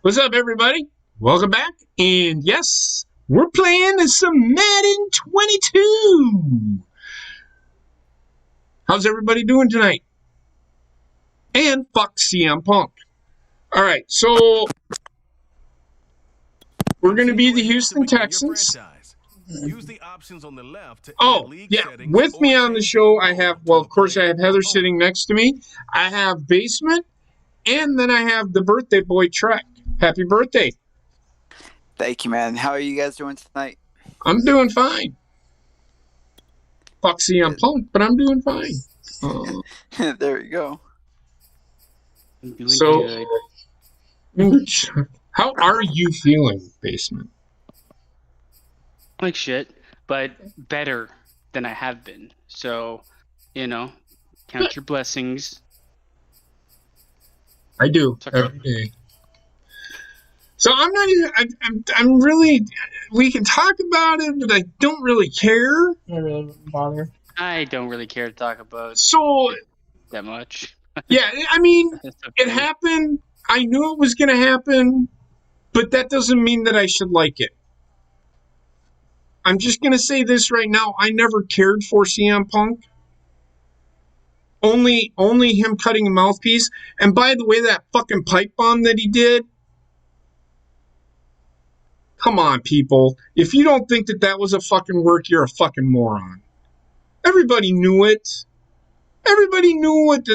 What's up, everybody? Welcome back. And yes, we're playing some Madden 22. How's everybody doing tonight? And fuck CM Punk. All right, so we're going to be the Houston Texans. Use the options on the left to with me on the show, I have, well, of course, I have Heather sitting next to me. I have Basement, and then I have the birthday boy, Trek. Happy birthday. Thank you, man. How are you guys doing tonight? I'm doing fine. Fuck CM Punk, but I'm doing fine. There you go. So, how are you feeling, Basement? Like shit, but better than I have been. So, count your blessings. I do every day. So I'm not even. I'm really. We can talk about it, but I don't really care. I really don't bother. I don't really care to talk about that much. Yeah, I mean, okay. It happened. I knew it was going to happen, but that doesn't mean that I should like it. I'm just going to say this right now. I never cared for CM Punk. Only him cutting a mouthpiece. And by the way, that fucking pipe bomb that he did. Come on, people. If you don't think that was a fucking work, you're a fucking moron. Everybody knew it. Everybody knew what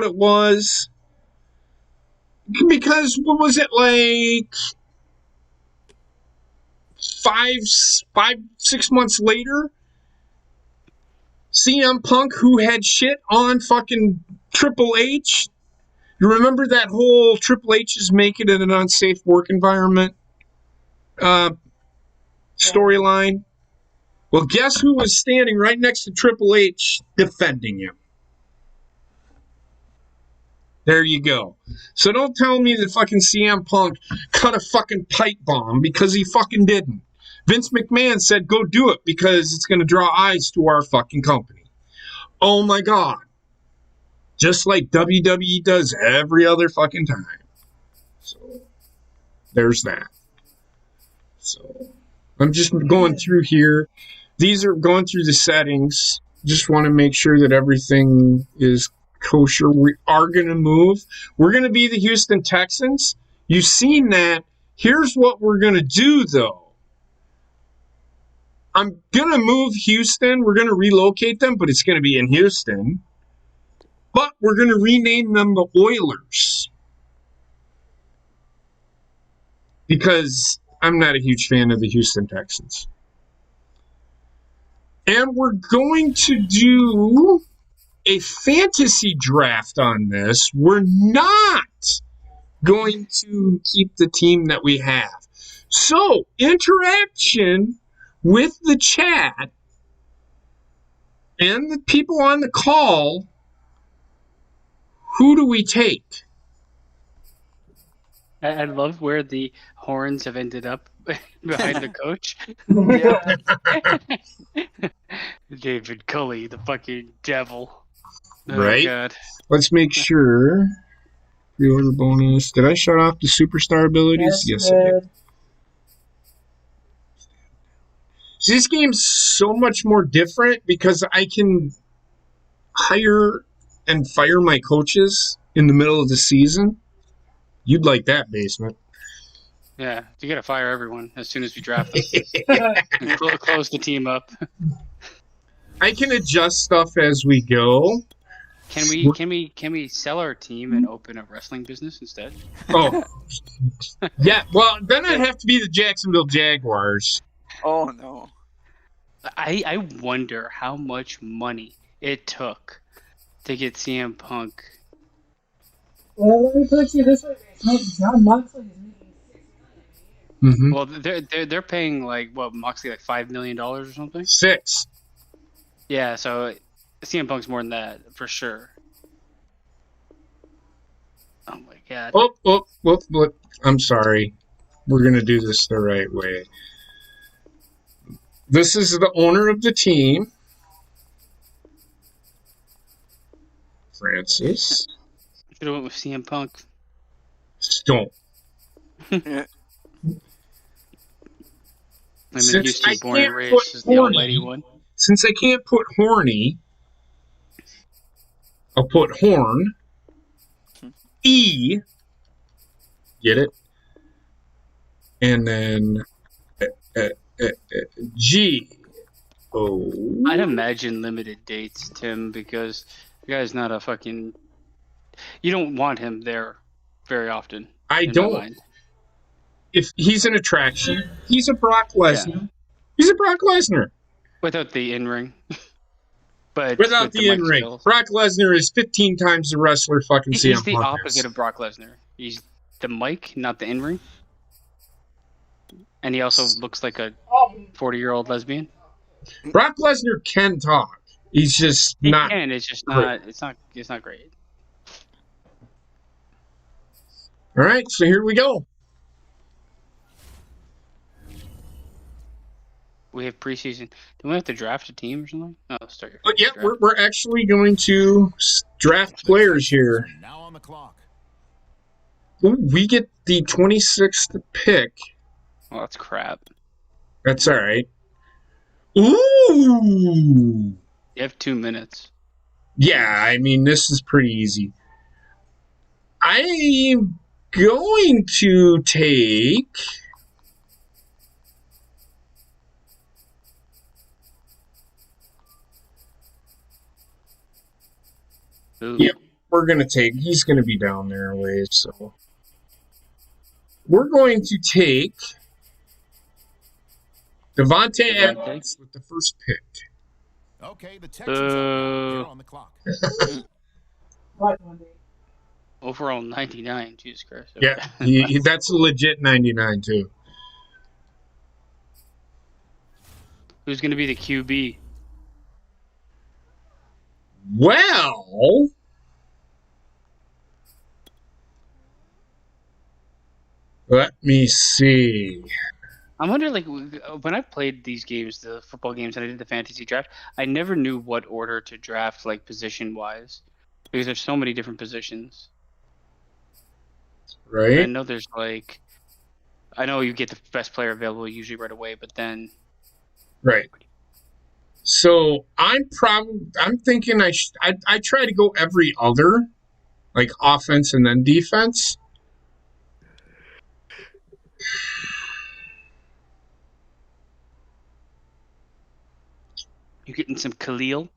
it was. Because, what was it, like 6 months later? CM Punk, who had shit on fucking Triple H. You remember that whole Triple H is making it an unsafe work environment storyline? Well, guess who was standing right next to Triple H defending him? There you go. So don't tell me that fucking CM Punk cut a fucking pipe bomb, because he fucking didn't. Vince McMahon said go do it because it's going to draw eyes to our fucking company. Oh my God. Just like WWE does every other fucking time. So there's that. So I'm just going through here. These are going through the settings. Just want to make sure that everything is kosher. We are going to move. We're going to be the Houston Texans. You've seen that. Here's what we're going to do, though. I'm going to move Houston. We're going to relocate them, but it's going to be in Houston. But we're going to rename them the Oilers. Because I'm not a huge fan of the Houston Texans. And we're going to do a fantasy draft on this. We're not going to keep the team that we have. So, interaction with the chat and the people on the call. Who do we take? I love where the horns have ended up behind the coach. David Culley, the fucking devil. Oh, right? God. Let's make sure. Reorder bonus. Did I shut off the superstar abilities? Yes, I did. See, this game's so much more different because I can hire and fire my coaches in the middle of the season. You'd like that, Basement. Yeah, you gotta fire everyone as soon as we draft them. And close the team up. I can adjust stuff as we go. Can we sell our team and open a wrestling business instead? Oh, yeah. Well, then I'd have to be the Jacksonville Jaguars. Oh no. I wonder how much money it took to get CM Punk. Well, let me put you this way: John Moxley is making $6 million a year. Well, they're paying Moxley like $5 million or something. 6. Yeah, so CM Punk's more than that for sure. Oh my God. Oh, I'm sorry. We're gonna do this the right way. This is the owner of the team, Francis. Should have went with CM Punk. Don't. Yeah. I'm in Since Houston, I born and can't raised, put is the almighty horny, one. since I can't put horny, I'll put horn. E. Get it? And then G. Oh. I'd imagine limited dates, Tim, because the guy's not a fucking. You don't want him there very often. I in my don't. mind. If he's an attraction, he's a Brock Lesnar. Yeah. He's a Brock Lesnar. Without the in ring. But Without with the mic in-ring. skills. Brock Lesnar is 15 times the wrestler fucking CM He's the Punk opposite is. of Brock Lesnar. He's the mic, not the in ring. And he also looks like a 40-year-old lesbian. Brock Lesnar can talk. He's just He not. can. It's just great. not. It's not great. All right, so here we go. We have preseason. Do we have to draft a team or something? No, start your. But yeah, draft. we're actually going to draft players here. Now on the clock. Ooh, we get the 26th pick. Well, that's crap. That's all right. Ooh. You have 2 minutes. Yeah, I mean, this is pretty easy. I'm going to take... Ooh. Yep, we're going to take... He's going to be down there a ways, so... We're going to take Devontae Adams with the first pick. Okay, the Texans are on the clock. Right, Monday. Overall 99. Jesus Christ. Yeah, that's a legit 99, too. Who's going to be the QB? Well... Let me see. I wonder, like, when I played these games, the football games, and I did the fantasy draft, I never knew what order to draft, like, position-wise. Because there's so many different positions. Right? I know there's, like... I know you get the best player available usually right away, but then... Right. So I'm thinking I try to go every other, like offense and then defense. You getting some Khalil?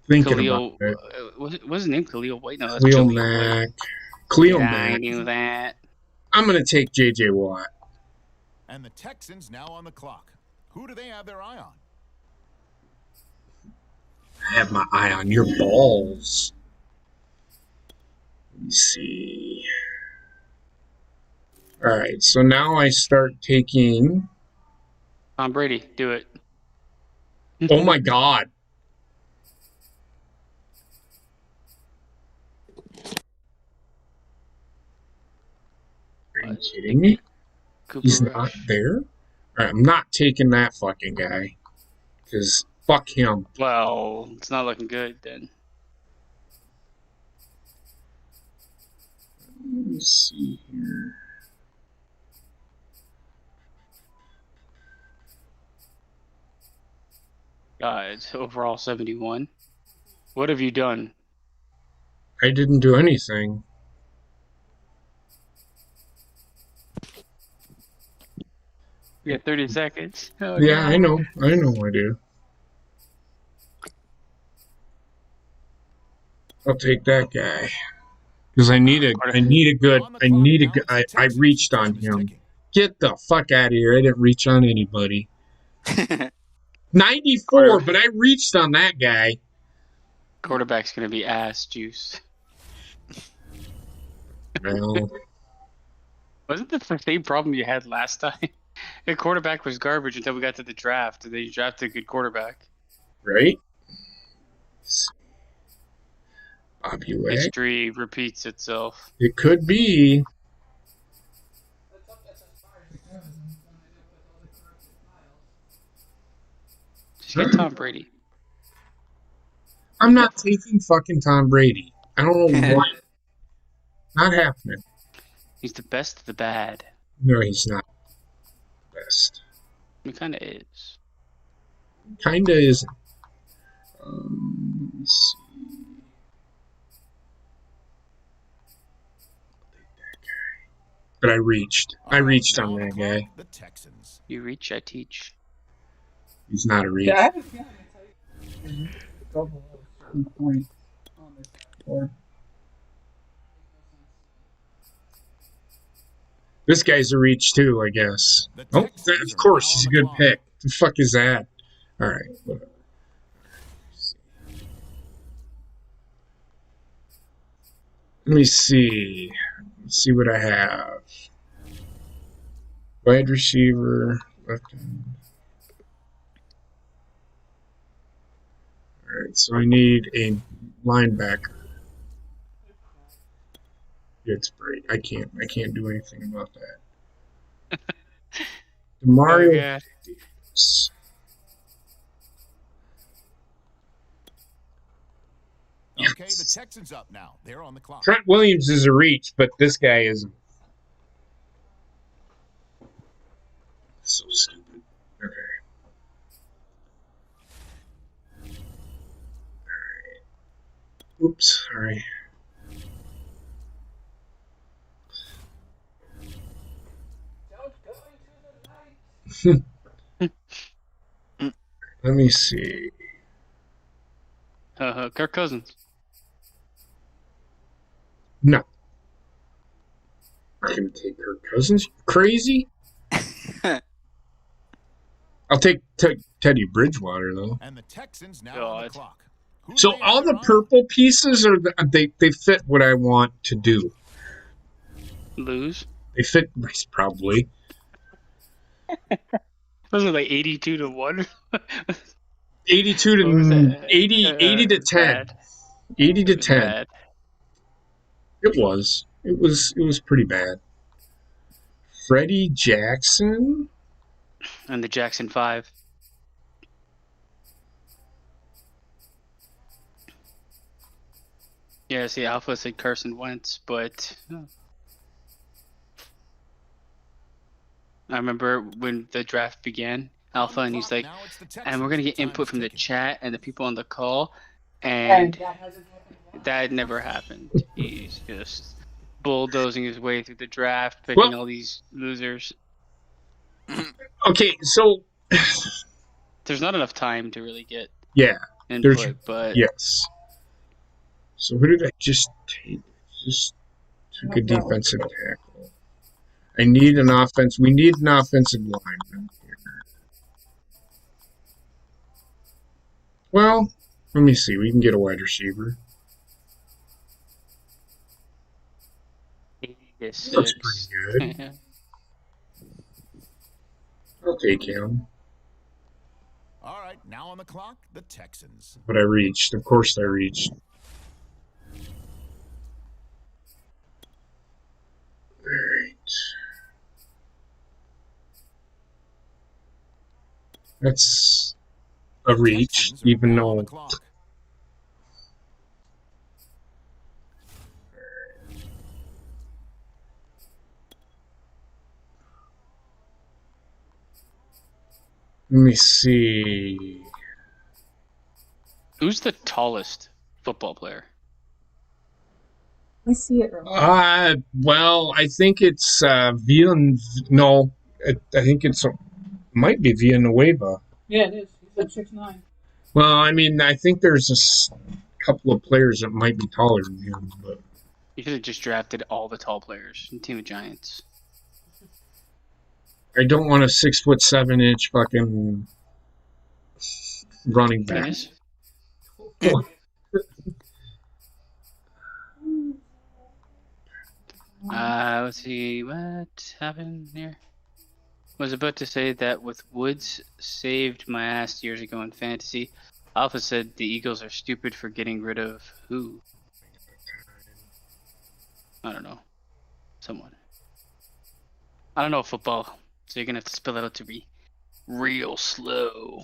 Thinking Khalil... about it. What's his name? Khalil White? No, that's Khalil Khalil Mack. White. Khalil Yeah, Mack. I knew that. I'm going to take J.J. Watt. And the Texans now on the clock. Who do they have their eye on? I have my eye on your balls. Let me see. All right, so now I start taking... Tom Brady, do it. Oh, my God. Are you kidding me? Cooper He's Rush. not there? All right, I'm not taking that fucking guy. Because fuck him. Well, it's not looking good then. Let me see here. God, overall 71. What have you done? I didn't do anything. You got 30 seconds. Oh, Yeah, no. I know I do. I'll take that guy. Because I need a good, I reached on him. Get the fuck out of here. I didn't reach on anybody. 94, but I reached on that guy. Quarterback's going to be ass juice. Well, Wasn't that the same problem you had last time? The quarterback was garbage until we got to the draft, and then you drafted a good quarterback. right? Bobby Wag. History repeats itself. It could be. Just get Tom Brady. I'm not taking fucking Tom Brady. I don't know why. Not happening. He's the best of the bad. No, he's not the best. He kind of is. Kinda isn't. Let's see. But I reached. I reached on that guy. The Texans. You reach, I teach. He's not a reach. Yeah, I have a feeling it's like go below a certain point on this board. This guy's a reach too, I guess. The Oh, Texans of course, are he's a now on good the clock. pick. The fuck is that? All right, whatever. Let me see. Let's see what I have. Wide receiver, left end. All right, so I need a linebacker. It's great. I can't do anything about that. Mario. yeah. Okay, the Texans up now. They're on the clock. Trent Williams is a reach, but this guy isn't. So stupid. Okay. Alright. Oops, sorry. Let me see. Kirk Cousins. No. I'm gonna take Kirk Cousins. You crazy? I'll take Teddy Bridgewater though. And the Texans now on the God. clock. Who do So they have all their the eye on? purple pieces are they fit what I want to do. Lose. They fit probably. Wasn't it like 82-1? 82 What was to that? 80 to 10. Bad. 80 to It was 10. bad. It was pretty bad. Freddie Jackson. And the Jackson 5. Yeah, see, Alpha said Carson Wentz, but I remember when the draft began, Alpha, and he's like, Now it's the and Texans. we're going to get Time input is from the ticking. chat and the people on the call, And and that hasn't happened yet. that never happened. He's just bulldozing his way through the draft, picking Well- all these losers. Okay, so There's not enough time to really get yeah, input, but yes. So who did I just take? Just took a defensive tackle. I need an offense. We need an offensive lineman here. Well, let me see. We can get a wide receiver. 80 to Looks 6. pretty good. I'll take him. All right, now on the clock, the Texans. But I reached. Of course I reached. Alright. That's a reach, Texans are even now on though the clock. let me see. Who's the tallest football player? I see it wrong. Well, I think it's No, I think it's might be Villanueva. Yeah, it is. He's at 6'9". Well, I mean, I think there's a couple of players that might be taller than him, but You should have just drafted all the tall players in Team of Giants. I don't want a 6'7" fucking running back. Penis? Let's see what happened here. Was about to say that with Woods saved my ass years ago in fantasy. Alpha said the Eagles are stupid for getting rid of who? I don't know. Someone. I don't know football, so you're gonna have to spell it out to be real slow.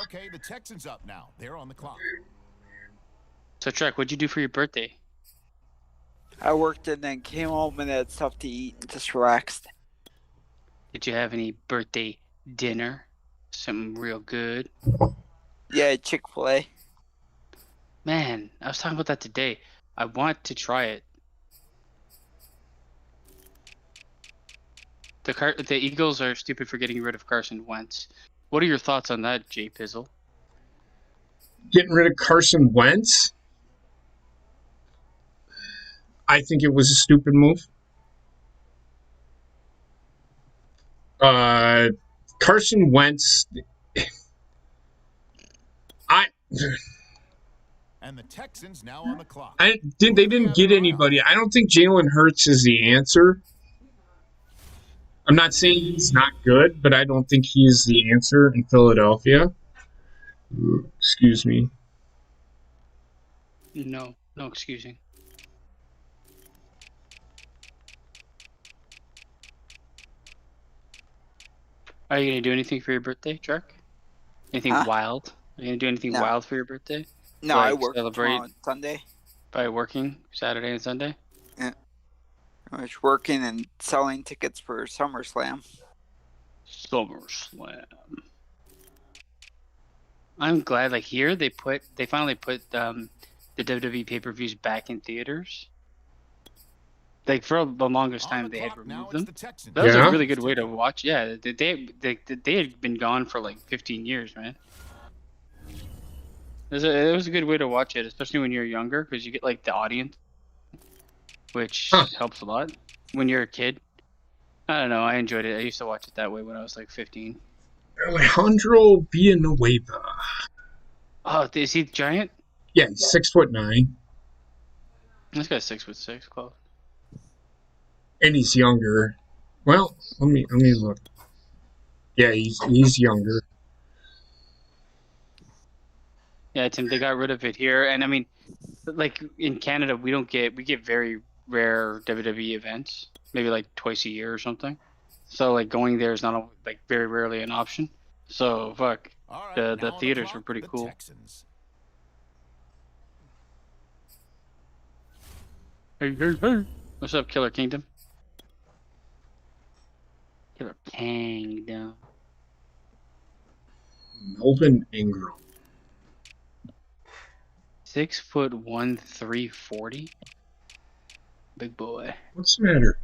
Okay, the Texans up now. They're on the clock. So, Trek, what'd you do for your birthday? I worked and then came home and had stuff to eat and just relaxed. Did you have any birthday dinner? Something real good? Yeah, Chick-fil-A. Man, I was talking about that today. I want to try it. The Eagles are stupid for getting rid of Carson Wentz. What are your thoughts on that, Jay Pizzle? Getting rid of Carson Wentz? I think it was a stupid move. Carson Wentz, And the Texans now on the clock. they didn't get anybody. I don't think Jalen Hurts is the answer. I'm not saying he's not good, but I don't think he's the answer in Philadelphia. Excuse me. No excusing. Are you gonna do anything for your birthday, Truck? Anything wild? Are you gonna do anything wild for your birthday? No, like I work celebrate on Sunday. By working Saturday and Sunday? Yeah. I was working and selling tickets for SummerSlam. SummerSlam. I'm glad, like, here they finally put the WWE pay-per-views back in theaters. Like, for the longest time they had removed them. That was a really good way to watch. Yeah, they had been gone for like 15 years, man. It was a good way to watch it, especially when you're younger, because you get like the audience, which helps a lot. When you're a kid, I don't know, I enjoyed it. I used to watch it that way when I was like 15. Alejandro Villanueva. Oh, is he giant? Yeah, he's 6'9". This guy's 6'6", close. And he's younger. Well, let me look. Yeah, he's younger. Yeah, Tim, they got rid of it here, and I mean, like in Canada, we get very rare WWE events, maybe like twice a year or something. So like going there is not like very rarely an option. So fuck, the theaters were pretty cool. Hey. What's up, Killer Kingdom? Killer Kingdom. Melvin Ingram. 6'1", 340. Big boy. What's the matter?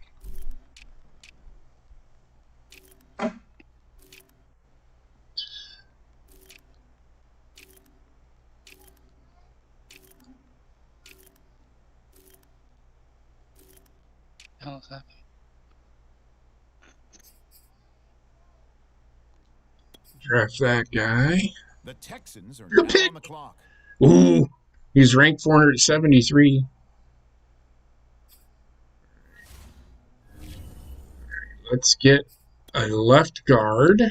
What the hell is happening? Draft that guy. The Texans are now on the clock. Ooh, he's ranked 473. Let's get a left guard.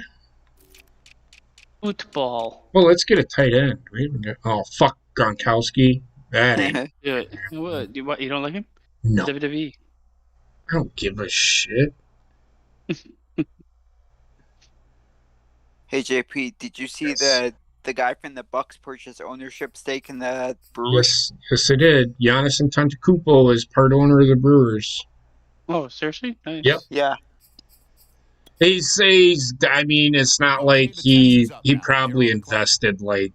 Football. Well, let's get a tight end. We haven't got. Oh, fuck Gronkowski. That ain't. Yeah. What? You don't like him? No. WWE. I don't give a shit. Hey JP, did you see the guy from the Bucks purchase ownership stake in the Brewers? Yes, I did. Giannis Antetokounmpo is part owner of the Brewers. Oh, seriously? Nice. Yep. Yeah. He says, I mean, it's not like he probably invested like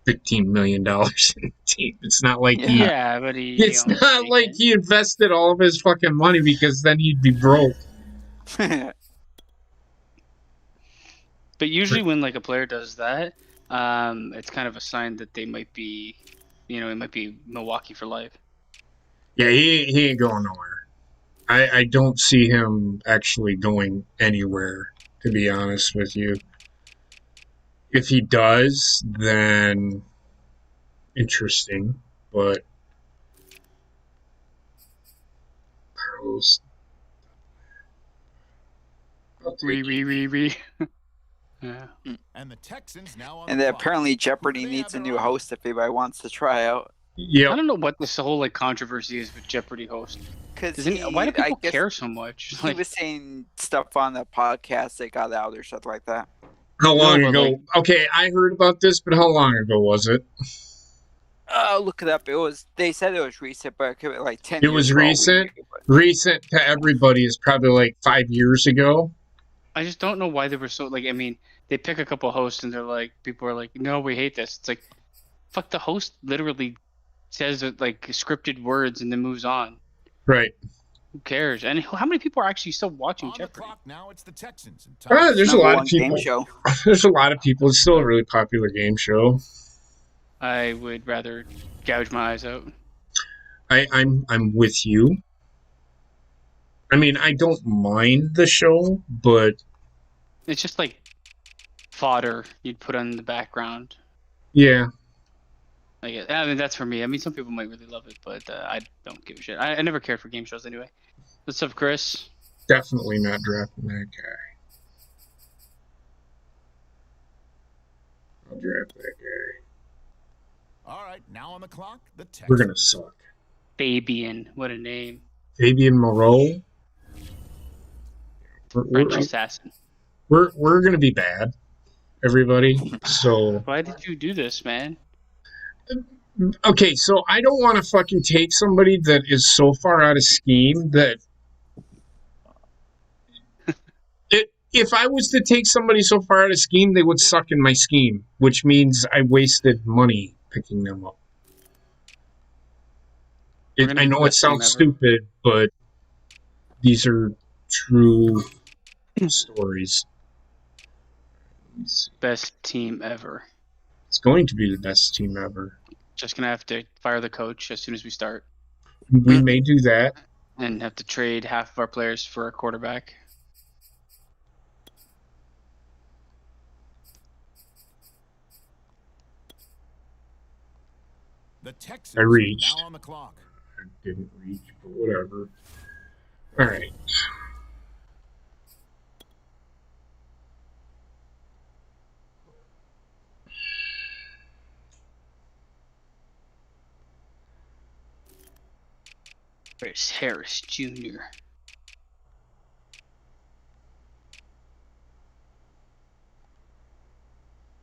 $15 million in the team. It's not like but it's not like he invested all of his fucking money, because then he'd be broke. But usually when like a player does that, it's kind of a sign that they might be, it might be Milwaukee for life. Yeah, he ain't going nowhere. I don't see him actually going anywhere, to be honest with you. If he does, then interesting, but Carlos. Yeah. And the Texans now on and apparently Jeopardy needs a new host if anybody wants to try out. Yeah. I don't know what this whole like controversy is with Jeopardy host. Why do people care so much? He was saying stuff on the podcast that got out or stuff like that. How long ago? Okay, I heard about this, but how long ago was it? Look it up. They said it was recent, but it could be like 10 It years. was for all we recent. knew, but- Recent to everybody is probably like 5 years ago. I just don't know why they were so like. I mean, they pick a couple hosts and they're like, people are like, no, we hate this. It's like, fuck, the host literally says like scripted words and then moves on. Right. Who cares? And how many people are actually still watching On the Jeopardy? clock now, it's the Texans. And There's a Number lot one of people. game show. There's a lot of people. It's still a really popular game show. I would rather gouge my eyes out. I'm with you. I mean, I don't mind the show, but It's just like fodder you'd put on in the background. yeah. Like, I mean, that's for me. I mean, some people might really love it, but I don't give a shit. I never cared for game shows anyway. What's up, Chris? Definitely not drafting that guy. I'll draft that guy. All right, now on the clock, the Texans. We're gonna suck. Fabian. What a name. Fabian Moreau. French assassin. We're gonna be bad, everybody. So Why did you do this, man? okay, so I don't want to fucking take somebody that is so far out of scheme that if I was to take somebody so far out of scheme, they would suck in my scheme, which means I wasted money picking them up. I know it sounds stupid, but these are true stories. Let me see. Best team ever. It's going to be the best team ever. Just gonna have to fire the coach as soon as we start, We may do that. and have to trade half of our players for a quarterback. The Texans I reached. now on the clock. I didn't reach, but whatever. All right. Chris Harris Jr.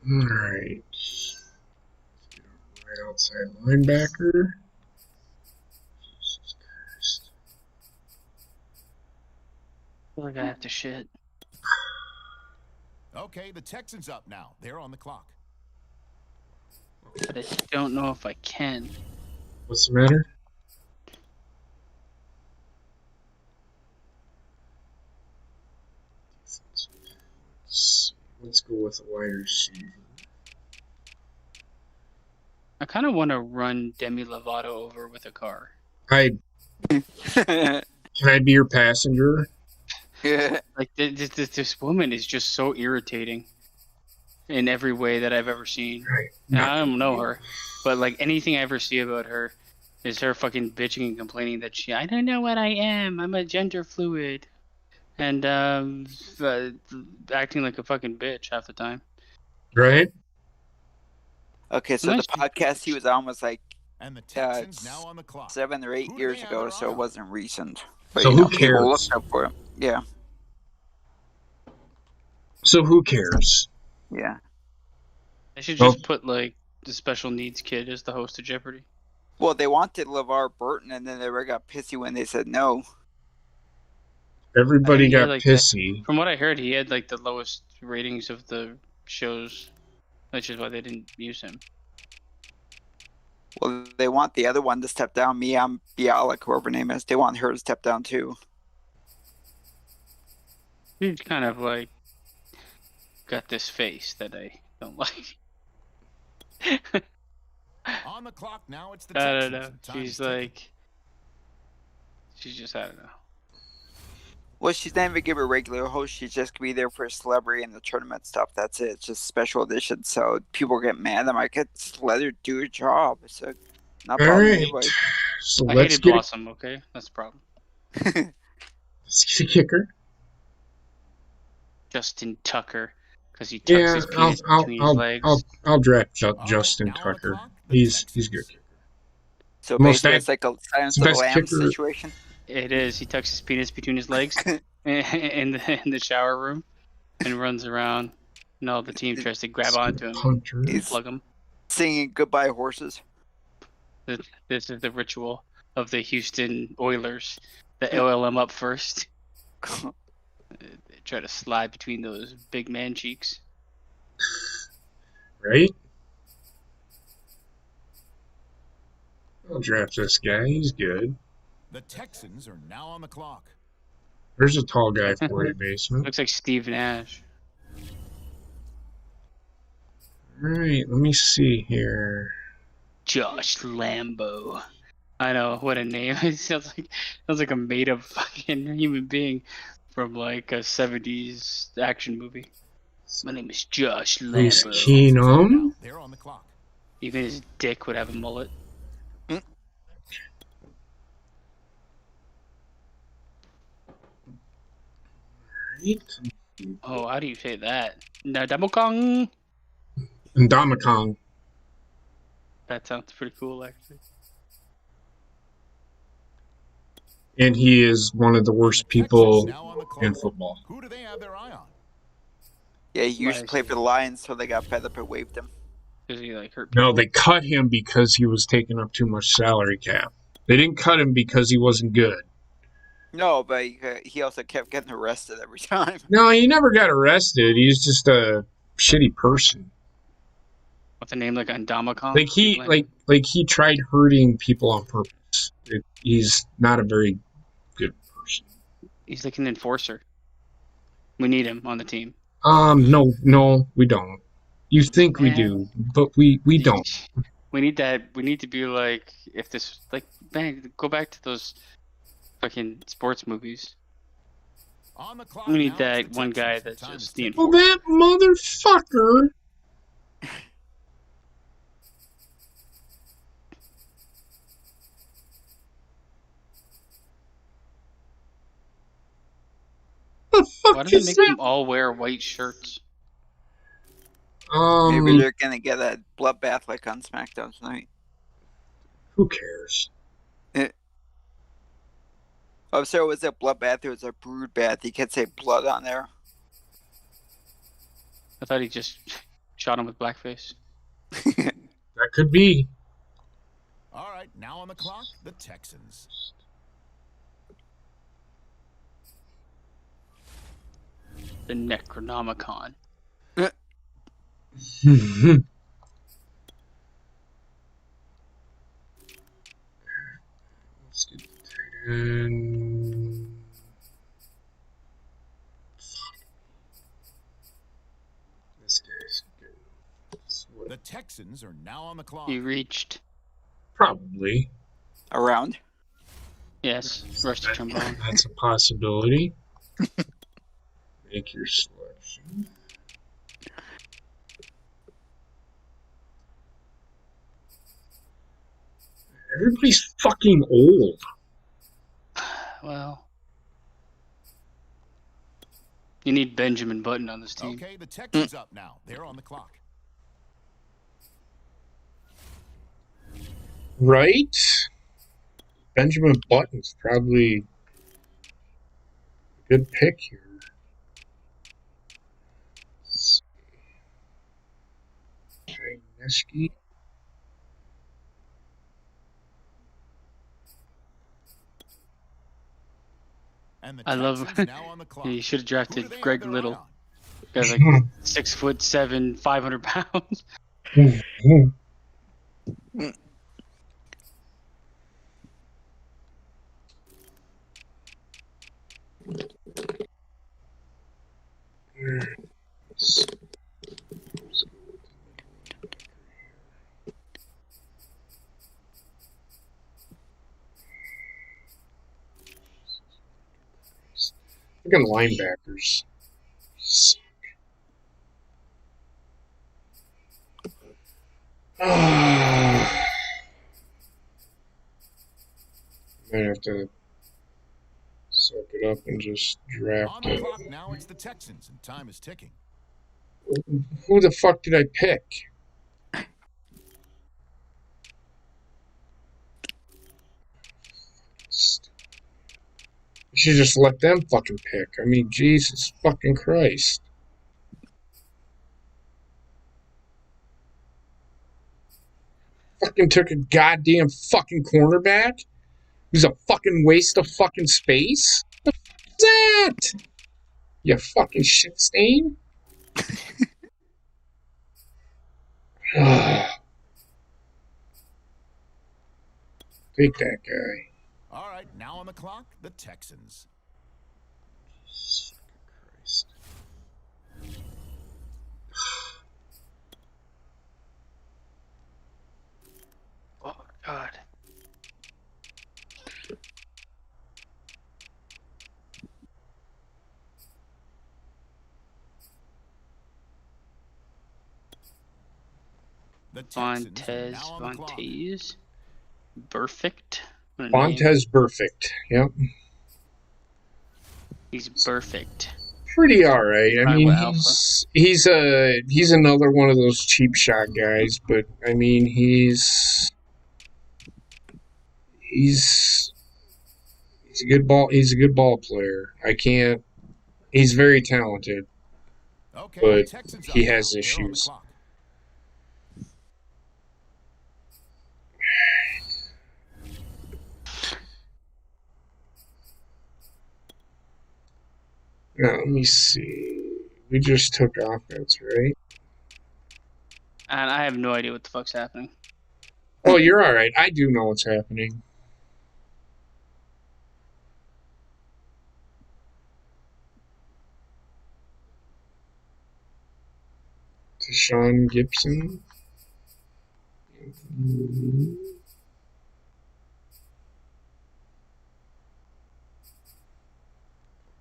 All right. Right outside linebacker. Jesus Christ. I feel like I have to shit. Okay, the Texans up now. They're on the clock. But I don't know if I can. What's the matter? Let's go with a wide receiver. I kind of want to run Demi Lovato over with a car. Can I be your passenger? Like this woman is just so irritating in every way that I've ever seen. Right. And I don't know her, but like anything I ever see about her is her fucking bitching and complaining that I don't know what I am. I'm a gender fluid, and acting like a fucking bitch half the time. Right? Okay, so Nice. the podcast he was on was like And the Texans now on the clock. 7 or 8 Who do years they have ago, their so eye it on? wasn't recent. But, So you who know, people cares? looked up for it. Yeah, So who cares? yeah. I should just put like the special needs kid as the host of Jeopardy. Well, they wanted LeVar Burton, and then they got pissy when they said no. Everybody I hear got like pissy. From what I heard, he had like the lowest ratings of the shows, which is why they didn't use him. Well, they want the other one to step down. Miam Bialik, whoever her name is. They want her to step down too. He's kind of like got this face that I don't like. On the clock now, it's the I Texans. don't know. and time She's is ticking. like, I don't know. Well, she's not even give a regular host. She's just gonna be there for a celebrity and the tournament stuff. That's it. It's just special edition. So people get mad. I'm like, just let her do her job. It's not All bothering right. anybody. So I let's hated get, Blossom. Okay, that's the problem. let's get a kicker. Justin Tucker, because he tucks Yeah, his penis between his legs. I'll draft All right, Justin now on the Tucker. clock, the He's Texans. good kicker. So Most basically, ac- it's like a Silence of the best Lambs kicker- situation. It is. He tucks his penis between his legs in the shower room and runs around, and all the team tries to grab onto him, Punter. He's plug him. singing "Goodbye Horses." This is the ritual of the Houston Oilers. The oil them up first. They try to slide between those big man cheeks. Right? I'll draft this guy. He's good. The Texans are now on the clock. There's a tall guy for you, basement. Looks like Steve Nash. All right, let me see here. Josh Lambo. I know, what a name. It sounds like a made up fucking human being from like a 70s action movie. My name is Josh He's Lambo. Keenum. They're on the clock. Even his dick would have a mullet. Right. Oh, how do you say that? Nadamokong. And Domicon. That sounds pretty cool, actually. And he is one of the worst people in football. Who do they have their eye on? Yeah, he used to play for the Lions, so they got fed up and waived him. Does he like hurt? No, they cut him because he was taking up too much salary cap. They didn't cut him because he wasn't good. No, but he also kept getting arrested every time. No, he never got arrested. He's just a shitty person. What's a name like Ndamukong? Like he tried hurting people on purpose. He's not a very good person. He's like an enforcer. We need him on the team. No, we don't. You think we do, but we don't. We need that. We need to be like, if this, like, man, go back to those fucking sports movies. On the clock We need now, that it's the one guy Texans. that's Time is just the Well, enforcer. that motherfucker. The fuck Why do they is make that? them all wear white shirts? Maybe they're gonna get a bloodbath like on SmackDown tonight. Who cares? Oh, so it was a bloodbath. It was a brood bath. You can't say blood on there. I thought he just shot him with blackface. That could be. All right, now on the clock, the Texans. The Necronomicon. Let's get the tight end. This guy's good. The Texans are now on the clock. He reached. Probably. Around. Yes, Rusty Trombone. That's a possibility. Make your selection. Everybody's fucking old. Well, you need Benjamin Button on this team. Okay, the Texans up now. They're on the clock. Right? Benjamin Button's probably a good pick here. Chinesky. And the I love. Texans now on the clock. You should have Who do drafted they have Greg their eye Little. on? Guy's like 6'7", 500 pounds. Fucking linebackers. Suck. Might have to suck it up and just draft On the it. clock now, it's the Texans, and time is ticking. Who the fuck did I pick? You should just let them fucking pick. I mean, Jesus fucking Christ. Fucking took a goddamn fucking cornerback. He's a fucking waste of fucking space. What the fuck is that? You fucking shit stain. Take that guy. All right, now on the clock, the Texans. Christ. Oh, God. The Texans are Vontez, now on the clock. Vontez. Perfect. What a name. Vontez perfect. Yep. He's perfect. Pretty all right. I mean, Alpha. he's another one of those cheap shot guys, but I mean, he's a good ball player. He's very talented, Okay, but the Texans he up has now. They're on the issues. clock. Now, let me see. We just took offense, right? And I have no idea what the fuck's happening. Oh, you're all right. I do know what's happening. Deshaun Gibson.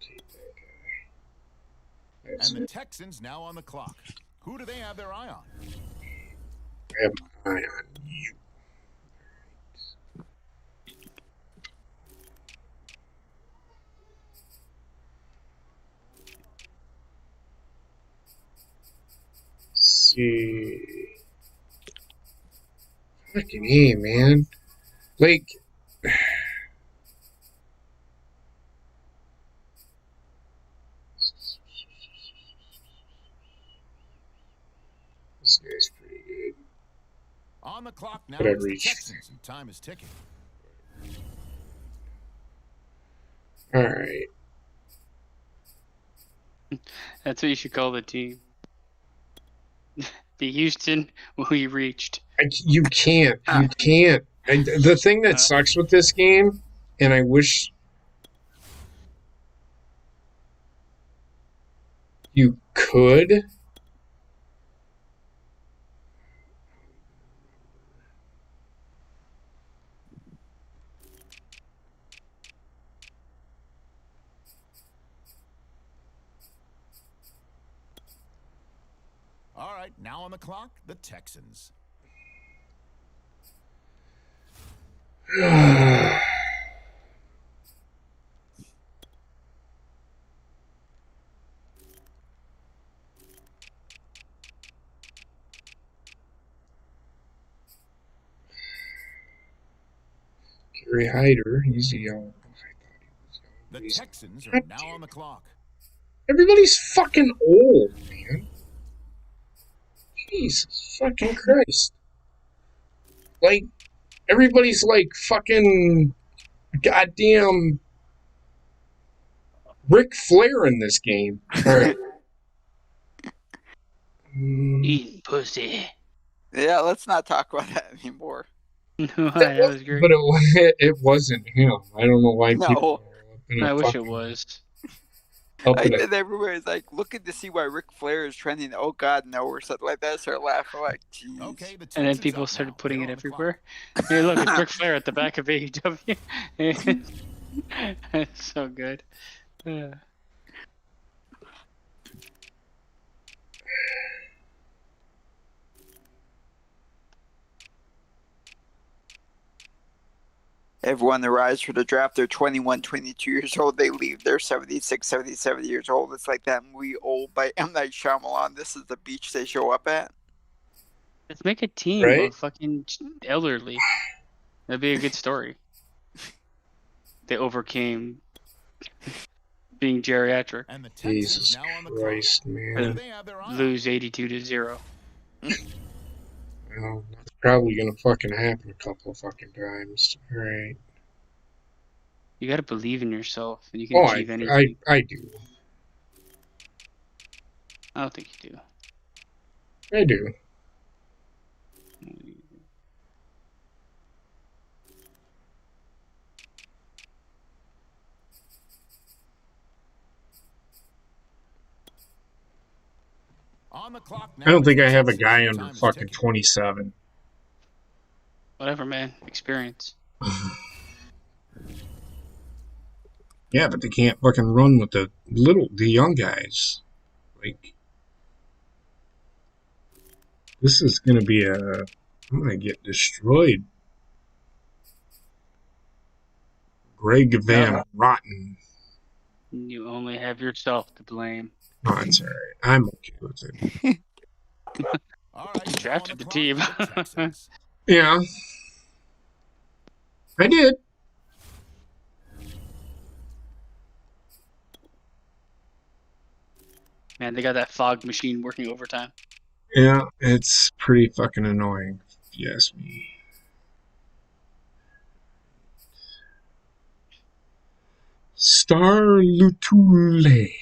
Take that guy. That's And the it. Texans now on the clock. Who do they have their eye on? I have my eye on you. See. Fucking A, man. Like, this guy's pretty good. On the clock now But I'd is the reach. Texans, and time is ticking. All right. That's what you should call the team. The Houston we reached. You can't. You can't. The thing that sucks with this game, and I wish you could. All right, now on the clock, the Texans. Gary Hyder, he's a young. The He's- Texans are now on the clock. Everybody's fucking old, man. Jesus fucking Christ. Like, everybody's like fucking goddamn Ric Flair in this game. All right. Eating pussy. Yeah, let's not talk about that anymore. That was great. But it wasn't him. I don't know why No. people are up in a I wish it fucking- was. Up Like, in a, and everybody's like looking to see why Ric Flair is trending. Oh God, no, or something like that. Start laughing like, jeez. Okay, the And then Texans people up started now. putting They're it on the clock. everywhere. Hey, look, it's Ric Flair at the back of AEW. It's so good. Everyone that arrives for the draft, they're 21, 22 years old. They leave, they're 76, 77 years old. It's like that movie Old by M. Night Shyamalan. This is the beach they show up at. Let's make a team Right? of fucking elderly. That'd be a good story. They overcame being geriatric. And the Texans Jesus now on the Christ, clock. Who man. do they have their eye on? Lose 82-0. All Well, that's probably gonna fucking happen a couple of fucking times. All right. You gotta believe in yourself, and you can Oh, achieve anything. I do. I don't think you do. I do. On the clock now. I don't think I have a Texans. guy Time under is fucking ticking. 27. Whatever, man. Experience. Yeah, but they can't fucking run with the young guys. Like, this is gonna be I'm gonna get destroyed. Greg Van Rotten. You only have yourself to blame. Oh, it's alright. I'm okay with it. All right, now on Drafted the clock team. for the Texans. Yeah. I did. Man, they got that fog machine working overtime. Yeah, it's pretty fucking annoying, if you ask me. Star Lutule.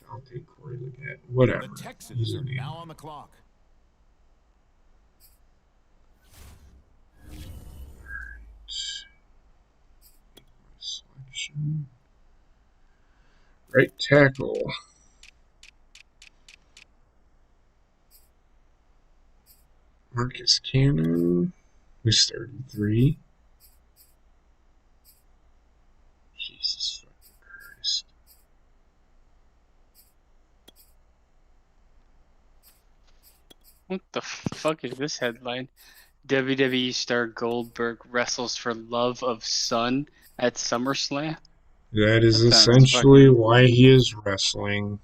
I'll take Corey Leggett. Whatever. The Texans are Username. now on the clock. Selection. Right tackle. Marcus Cannon, who's 33. Jesus fucking Christ. What the fuck is this headline? WWE star Goldberg wrestles for love of son at SummerSlam. That is That sounds essentially fucking- why he is wrestling.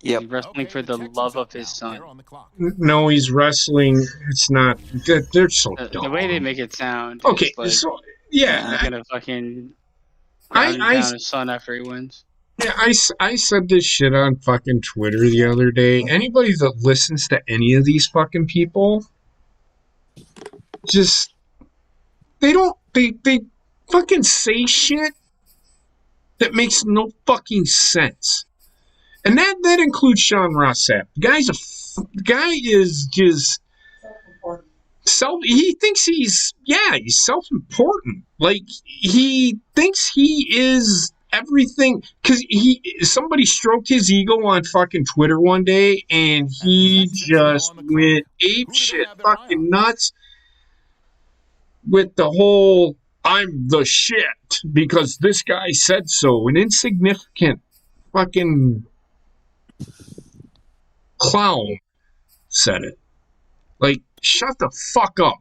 Yep. He's wrestling Okay, for the Texans love up of his now. They're son. on the clock. No, he's wrestling. It's not. They're so dumb. The way they make it sound. Okay, is like so yeah, he's gonna fucking I down his son after he wins. yeah, I said this shit on fucking Twitter the other day. Anybody that listens to any of these fucking people, just they fucking say shit that makes no fucking sense. And that includes Sean Rossap. The guy is just he thinks he's self-important. Like, he thinks he is everything, because somebody stroked his ego on fucking Twitter one day, and he just went ape shit, fucking nuts with the whole "I'm the shit because this guy said so." An insignificant fucking clown said it. Like, shut the fuck up.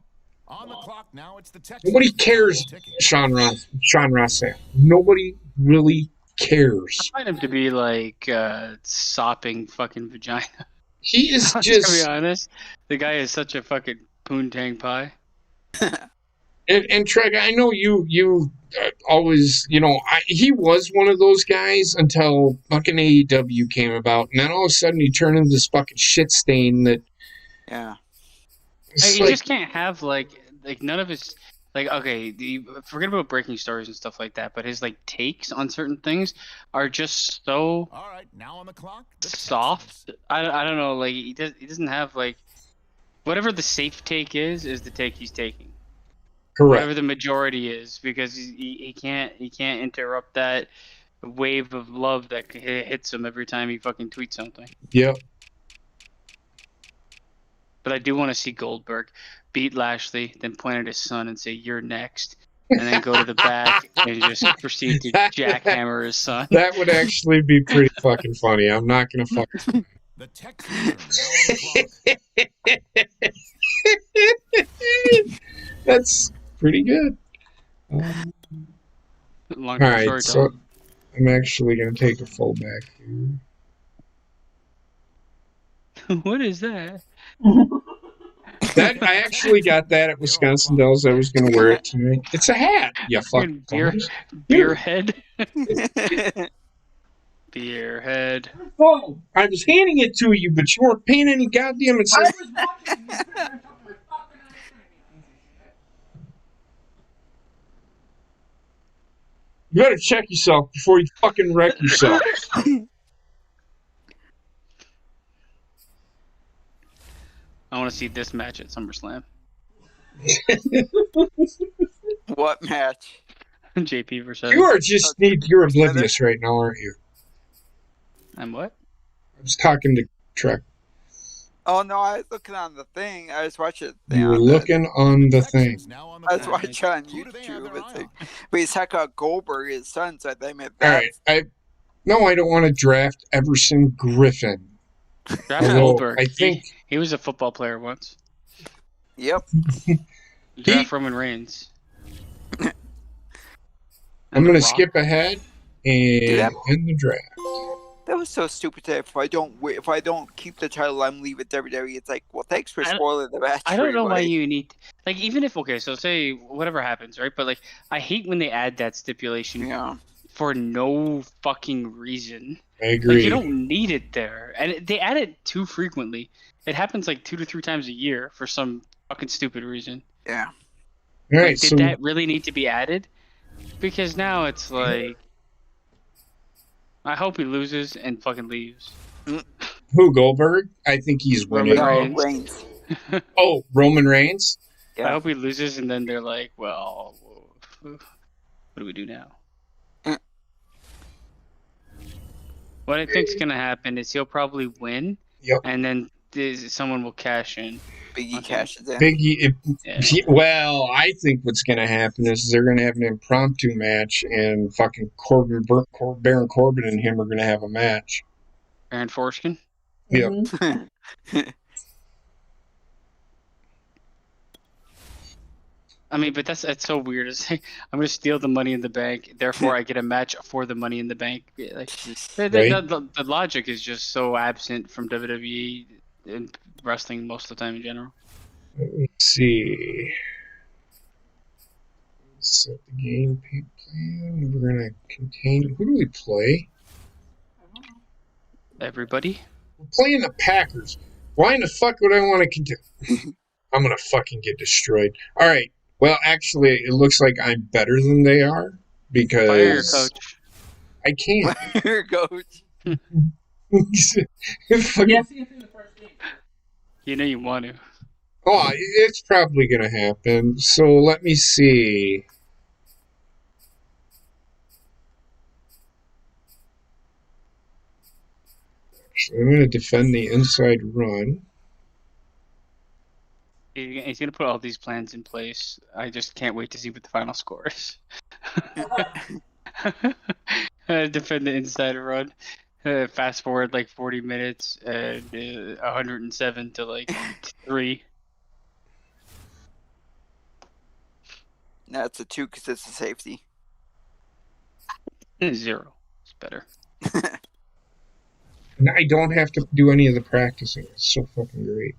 On the clock now, it's the Texans. Nobody cares, Sean Rossap. Nobody really cares. I find him to be like sopping fucking vagina. He is To just. be honest, the guy is such a fucking poontang pie. And Treg, I know you always, he was one of those guys until fucking AEW came about, and then all of a sudden he turned into this fucking shit stain that. Yeah. You just can't have like none of his okay. Forget about breaking stories and stuff like that, but his takes on certain things are just so All right, now on the clock. The soft. Texans. I don't know. He doesn't have whatever the safe take is the take he's taking. Correct. Whatever the majority is, because he can't interrupt that wave of love that hits him every time he fucking tweets something. Yep. But I do want to see Goldberg beat Lashley, then point at his son and say, "You're next," and then go to the back and just proceed to jackhammer his son. That would actually be pretty fucking funny. I'm not gonna fucking. The Texans are now on the clock. That's pretty good. Long All right, story so telling. I'm actually gonna take a fullback here. What is that? That I actually got that at Wisconsin Dells. I was gonna wear it tonight. It's a hat. Yeah, fucking Fucking beer head. Beer head. Oh, I was handing it to you, but you weren't paying any goddamn I attention. was watching you sit there on top of my fucking ice cream. You better check yourself before you fucking wreck yourself. I want to see this match at SummerSlam. What match? JP versus. You are just you're oblivious right now, aren't you? And what? I was talking to Trek. Oh no, I was looking on the thing. I was watching the thing. You were looking on the thing. Texans now on the I was clock. watching on Who do they have YouTube. their It's eye like, on? but he's talking about Goldberg, his son, so they made All that. right, I don't want to draft Everson Griffin. Draft Although, Goldberg. I think he was a football player once. Yep. Draft Roman Reigns. I'm going to The Rock. skip ahead and end the draft. That was so stupid. That if I don't keep the title, I'm leaving WWE. It's like, well, thanks for spoiling the match. I don't know why everybody. you need even if so say whatever happens, right? But I hate when they add that stipulation for no fucking reason. I agree. You don't need it there, and they add it too frequently. It happens 2 to 3 times a year for some fucking stupid reason. Yeah. All right, did that really need to be added? Because now it's I hope he loses and fucking leaves. Who, Goldberg? I think he's winning. Roman Reigns. Oh, Roman Reigns? Yeah. I hope he loses, and then they're like, well, what do we do now? What I think's going to happen is he'll probably win, and then someone will cash in. Biggie cashes in. Well, I think what's going to happen is they're going to have an impromptu match, and fucking Baron Corbin and him are going to have a match. Baron Foreskin? Yep. I mean, but that's so weird. It's I'm going to steal the Money in the Bank, therefore I get a match for the Money in the Bank. The logic is just so absent from WWE and wrestling most of the time in general. Let me see. Set the game plan. We're going to contain... Who do we play? Everybody? We're playing the Packers. Why in the fuck would I want to continue? I'm going to fucking get destroyed. All right. Well, actually, it looks like I'm better than they are because... Fire your coach. I can't. Fire your coach. You know you want to. Oh, it's probably going to happen. So let me see. Actually, I'm going to defend the inside run. He's going to put all these plans in place. I just can't wait to see what the final score is. Defend the inside run. Fast forward 40 minutes and 107 to 3. No, it's a 2 because it's a safety. 0. It's better. And I don't have to do any of the practicing. It's so fucking great.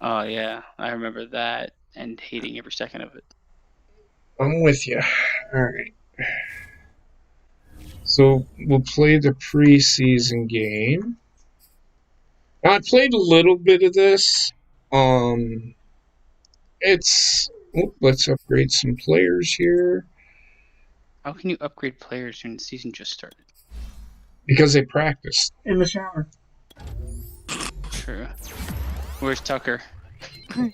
Oh, yeah. I remember that and hating every second of it. I'm with you. All right. So we'll play the preseason game. Now, I played a little bit of this. Let's upgrade some players here. How can you upgrade players when the season just started? Because they practiced. In the shower. True. Where's Tucker? I'm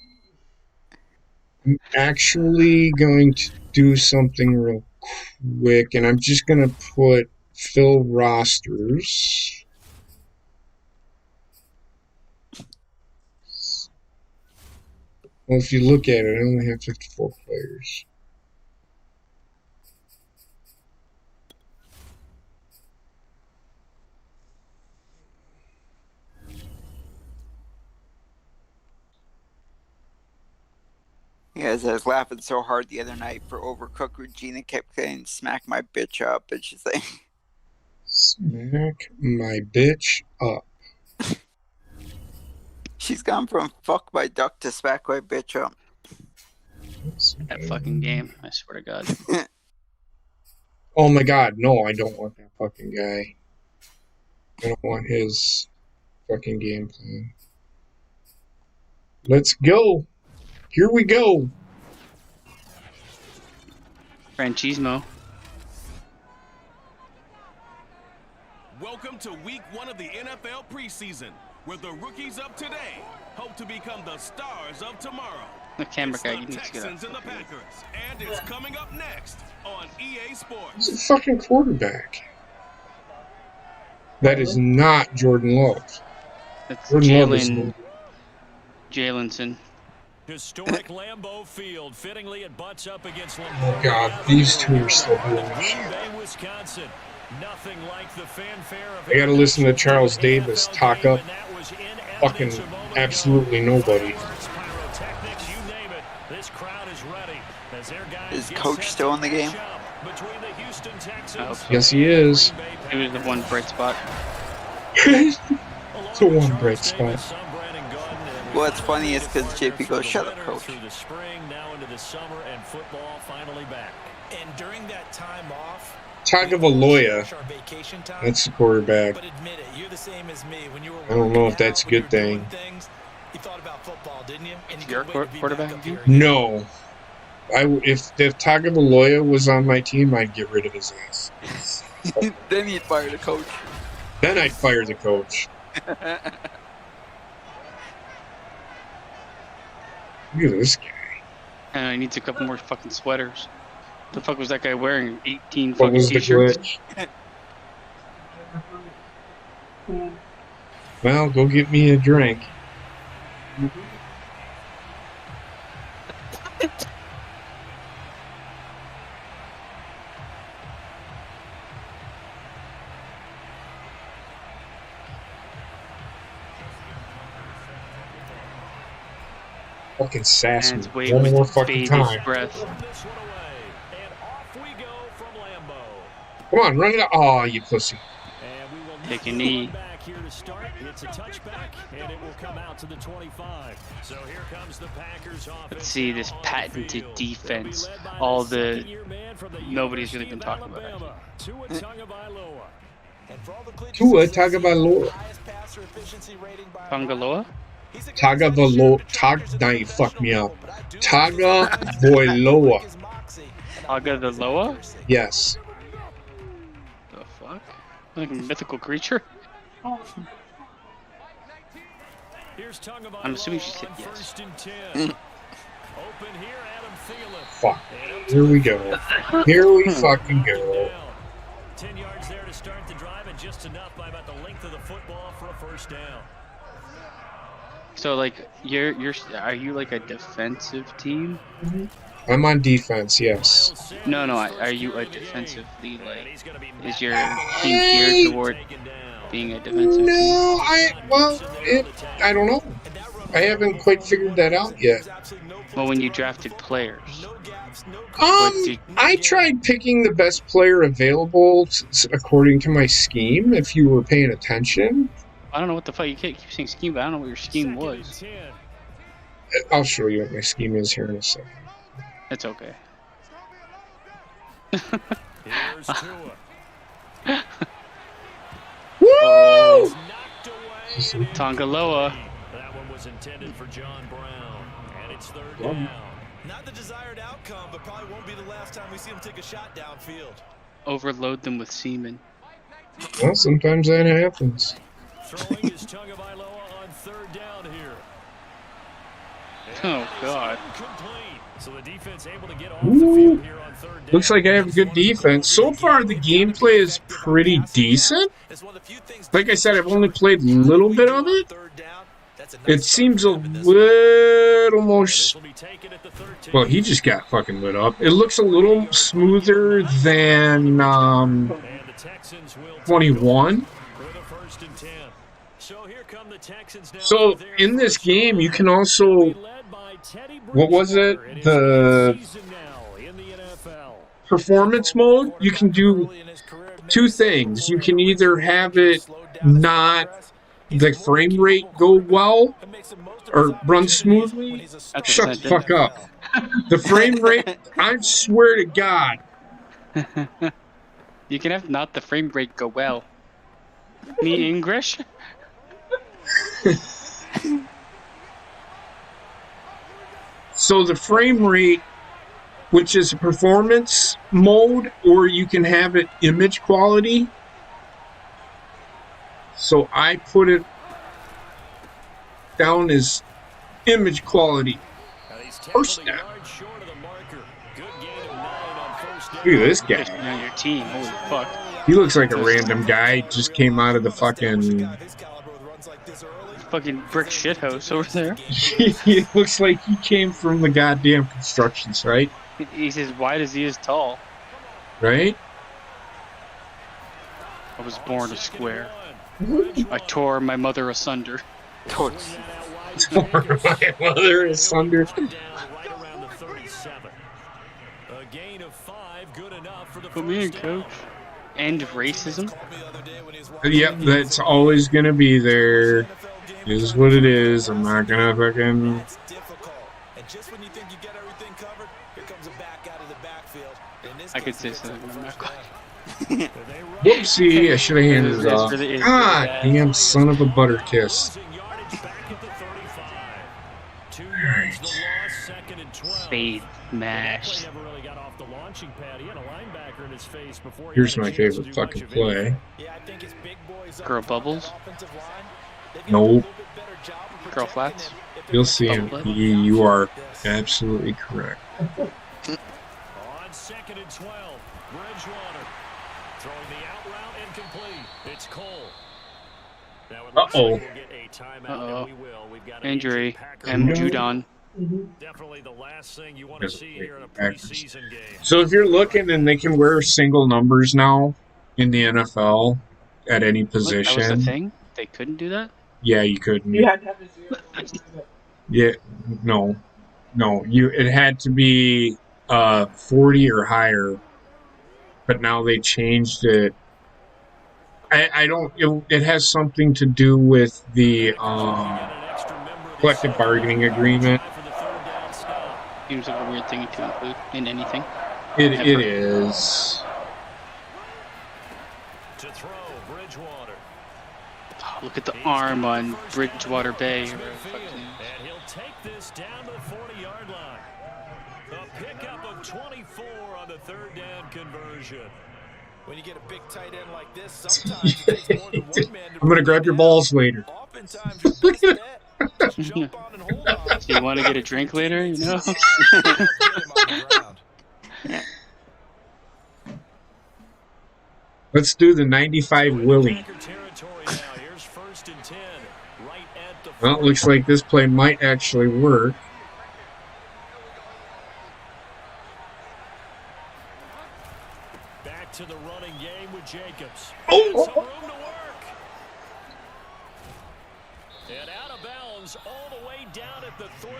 actually going to do something real quick, and I'm just going to put fill rosters. Well, if you look at it, I only have 54 players. Yes, I was laughing so hard the other night for Overcooked. Regina kept saying, "Smack my bitch up," and she's like, "Smack my bitch up." She's gone from "fuck my duck" to "smack my bitch up." That fucking game, I swear to God. Oh my God, no, I don't want that fucking guy. I don't want his fucking game plan. Let's go. Here we go. Franchismo. Welcome to week 1 of the NFL preseason, where the rookies of today hope to become the stars of tomorrow. The camera It's guy, the you need to get Texans up. and the Packers, and it's coming up next on EA Sports. He's a fucking quarterback. That is not Jordan Love. That's Jordan Love is Jalenson. Historic Lambeau Field, fittingly it butts up against Oh god, these two are still doing Green shit. Bay, Wisconsin. Nothing like the fanfare of I gotta listen to Charles Davis talk up fucking absolutely nobody. Pyrotechnics, you name it. This crowd is ready. As their guys Is get Coach set still to in the game? match up between the Houston Texans I hope so. Yes, he is. He was the one bright spot. It's a one bright spot. What's funny is because JP goes, shut up, coach. Through the spring, now into the summer, and football finally back. And during that time off, Tagovailoa, our vacation time, that's the quarterback. but admit it, you're the same as me. When you were I don't know if working that's a out, when you good were doing thing. things, you thought about football, didn't you? And you Your couldn't wait to be quarterback back up again? here again. No. If Tagovailoa was on my team, I'd get rid of his ass. Then he'd fire the coach. Then I'd fire the coach. Look at this guy. And he needs a couple more fucking sweaters. The fuck was that guy wearing? 18 What fucking was the t-shirts? glitch? Well, go get me a drink. Fucking sass me. Hands wave One with more fucking baby's time. breath. This one away, and off we go from Lambeau. Come on, run it out. Oh, you pussy. And we will Take a not knee. run back here to start. It's a touchback, and it will come out to the 25. So here comes the Packers offense. Let's see this now on the patented field. defense. They'll be led by All the the second-year man from the nobody's really University been of talking about. Alabama, Tua Tagovailoa. And for all the glitches, Tua he says he has Tagovailoa. the highest passer efficiency rating by a mile. Pangaloa? He's a guy who's had his share of Tagovailoa. detractors at the Now you fucked me up. professional level, but I do Tagovailoa. his moxie and Taga the Loa? accuracy. Yes. The fuck? Like a mythical creature? Here's Tagovailoa I'm assuming she said on yes. first and 10. Open here, Adam Thielen. Fuck. And up to Here we the go. 5. Here we fucking go. 10 yards there to start the drive, and just enough by about the length of the football for a first down. So like are you like a defensive team? I'm on defense, yes. No, are you a defensively like is your team geared toward being a defensive team? No, I don't know. I haven't quite figured that out yet. Well, when you drafted players. I tried picking the best player available according to my scheme, if you were paying attention. I don't know what the fuck you keep saying scheme, but I don't know what your scheme was. I'll show you what my scheme is here in a second. It's okay. Here's Tua. Woo! Knocked away. Tongaloa. That one was intended for John Brown, and it's third down. Not the desired outcome, but probably won't be the last time we see him take a shot downfield. Overload them with semen. Well, sometimes that happens. Throwing is Tagovailoa on third down here. Oh god. Incomplete. So the defense able to get off the field here on third down. Looks like I have good defense. So far, the gameplay is pretty decent. Like I said, I've only played a little bit of it. It seems a little more... Well, he just got fucking lit up. It looks a little smoother than 21. So, in this game, you can also... What was it? The performance mode? You can do two things. You can either have it not... the frame rate go well or run smoothly. Shut the fuck up. The frame rate, I swear to God. You can have not the frame rate go well. Me English? So the frame rate, which is a performance mode, or you can have it image quality. So I put it down as image quality. First down. Look at this guy. On your team, holy fuck. He looks like a random guy. Just came out of the fucking brick shithouse over there. He looks like he came from the goddamn construction site. He's as wide as he is tall. Right? I was born a square. I tore my mother asunder. Tore my mother asunder. Put me in, coach. End racism? Yep, that's always gonna be there. It is what it is. I'm not gonna fucking. I could say something, but I'm not going. Whoopsie, I should have handed it off. God damn son of a butter kiss. Fade mash. Here's my favorite fucking play. Girl bubbles? Nope. Girl flats? You'll see him. You are absolutely correct. On 2nd and 12, Bridgewater throwing the out route incomplete. It's Cole. Uh-oh. Uh-oh. Injury. M. Judon. Definitely the last thing you want to see here in a preseason game. So if you're looking, and they can wear single numbers now in the NFL at any position. That was the thing? They couldn't do that? Yeah, you couldn't. You had to have a 0. Yeah, no. It had to be 40 or higher, but now they changed it. I don't. It has something to do with the collective bargaining agreement. Seems like a weird thing to include in anything. It is. To throw, Bridgewater. Oh, look at the arm on Bridgewater Bay. And he'll take this down to the 40-yard line. A pickup of 24 on the 3rd down conversion. When you get a big tight end like this, sometimes it takes more than one man to I'm gonna grab your balls later. Oftentimes your best bet, just jump on and hold on. So you want to get a drink later, you know? Let's do the 95 Willie. Well, it looks like this play might actually work. Back to the running game with Jacobs. Oh! Some room to work. And out of bounds all the way down at the 3.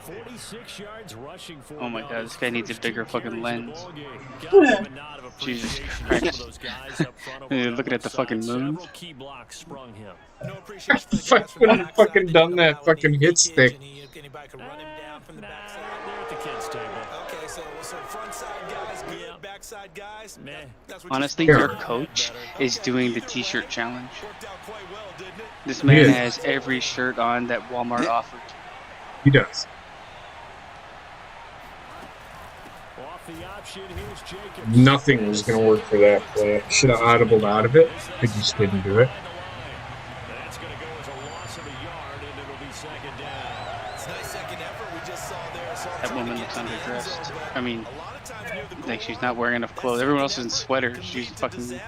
46 yards rushing for. Oh my god, this guy needs a bigger fucking lens. Jesus Christ. Looking at the fucking moon. If I would have fucking done that fucking hit stick. Honestly, your coach is doing the t-shirt challenge. This man has every shirt on that Walmart offered. He does. Nothing was going to work for that play. Should have audibled out of it. I just didn't do it. That's going to go as a loss of a yard, and it'll be 2nd down. It's a nice second effort we just saw there. That woman looks underdressed. I mean, like she's not wearing enough clothes. Everyone else is in sweaters. She's fucking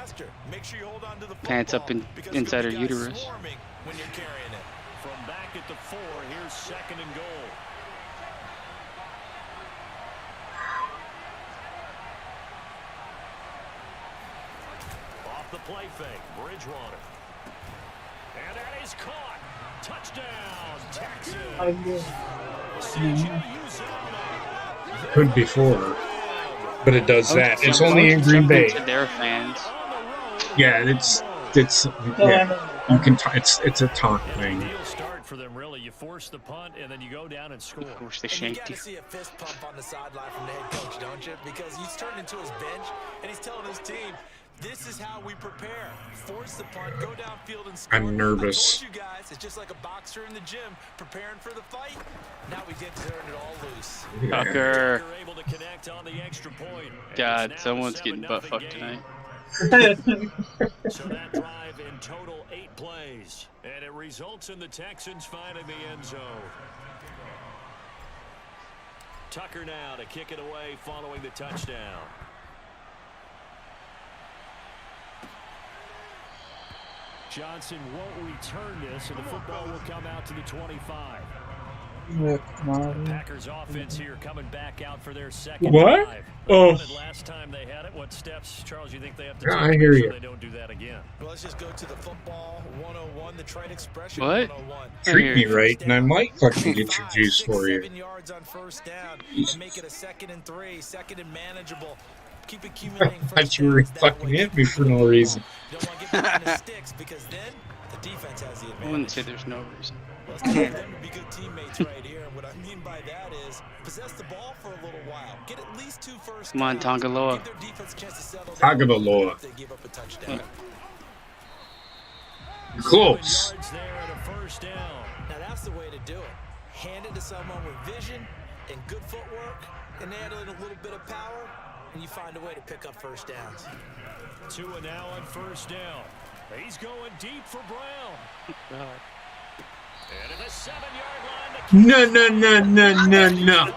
pants up inside her uterus. When you're carrying it. From back at the 4, here's 2nd and goal. Off the play fake, Bridgewater. And that is caught. Touchdown, Texans. Could be 4, but it does that. It's only in Green Bay. Their fans. Yeah, it's yeah. You can. It's a taunt thing. For them, really, you force the punt and then you go down and score. I wish they shanked you. You got to see a fist pump on the sideline from the head coach, don't you? Because he's turned into his bench and he's telling his team, This is how we prepare. Force the punt, go downfield and score. I'm nervous. I told you guys, it's just like a boxer in the gym preparing for the fight. Now we get to turn it all loose. Tucker. They're able to connect on the extra point. And God, it's now someone's a getting 7-0 butt fucked game. tonight. So that drive in total 8 plays, and it results in the Texans finding the end zone. Tucker now to kick it away following the touchdown. Johnson won't return this, and the football will come out to the 25. The Packers offense here coming back out for their second drive. Oh. Last time they had it, what steps, Charles, you think they have to Yeah, take I to hear make sure you. they don't do that again? Well, let's just go to the football 101, the trade expression What? 101. Treat me right, and I might fucking get your juice for you. 7 yards on first down and make it a 2nd and 3, 2nd and manageable. Keep accumulating I thought you were fucking hit me for no reason. Don't want to get behind the sticks because then the defense has the I wouldn't advantage. say there's no reason. Well, it's time for them to be good teammates right here. And what I mean by that is possess the ball for a little while. Get at least 2 first Come on, downs. Tongaloa. Give their defense a chance to settle down Tagovailoa. if they give up a touchdown. Close. 7 yards there and a first down. Now that's the way to do it. Hand it to someone with vision and good footwork, and add in a little bit of power, and you find a way to pick up first downs. Tua now on first down. He's going deep for Brown. And at the 7-yard line, No, no, no, no, no, no.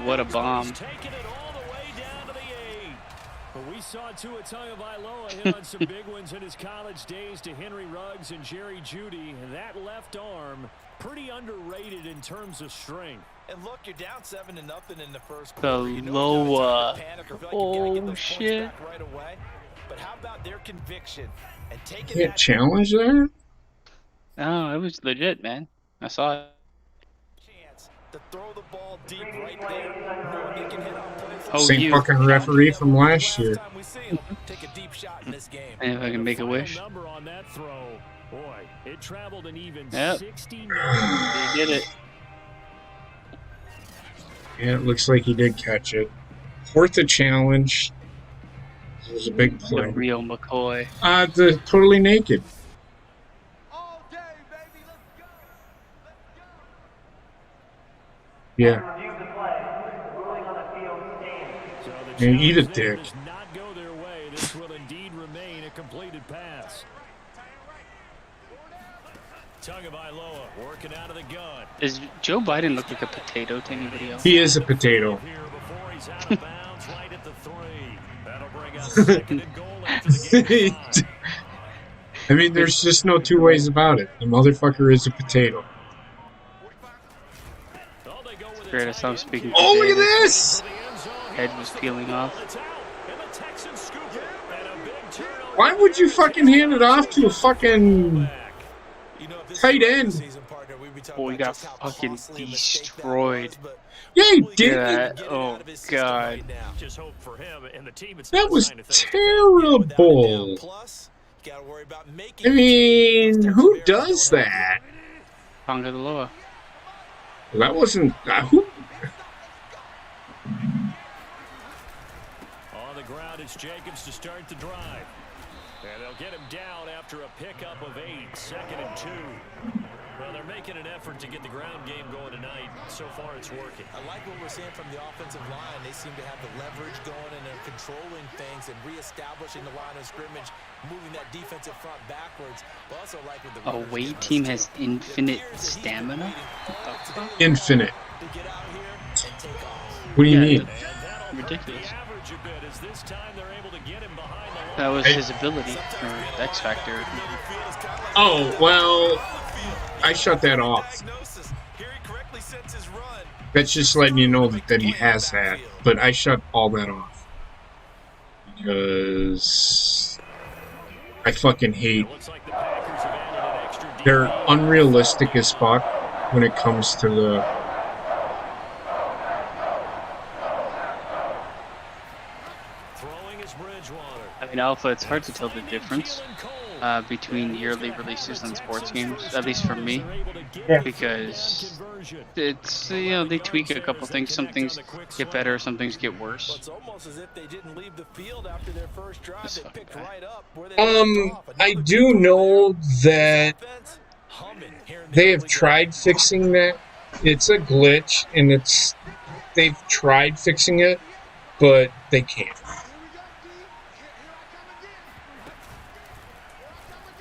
What a bomb. taking it all the way down to the 8. But we saw Tua Tagovailoa hit on some big ones in his college days to Henry Ruggs and Jerry Jeudy. And that left arm, pretty underrated in terms of strength. And look, you're down 7-0 in the first The quarter. You know it's Loa. time to panic or feel like you gotta get Oh, those points shit. back right away. But how about their conviction and taking Can't that challenge there? No, it was legit, man. I saw it. chance to throw the ball deep right there, knowing they can hit on plays. Oh, Same you. fucking referee from last year. Last time we see him take a deep shot in this game. And if I can make a Final wish. number on that throw. Boy, it traveled an even Yep. 69. They did it. Yeah, it looks like he did catch it. 4th of challenge. This was a big The play. real McCoy. The totally naked. Yeah. So the Yeah, eat a challenge there dick. does not go their way. This will indeed remain a completed pass. Tagovailoa working out of the gun. Does Joe Biden look like a potato to anybody else? He is a potato. Here before he's out of bounds right at the 3. That'll bring us 2nd and goal after the game. I mean, there's just no two ways about it. The motherfucker is a potato. Oh, they go with a Great, I saw him tight end speaking kick Oh, look at today. this! to the end zone. Head was peeling off. It's out, and the Texans scoop it. And a big turnover. Why would you fucking hand it off to a fucking You know, if this tight was a end? season partner, we'd be talking Boy, about got just how fucking costly a mistake that destroyed. was, but Yeah, he hopefully did. can Yeah, get it oh, out of his system God. right now. Just hope for him and the team. It's That not was a sign of things. terrible. Plus, you gotta worry about making I mean, who does that? Tongaloa. That wasn't. Who? On the ground, it's Jacobs to start the drive. And they'll get him down after a pickup of 8, 2nd and 2. Well, they're making an effort to get the ground game going tonight. So far, it's working. I like what we're seeing from the offensive line. They seem to have the leverage going, and they're controlling things and reestablishing the line of scrimmage, moving that defensive front backwards. But also like with the A runners away getting team this has too. It infinite appears that he's been stamina? waiting all today Infinite. to get out here and take off. What do you Yeah, mean? And that'll hurt Ridiculous. the average a bit, as this time they're able to get him behind the line. That was his ability, or X Factor. Oh, well, I shut that off. Diagnosis. Here he correctly sets his run. That's just letting you know that he has that. But I shut all that off. Because I fucking hate. It looks like the Packers have added an extra deep They're ball. unrealistic as fuck when it comes to the. Throwing is Bridgewater. I mean, Alpha, it's hard to tell the difference. Keelan Cole. between yearly releases on sports games, at least for me, Yeah. because it's they tweak a couple things. Some things get better, some things get worse. It's almost as if they didn't leave the field after their first drive. This They fucking picked guy. right up where they left off. I Another do good know play that there. Offense humming here in the they have early tried going. fixing that. It's a glitch, and they've tried fixing it, but they can't.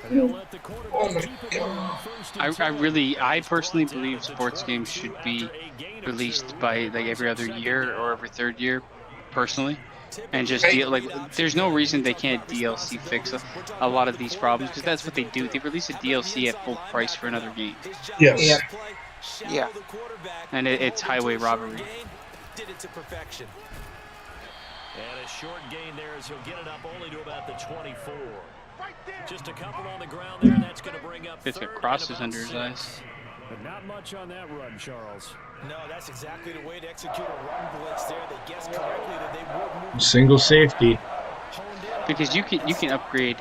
They'll let the quarterback Oh my keep it on first and I 10. personally believe sports games should be released by like every other year or every third year, personally, and just there's no reason they can't DLC fix a lot of these problems, because that's what they do. They release a DLC at full price for another game, Yes. Yeah. and it's highway robbery. Did it to perfection. And a short gain there as he'll get it up only to about the 24. Just a couple on the ground there, and that's going to bring up It's got third crosses and under his about eyes. 6. But not much on that run, Charles. No, that's exactly the way to execute a run blitz there. They guessed correctly that they would move. Single safety. Because you can upgrade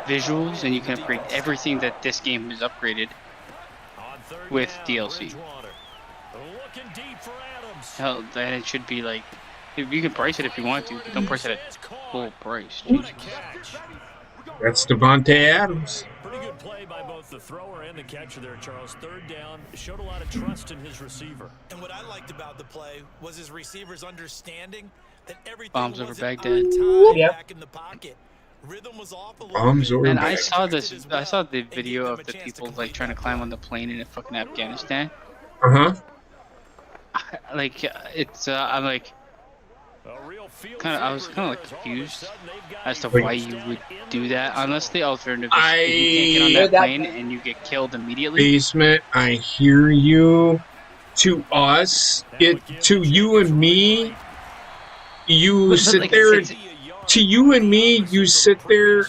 visuals, and you can upgrade everything that this game is upgraded On third with down, DLC. Bridgewater. Looking deep for Adams. Hell, then it should be like, you can price it if you want to, but don't price it at full price. What Jesus. a catch. That's Devontae Adams. Pretty good play by both the thrower and the catcher there, Charles. Third down, showed a lot of trust in his receiver. And what I liked about the play was his receivers understanding that everything Bombs over wasn't Baghdad. on time Yep. back in the pocket. Rhythm was off a little Bombs bit. over And I Baghdad. saw the video of the people like trying to climb on the plane in fucking Afghanistan. Uh-huh. Like I'm like, A real field I was favorite kind of like there as all of a confused sudden they've got as to Wait. why you would do that, unless the alternative is if you can't get on I- that plane and you get killed immediately. Basement, I hear you. To us, to you and me, you But, sit like, there. it's- To you and me, you sit there.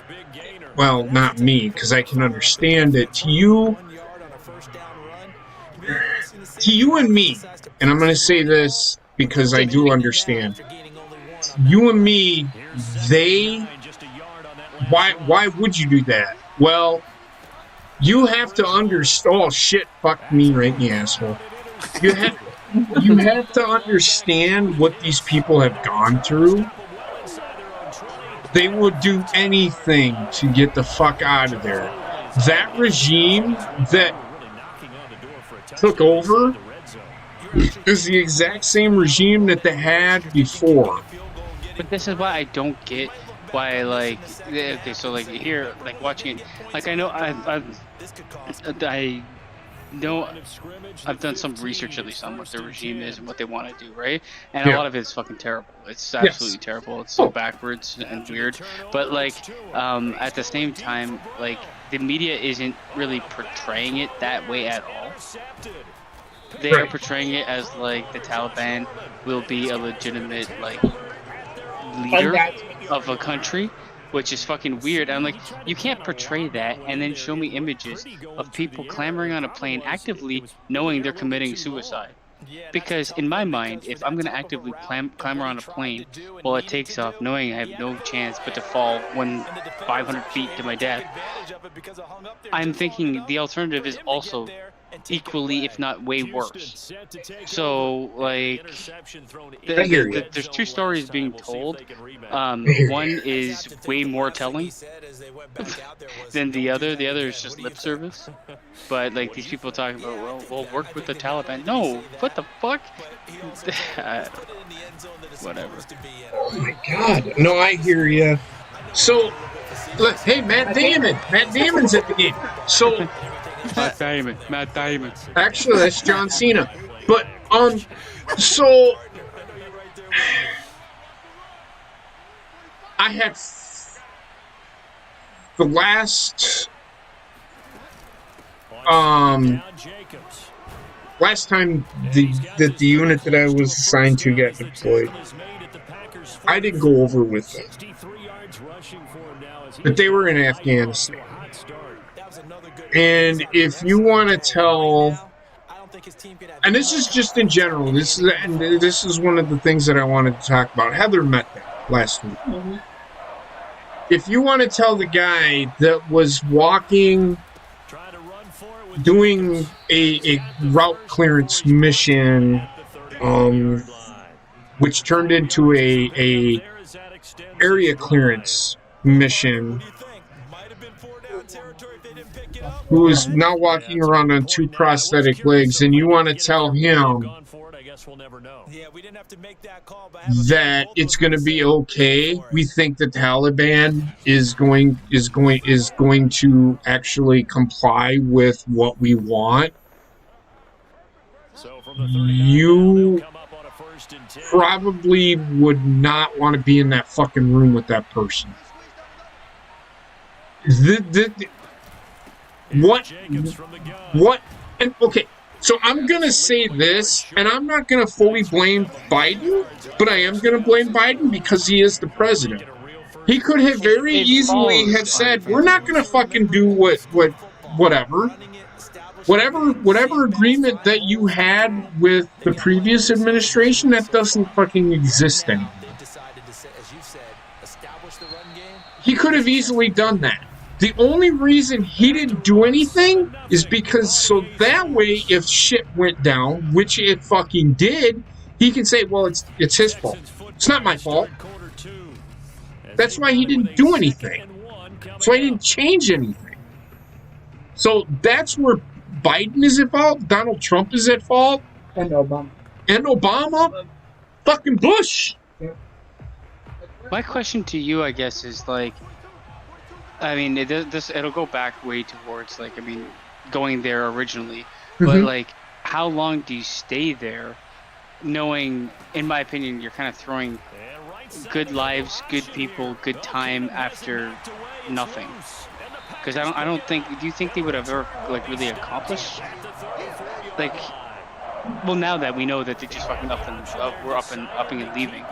Well, not me, because I can understand it. To you, 1 yard on a first down run. Really interesting to see to you and me, and I'm going to say this because I do understand. after gaining only one on You and me, they. Why would you do that? Well, you have to understand. Oh shit! Fuck me right in the asshole. You have to understand what these people have gone through. They would do anything to get the fuck out of there. That regime that took over is the exact same regime that they had before. But this is why I don't get why, like, okay, so like here, like watching it, like I know I've done some research at least on what their regime is and what they want to do, right? And a Yeah. lot of it's fucking terrible. It's absolutely terrible. It's so backwards and weird. But like, at the same time, like the media isn't really portraying it that way at all. They are Right. portraying it as like the Taliban will be a legitimate like leader of a country, which is fucking weird. I'm like, you can't portray that and then show me images of people clambering on a plane actively knowing they're committing suicide. Because in my mind, if I'm going to actively clamber on a plane while it takes off, knowing I have no chance but to fall 500 feet to my death, I'm thinking the alternative is also equally, if not way worse. So, like, I hear you. there's two stories being told. One is way more telling than the other. The other is just lip service. But, like, these people talking about, well, we'll work with the Taliban. No, what the fuck? Whatever. Oh my god. No, I hear you. So, look, hey, Matt Damon. Matt Damon's at the game. So, Matt Damon. actually, that's John Cena. But, so, I had the last, last time that the unit that I was assigned to got deployed, I didn't go over with them. But they were in Afghanistan. And if you want to tell, and this is just in general, this is one of the things that I wanted to talk about. Heather met them last week. if you want to tell the guy that was walking, doing a route clearance mission, which turned into a area clearance mission, who is now walking around on 2 prosthetic legs, and you want to tell him that it's going to be okay. We think the Taliban is going to actually comply with what we want. You probably would not want to be in that fucking room with that person. What? And okay, so I'm going to say this, and I'm not going to fully blame Biden, but I am going to blame Biden because he is the president. He could have very easily have said, we're not going to fucking do whatever agreement that you had with the previous administration, that doesn't fucking exist anymore. He could have easily done that. The only reason he didn't do anything is because so that way if shit went down, which it fucking did, he can say, well, it's his fault. It's not my fault. That's why he didn't do anything. So he didn't change anything. So that's where Biden is at fault, Donald Trump is at fault, And Obama. and Obama, fucking Bush. My question to you, I guess, is like, I mean, it'll go back way towards like, I mean, going there originally, but like, how long do you stay there, knowing, in my opinion, you're kind of throwing good lives, good people, good time after nothing? Because I don't think. Do you think they would have ever like really accomplished? Like, well, now that we know that they just fucking we're upping and leaving.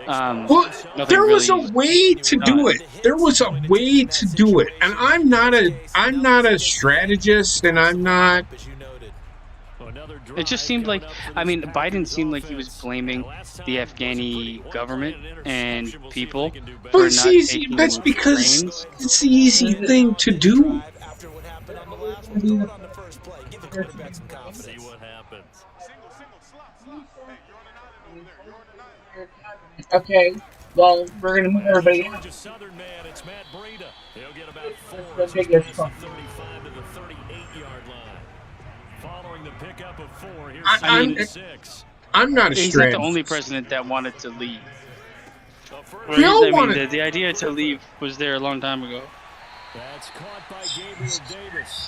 Well, there was a way to do it. There was a way to do it, and I'm not a strategist, and I'm not. It just seemed like, I mean, Biden seemed like he was blaming the Afghani government and people. Well, it's easy. That's because it's the easy thing to do. Okay, well, we're gonna move everybody out. The biggest fuck. I'm not a strategist. He's not the only president that wanted to leave. We all wanted. The idea to leave was there a long time ago.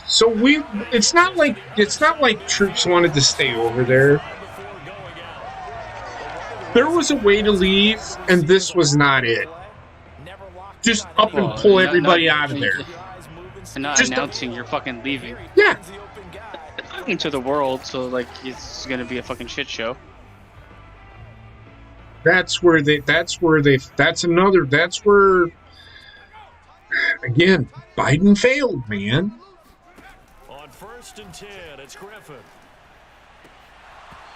So it's not like troops wanted to stay over there. There was a way to leave, and this was not it. Just up and pull everybody out of there. And not just announcing you're fucking leaving. Yeah. Into the world, so like it's gonna be a fucking shit show. That's where again, Biden failed, man. On 1st and 10, it's Griffin.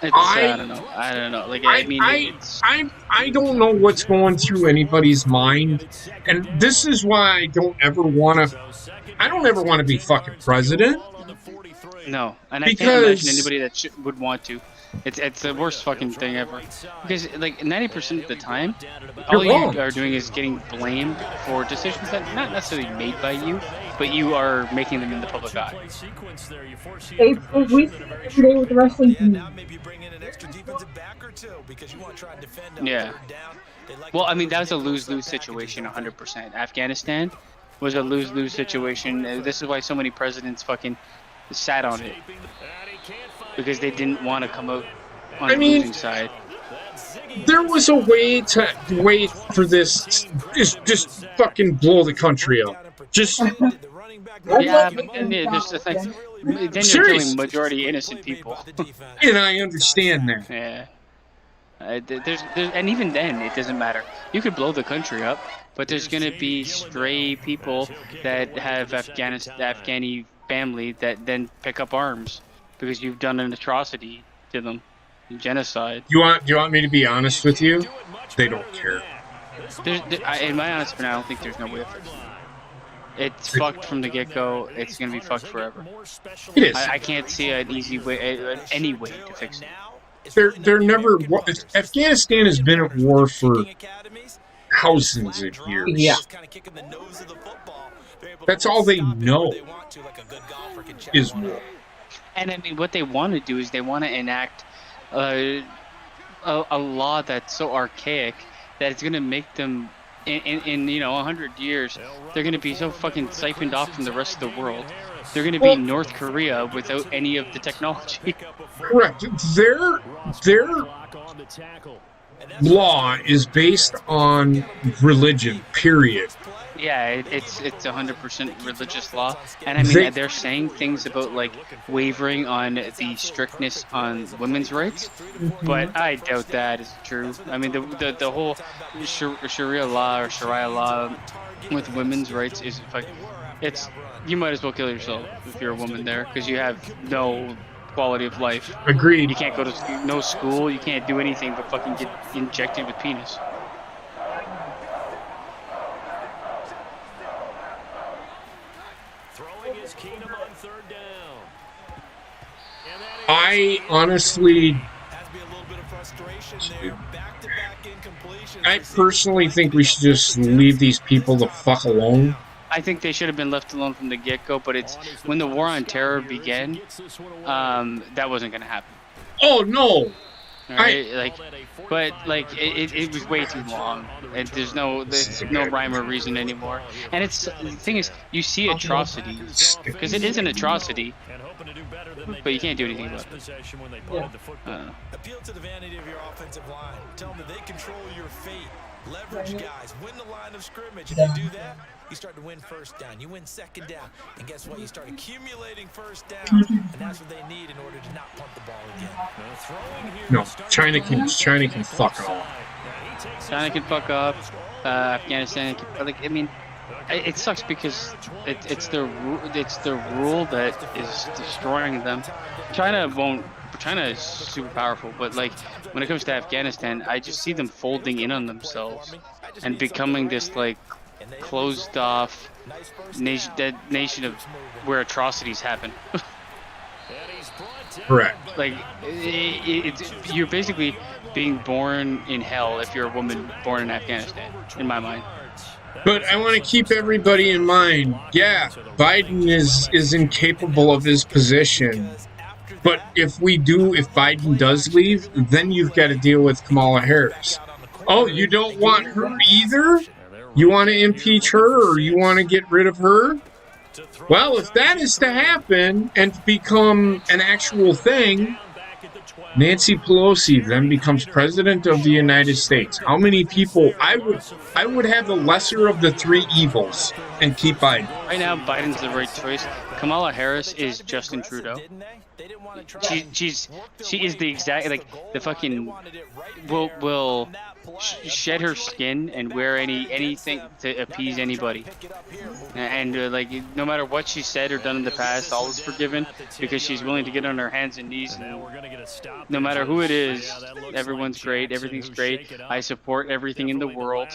I don't know. Like, I don't know what's going through anybody's mind, and this is why I don't ever want to be fucking president. No, and I can't imagine anybody that would want to. It's the worst fucking thing ever. Because like 90% of the time, all you are doing is getting blamed for decisions that not necessarily made by you, but you are making them in the public eye. If we today with the wrestling team. Yeah. Well, I mean, that was a lose-lose situation, 100%. Afghanistan was a lose-lose situation. This is why so many presidents fucking sat on it, because they didn't want to come out on the losing side. There was a way to wait for this, just fucking blow the country up. Just yeah, but then there's the thing. Then you're killing majority innocent people. And I understand that. Yeah. And even then, it doesn't matter. You could blow the country up, but there's gonna be stray people that have Afghani family that then pick up arms because you've done an atrocity to them, genocide. You want me to be honest with you? They don't care. In my honest opinion, I don't think there's no way to fix it. It's fucked from the get-go. It's gonna be fucked forever. It is. I can't see an easy way, any way to fix it. They're never. Afghanistan has been at war for thousands of years. Yeah. That's all they know is war. And I mean, what they want to do is they want to enact a law that's so archaic that it's gonna make them in 100 years they're gonna be so fucking siphoned off from the rest of the world. They're gonna be North Korea without any of the technology. Correct. Their law is based on religion. Period. Yeah, it's 100% religious law, and I mean they're saying things about like wavering on the strictness on women's rights, but I doubt that is true. I mean the whole Sharia law with women's rights is like you might as well kill yourself if you're a woman there because you have no quality of life. Agreed. You can't go to no school. You can't do anything but fucking get injected with penis. I honestly, I personally think we should just leave these people the fuck alone. I think they should have been left alone from the get-go, but it's when the war on terror began, that wasn't going to happen. Oh, no. Right? It was way too long, and there's no rhyme or reason anymore. And it's the thing is, you see atrocities because it is an atrocity, but you can't do anything about it. Appeal to the vanity of your offensive line. Tell them that they control your fate. Leverage guys. Win the line of scrimmage. If you do that, you start to win first down. You win second down. And guess what? You start accumulating first down. And that's what they need in order to not punt the ball again. No, China can fuck off. China can fuck up. Afghanistan can, it sucks because it's the rule that is destroying them. China is super powerful, but like when it comes to Afghanistan, I just see them folding in on themselves and becoming this like closed off nation of where atrocities happen. Correct. Like you're basically being born in hell if you're a woman born in Afghanistan, in my mind. But I want to keep everybody in mind, yeah, Biden is incapable of his position. But if Biden does leave, then you've got to deal with Kamala Harris. Oh, you don't want her either? You want to impeach her or you want to get rid of her? Well, if that is to happen and become an actual thing, Nancy Pelosi then becomes president of the United States. How many people? I would have the lesser of the three evils and keep Biden. Right now, Biden's the right choice. Kamala Harris is Justin Trudeau. She is the exact the fucking will shed her skin and wear anything to appease anybody, and no matter what she said or done in the past, all is forgiven because she's willing to get on her hands and knees. And no matter who it is, everyone's great, everything's great. I support everything in the world.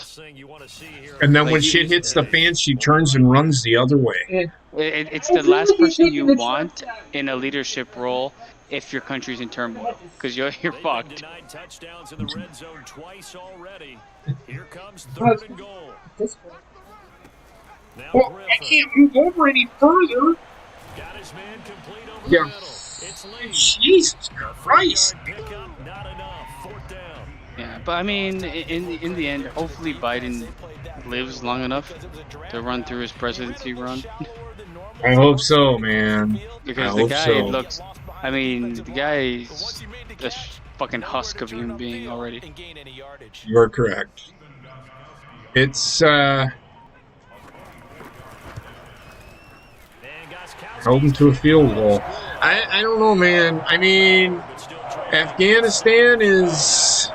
And then when shit hits the fan, she turns and runs the other way. It's the last person you want in a leadership role if your country's in turmoil, because you're fucked. Touchdowns in the red zone twice already. Here comes third and goal. Well, I can't move over any further. Got his man complete over Yeah. the middle. It's Lee. Jesus Christ. Pickup, not enough. Fourth down. Yeah, but I mean, in the end, hopefully Biden lives long enough to run through his presidency run. I hope so, man. Because the guy looks, I mean, the guy's a fucking husk of a human being already. You're correct. It's, held him to a field goal. I don't know, man. I mean, Afghanistan has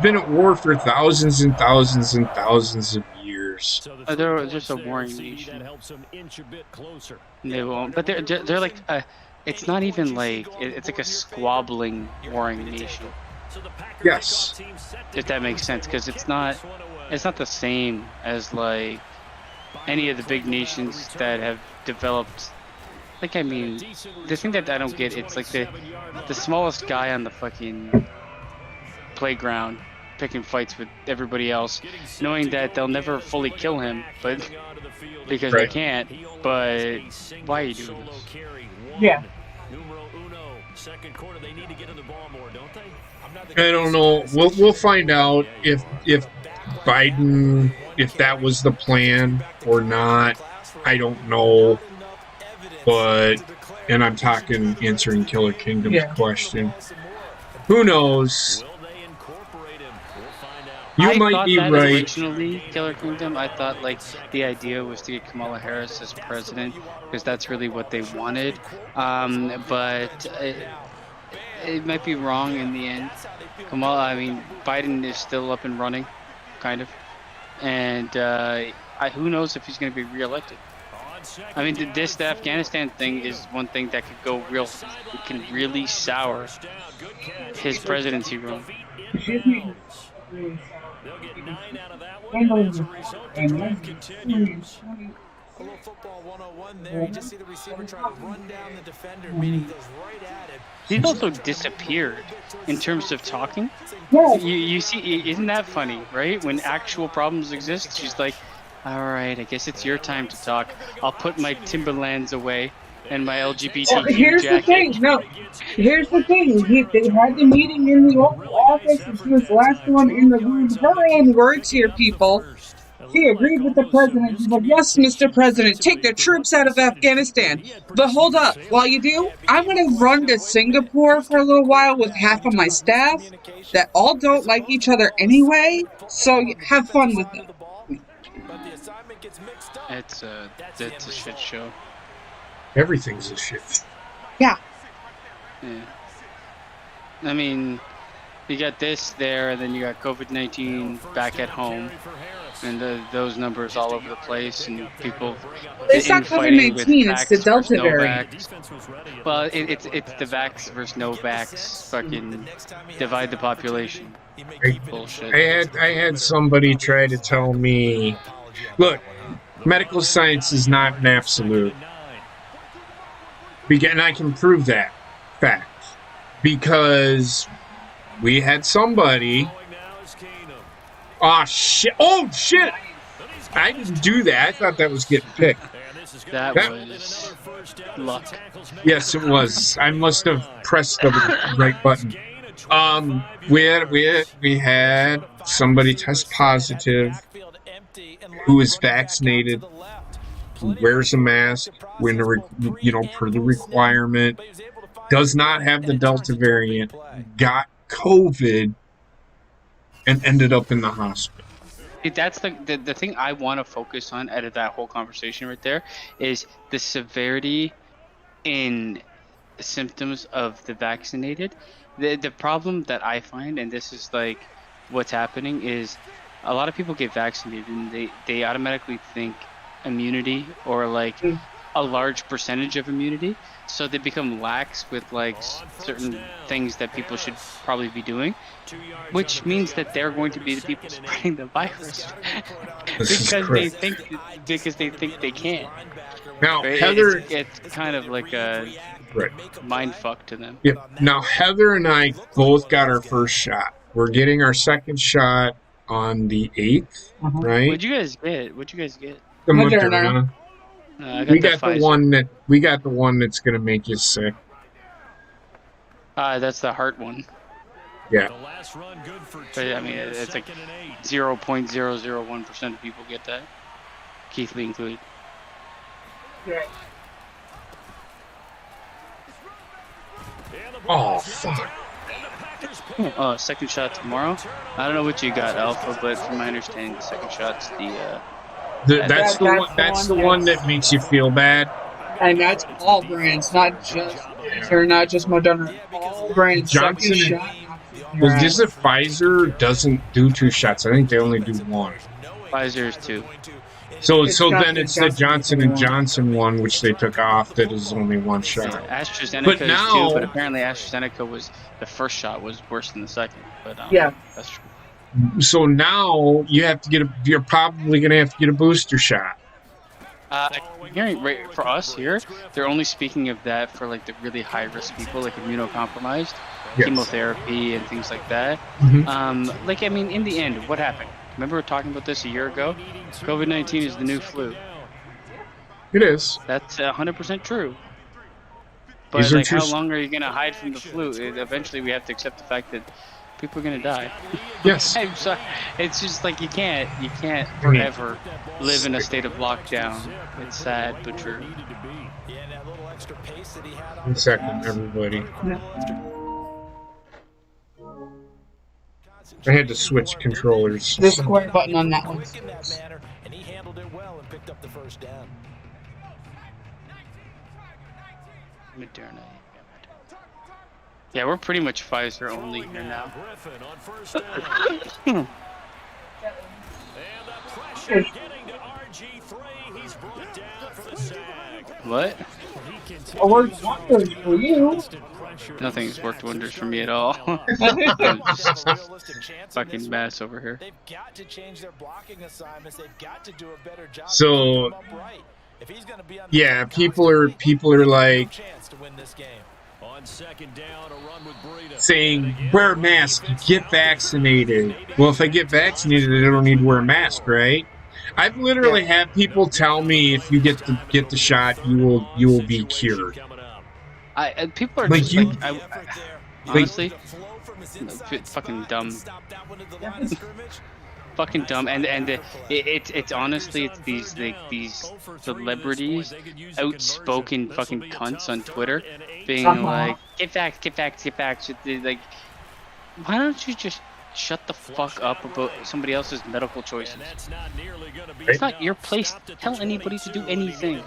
been at war for thousands and thousands and thousands of years. They're just a warring nation. They won't, but they're like, it's not even like, it's like a squabbling warring nation. Yes. If that makes sense, because it's not, it's not the same as like any of the big nations that have developed. Like, I mean, the thing that I don't get, it's like the smallest guy on the fucking playground picking fights with everybody else, knowing that they'll never fully kill him, but because they can't. But why are you doing this? Yeah. I don't know. We'll find out if Biden, if that was the plan or not. I don't know. But, and I'm talking answering Killer Kingdom's question. Who knows? You might be right. Originally, Killer Kingdom, I thought like the idea was to get Kamala Harris as president because that's really what they wanted. But it might be wrong in the end. Biden is still up and running, kind of, and who knows if he's going to be reelected. I mean, the Afghanistan thing is one thing that could go real. It can really sour his presidency run. They'll get 9 out of that one. As a result, the drive continues. A little football 101 there. You just see the receiver try to run down the defender, meaning he goes right at him. He's also disappeared in terms of talking. You see, isn't that funny, right? When actual problems exist, she's like, all right, I guess it's your time to talk. I'll put my Timberlands away and my LGBTQ here's jacket. The thing. No, here's the thing. They had the meeting in the Oval Office, and she was the last one in the room. Her own words here, people. She agreed with the president. She's like, yes, Mr. President, take the troops out of Afghanistan. But hold up. While you do, I'm going to run to Singapore for a little while with half of my staff that all don't like each other anyway. So have fun with it. It's a shit show. Everything's a shit. Yeah. I mean, you got this there, and then you got COVID-19 back at home, and those numbers all over the place, and people. It's not COVID-19; it's the Delta variant. Well, it's the vax versus no vax. Fucking divide the population. Bullshit. I had somebody try to tell me, look, medical science is not an absolute. And I can prove that fact because we had somebody. Oh shit! I didn't do that. I thought that was getting picked. That was luck. Yes, it was. I must have pressed the right button. We had somebody test positive who is vaccinated, who wears a mask when per the requirement, does not have the Delta variant, got COVID, and ended up in the hospital. That's the thing I want to focus on out of that whole conversation right there is the severity in symptoms of the vaccinated. The problem that I find, and this is like what's happening, is a lot of people get vaccinated and they automatically think immunity or like a large percentage of immunity, so they become lax with like certain things that people should probably be doing, which means that they're going to be the people spreading the virus because they think they can. Now, right? Heather, it's kind of like a mind fuck to them. Yep. Now, Heather and I both got our first shot. We're getting our second shot on the 8th, right? What'd you guys get? The Moderna. We got the one that's gonna make you sick. That's the heart one. Yeah. But I mean, it's like 0.001% of people get that, Keith Lee included. Right. Oh fuck. Second shot tomorrow. I don't know what you got, Alpha, but from my understanding, the second shot's that's the one that makes you feel bad. And that's all brands, not just Moderna. All brands. Johnson. Well, just that Pfizer doesn't do 2 shots. I think they only do 1. Pfizer is 2. So then it's the Johnson & Johnson one, which they took off, that is only 1 shot. AstraZeneca is 2, but apparently AstraZeneca was the first shot was worse than the second. But yeah, that's true. So now you're probably going to have to get a booster shot. I'm hearing right for us here, they're only speaking of that for like the really high risk people, like immunocompromised, chemotherapy and things like that. Like, I mean, in the end, what happened? Remember we were talking about this a year ago? COVID-19 is the new flu. It is. That's 100% true. But like, how long are you gonna hide from the flu? Eventually, we have to accept the fact that people are gonna die. Yes. I'm sorry. It's just like you can't forever live in a state of lockdown. It's sad but true. One second, everybody. I had to switch controllers. The square button on that one. And he handled it well and picked up the first down. Moderna. Yeah, we're pretty much Pfizer only here now. What? It worked wonders for you. Nothing's worked wonders for me at all. Fucking mess over here. They've got to change their blocking assignments. They've got to do a better job. So, yeah, people are like saying wear a mask, get vaccinated. Well, if I get vaccinated, I don't need to wear a mask, right? I've literally had people tell me if you get the shot, you will be cured. People are like just like, honestly, fucking dumb. Fucking dumb, and it's honestly it's these celebrities, outspoken fucking cunts on Twitter, being like get vax. Like, why don't you just shut the fuck up about somebody else's medical choices? It's not your place to tell anybody to do anything.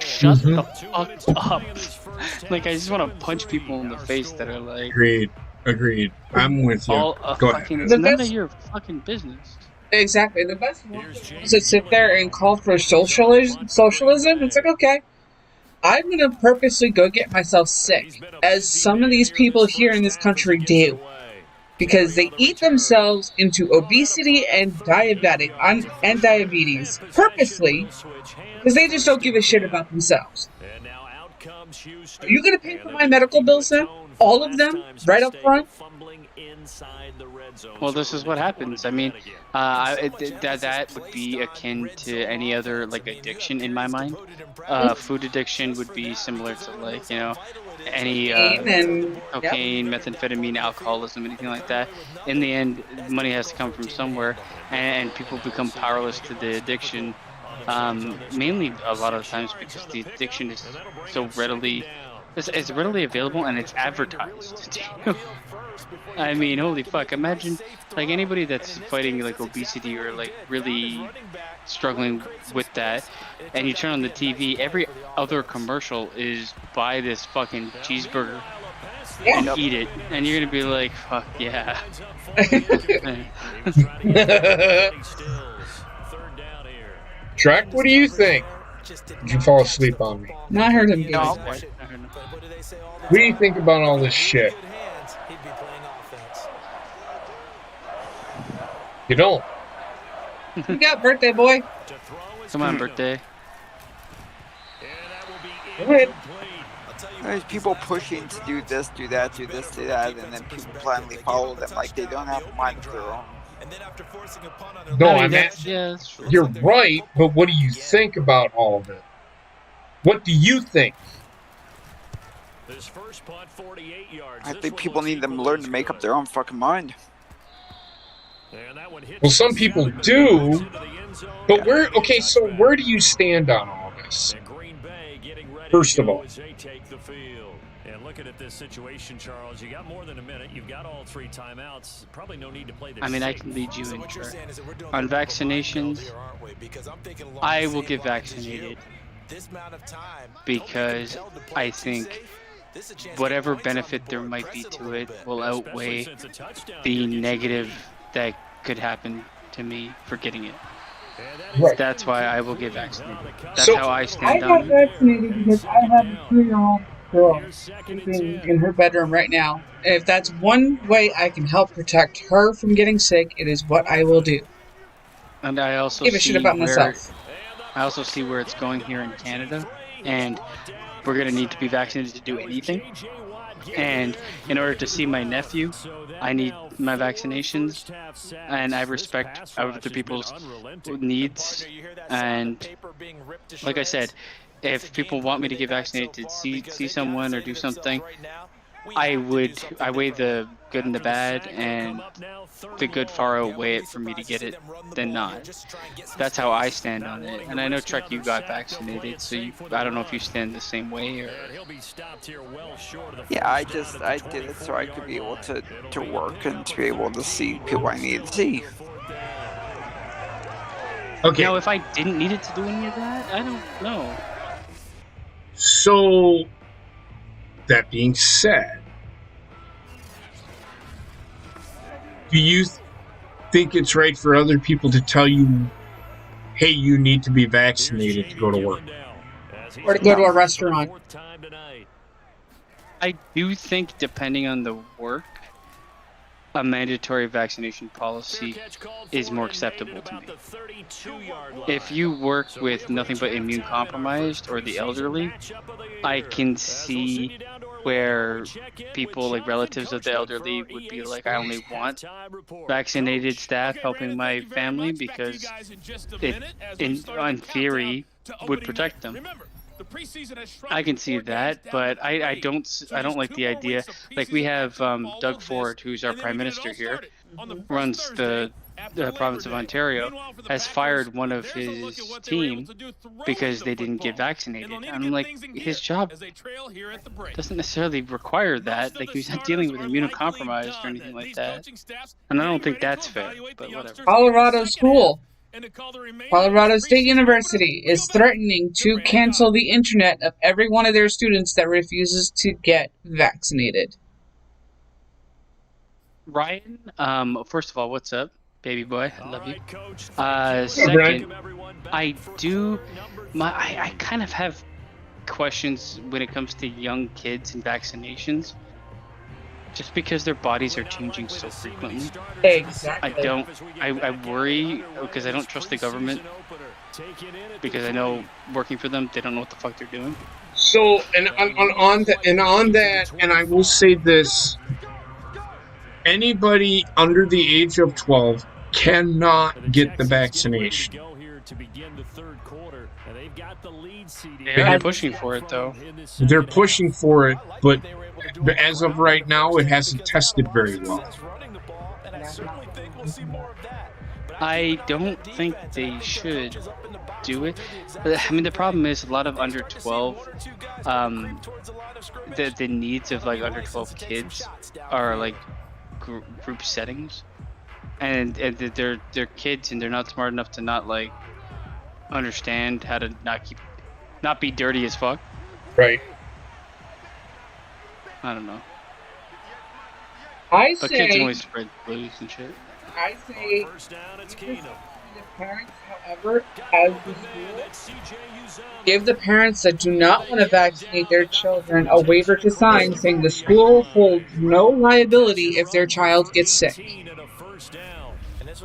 Shut the fuck up. Like, I just want to punch people in the face that are like, Agreed. I'm with you. Go ahead. It's none of your fucking business. Exactly. The best one is to sit there and call for socialism. It's like, okay, I'm going to purposely go get myself sick, as some of these people here in this country do, because they eat themselves into obesity and diabetes purposely, because they just don't give a shit about themselves. Are you going to pay for my medical bills then? All of them? Right up front? Well, this is what happens. I mean, that would be akin to any other, like, addiction in my mind. Food addiction would be similar to, like, you know, any cocaine, methamphetamine, alcoholism, anything like that. In the end, money has to come from somewhere, and people become powerless to the addiction. Mainly a lot of times because the addiction is so readily available and it's advertised. I mean, holy fuck, imagine like anybody that's fighting like obesity or like really struggling with that, and you turn on the TV, every other commercial is buy this fucking cheeseburger and eat it, and you're gonna be like, fuck yeah. Trek, what do you think? Did you fall asleep on me? No, I heard him. What do you think about all this shit? You don't. You got birthday boy. Come on, birthday. Go ahead. There's people pushing to do this, do that, do this, do that, and then people blindly follow them like they don't have a mind of their own. No, I mean, you're right, but what do you think about all of it? What do you think? I think people need to learn to make up their own fucking mind. Well, some people do, but so where do you stand on all this? First of all. And looking at this situation, Charles, you got more than a minute. You've got all 3 timeouts. Probably no need to play this. I mean, I can lead you in, sure. On vaccinations, I will get vaccinated because I think whatever benefit there might be to it will outweigh the negative that could happen to me for getting it. Right. That's why I will get vaccinated. That's So, how I stand I on got it. vaccinated because I have a 3-year-old girl sleeping in her bedroom right now. And if that's one way I can help protect her from getting sick, it is what I will do. And I also Give a shit see about where myself. it's going here in Canada, and we're gonna need to be vaccinated to do anything. And in order to see my nephew, I need my vaccinations, and I respect other people's needs. And like I said, if people want me to get vaccinated to see someone or do something, I weigh the good and the bad, and the good far outweigh it for me to get it than not. That's how I stand on it. And I know, Trek, you got vaccinated, so I don't know if you stand the same way or. Yeah, I did it so I could be able to work and to be able to see people I need to see. Okay. Now, if I didn't need it to do any of that, I don't know. So, that being said, do you think it's right for other people to tell you, hey, you need to be vaccinated to go to work? Or to go to a restaurant. I do think, depending on the work, a mandatory vaccination policy is more acceptable to me. If you work with nothing but immune compromised or the elderly, I can see where people, like relatives of the elderly, would be like, I only want vaccinated staff helping my family because it, in theory, would protect them. I can see that, but I don't like the idea. Like, we have Doug Ford, who's our prime minister here, runs the province of Ontario, has fired one of his team because they didn't get vaccinated. And I'm like, his job doesn't necessarily require that. Like, he's not dealing with immunocompromised or anything like that. And I don't think that's fair, but whatever. Colorado State University is threatening to cancel the internet of every one of their students that refuses to get vaccinated. Ryan, first of all, what's up, baby boy? I love you. Second, I kind of have questions when it comes to young kids and vaccinations, just because their bodies are changing so frequently. Exactly. I worry because I don't trust the government, because I know, working for them, they don't know what the fuck they're doing. So, and on that, and I will say this: anybody under the age of 12 cannot get the vaccination. They're pushing for it, though. They're pushing for it, but as of right now, it hasn't tested very well. I don't think they should do it. I mean, the problem is a lot of under 12, the needs of like under 12 kids are like group settings, and they're kids and they're not smart enough to not like understand how to not be dirty as fuck. Right. I don't know. But kids can always spread blues and shit. I say the parents, however, as the school, give the parents that do not want to vaccinate their children a waiver to sign saying the school holds no liability if their child gets sick.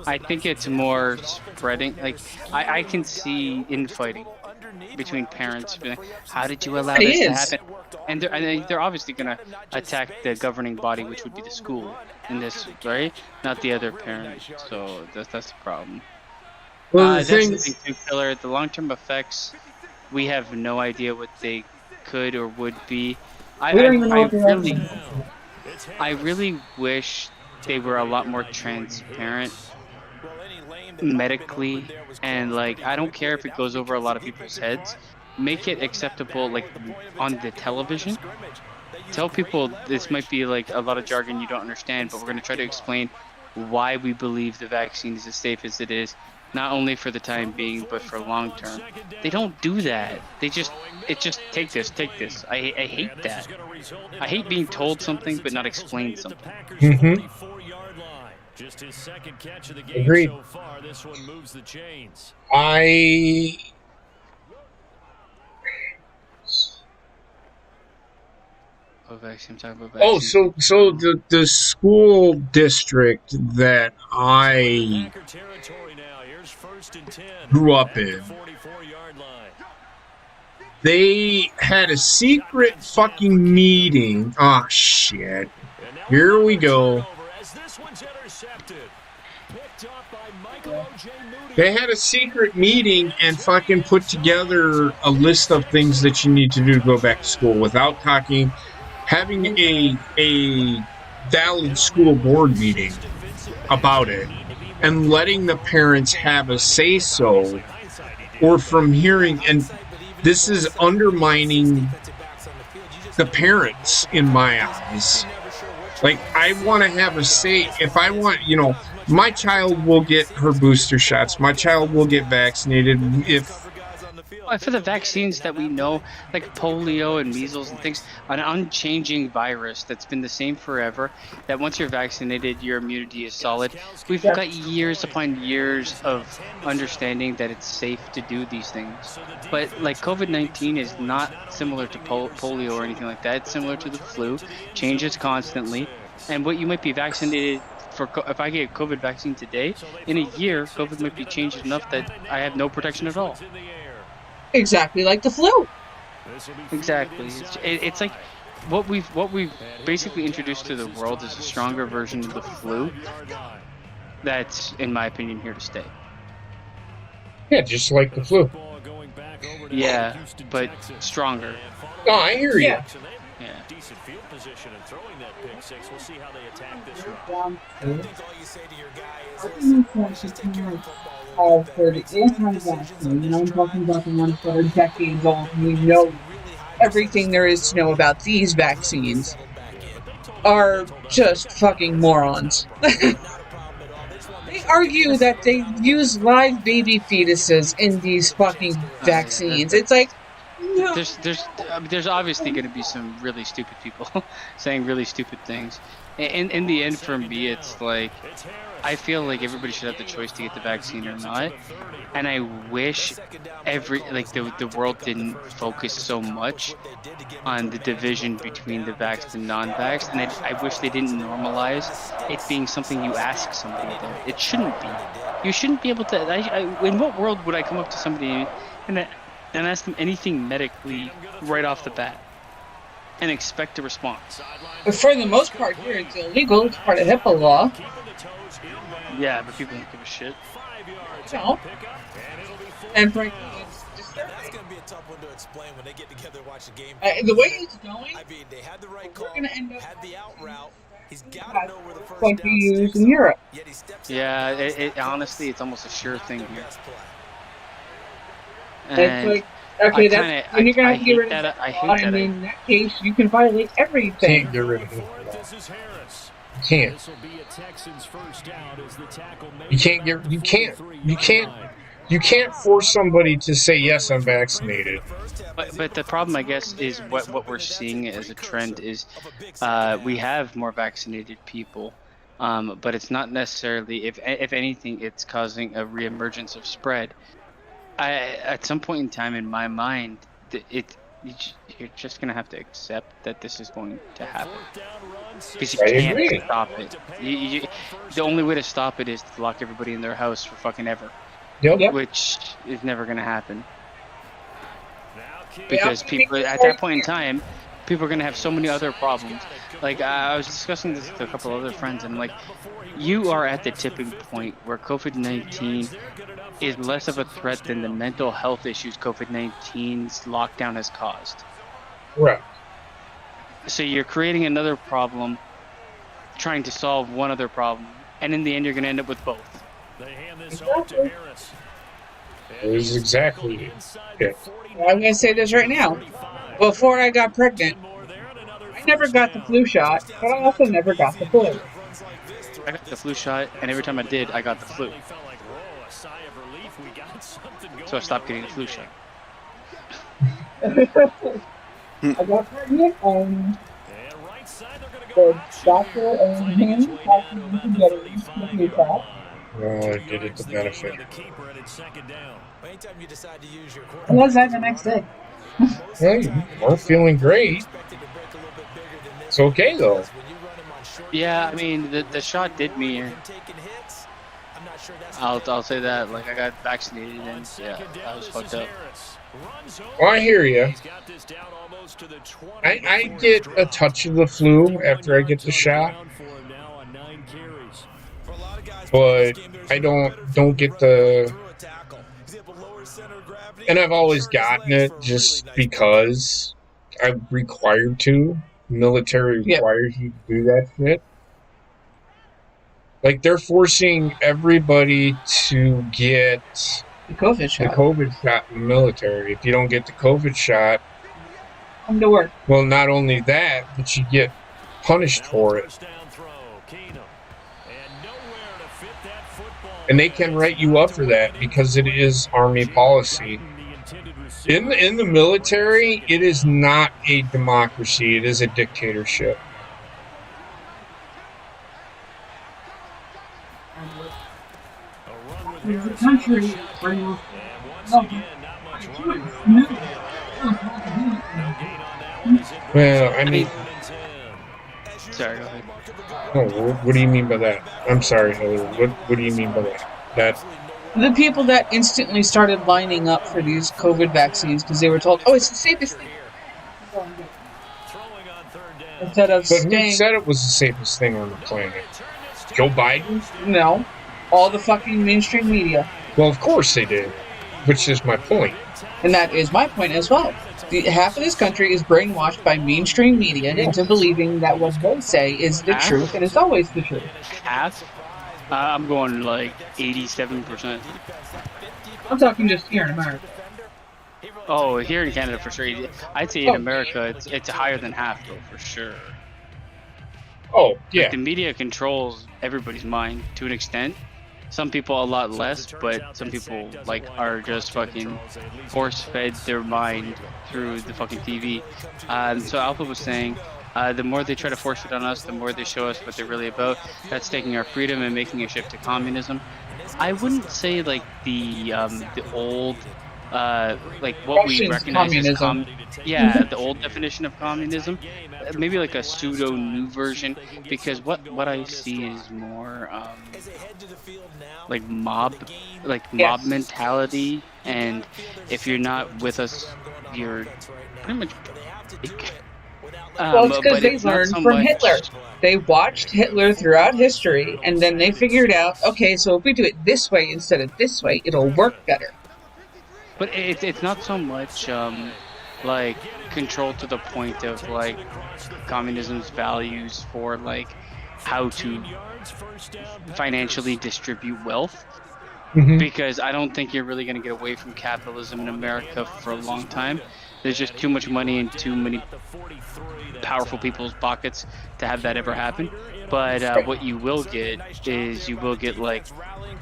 I think it's more spreading. Like, I can see infighting between parents. Like, how did you allow this to happen? And they're obviously going to attack the governing body, which would be the school in this, right? Not the other parent. So that's the problem. Well, that's the thing too, Killer. The long-term effects, we have no idea what they could or would be. I really wish they were a lot more transparent medically, and like, I don't care if it goes over a lot of people's heads. Make it acceptable, like, on the television. Tell people this might be like a lot of jargon you don't understand, but we're going to try to explain why we believe the vaccine is as safe as it is, not only for the time being, but for long term. They don't do that. It's just take this. I hate that. I hate being told something but not explained something. Just his second catch of the game Agreed. so far. This one moves the chains. about vaccine. I'm talking about Oh, vaccine. so the school district that I Packer territory now. Here's 1st and 10. grew up At the in, 44-yard line. they had a secret fucking meeting. Oh, shit. And now Here we another go. turnover as this one's intercepted. Picked up by Michael O.J. Moody. They had a secret meeting and fucking put together a list of things that you need to do to go back to school without having a valid school board meeting about it and letting the parents have a say-so, or from hearing, and this is undermining the parents in my eyes. Like, I want to have a say. If I want, my child will get her booster shots. My child will get vaccinated. For the vaccines that we know, like polio and measles and things, an unchanging virus that's been the same forever, that once you're vaccinated, your immunity is solid. We've got years upon years of understanding that it's safe to do these things. But like COVID-19 is not similar to polio or anything like that. It's similar to the flu, changes constantly. And what you might be vaccinated for, if I get a COVID vaccine today, in a year, COVID might be changed enough that I have no protection at all. Exactly like the flu. Exactly. It's like what we've basically introduced to the world is a stronger version of the flu. That's, in my opinion, here to stay. Yeah, just like the flu. Yeah, but stronger. Oh, I hear you. Yeah. Decent field position and throwing that pick six. We'll see how they attack this run. For the anti-vaccine, and I'm talking about the ones that are decades old, and we know everything there is to know about these vaccines, are just fucking morons. They argue that they use live baby fetuses in these fucking vaccines. It's like, no. There's obviously going to be some really stupid people saying really stupid things. In the end, for me, it's like, I feel like everybody should have the choice to get the vaccine or not. And I wish the world didn't focus so much on the division between the vaxxed and non-vaxxed. And I wish they didn't normalize it being something you ask somebody there. It shouldn't be. You shouldn't be able to. In what world would I come up to somebody and ask them anything medically right off the bat and expect a response? For the most part here, it's illegal. It's part of HIPAA law. Yeah, but people don't give a shit. No. And frankly, that's going to be a tough one to explain when they get together and watch the game. The way it's going, I mean, they had the right call, we're going to end up had the out route. He's got to know where the first like down you use sticks in Europe. Yet he steps Yeah, out it honestly, it's almost a sure thing here. It's And like, okay, that's when you're going to have to get rid of I hate law, that. and in that case, you can violate everything. Can't get rid of it. You can't. You can't force somebody to say yes, I'm vaccinated. But the problem, I guess, is what we're seeing as a trend is we have more vaccinated people, but it's not necessarily, if anything, it's causing a reemergence of spread. At some point in time, in my mind, you're just gonna have to accept that this is going to happen because you can't stop it. The only way to stop it is to lock everybody in their house for fucking ever. Yep. Which is never going to happen. Because people, at that point in time, people are going to have so many other problems. Like, I was discussing this with a couple other friends, and like, you are at the tipping point where COVID-19 is less of a threat than the mental health issues COVID-19's lockdown has caused. Right. So you're creating another problem, trying to solve one other problem, and in the end, you're going to end up with both. They hand this off to Harris. It is exactly it. I'm going to say this right now. Before I got pregnant, I never got the flu shot, but I also never got the flu. I got the flu shot, and every time I did, I got the flu. So I stopped getting the flu shot. I got pregnant, and the doctor and him talked me into getting the flu shot. Oh, I did it to benefit. And was that the next day? Hey, you weren't feeling great. It's okay though. Yeah, I mean the shot did me. I'll say that. Like I got vaccinated and yeah, I was fucked up. Well, I hear you. I get a touch of the flu after I get the shot, but I don't get the. And I've always gotten it just because I'm required to. Military requires you to do that shit. Like, they're forcing everybody to get The COVID shot. In the military. If you don't get the COVID shot, come to work. Well, not only that, but you get punished for it. And they can write you up for that because it is Army policy. In the military, it is not a democracy. It is a dictatorship. The country Well, I mean... Sorry, go ahead. Oh, what do you mean by that? I'm sorry, Heather. What do you mean by that? The people that instantly started lining up for these COVID vaccines because they were told, oh, it's the safest thing. Instead of But who said it was the safest thing on the planet? Joe Biden? No. All the fucking mainstream media. Well, of course they did. Which is my point. And that is my point as well. Half of this country is brainwashed by mainstream media into believing that what they say is the truth and is always the truth. Half? I'm going like 87%. I'm talking just here in America. Oh, here in Canada for sure. I'd say in America it's higher than half though, for sure. Oh, yeah. Like, the media controls everybody's mind to an extent. Some people a lot less, but some people like are just fucking force-fed their mind through the fucking TV. So Alpha was saying, the more they try to force it on us, the more they show us what they're really about. That's taking our freedom and making a shift to communism. I wouldn't say like the old, like what Russians we recognize communism. as the old definition of communism. Maybe like a pseudo new version, because what I see is more like mob mentality, and if you're not with us, you're pretty much. Well, it's because they learned from Hitler. They watched Hitler throughout history, and then they figured out, okay, so if we do it this way instead of this way, it'll work better. But it's not so much like control to the point of like communism's values for like how to financially distribute wealth. Because I don't think you're really going to get away from capitalism in America for a long time. There's just too much money in too many powerful people's pockets to have that ever happen. But what you will get is you will get like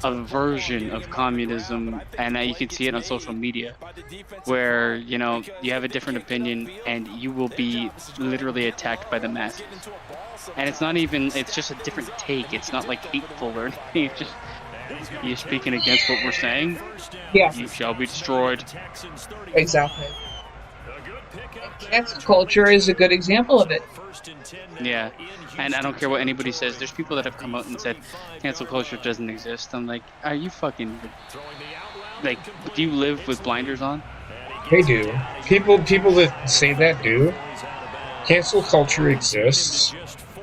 a version of communism, and you can see it on social media, where you know you have a different opinion and you will be literally attacked by the masses. And it's not even, it's just a different take. It's not like hateful or anything. It's just you're speaking against what we're saying. Yeah. You shall be destroyed. Exactly. Cancel culture is a good example of it. Yeah, and I don't care what anybody says. There's people that have come out and said cancel culture doesn't exist. I'm like, are you fucking like? Do you live with blinders on? They do. People that say that do. Cancel culture exists.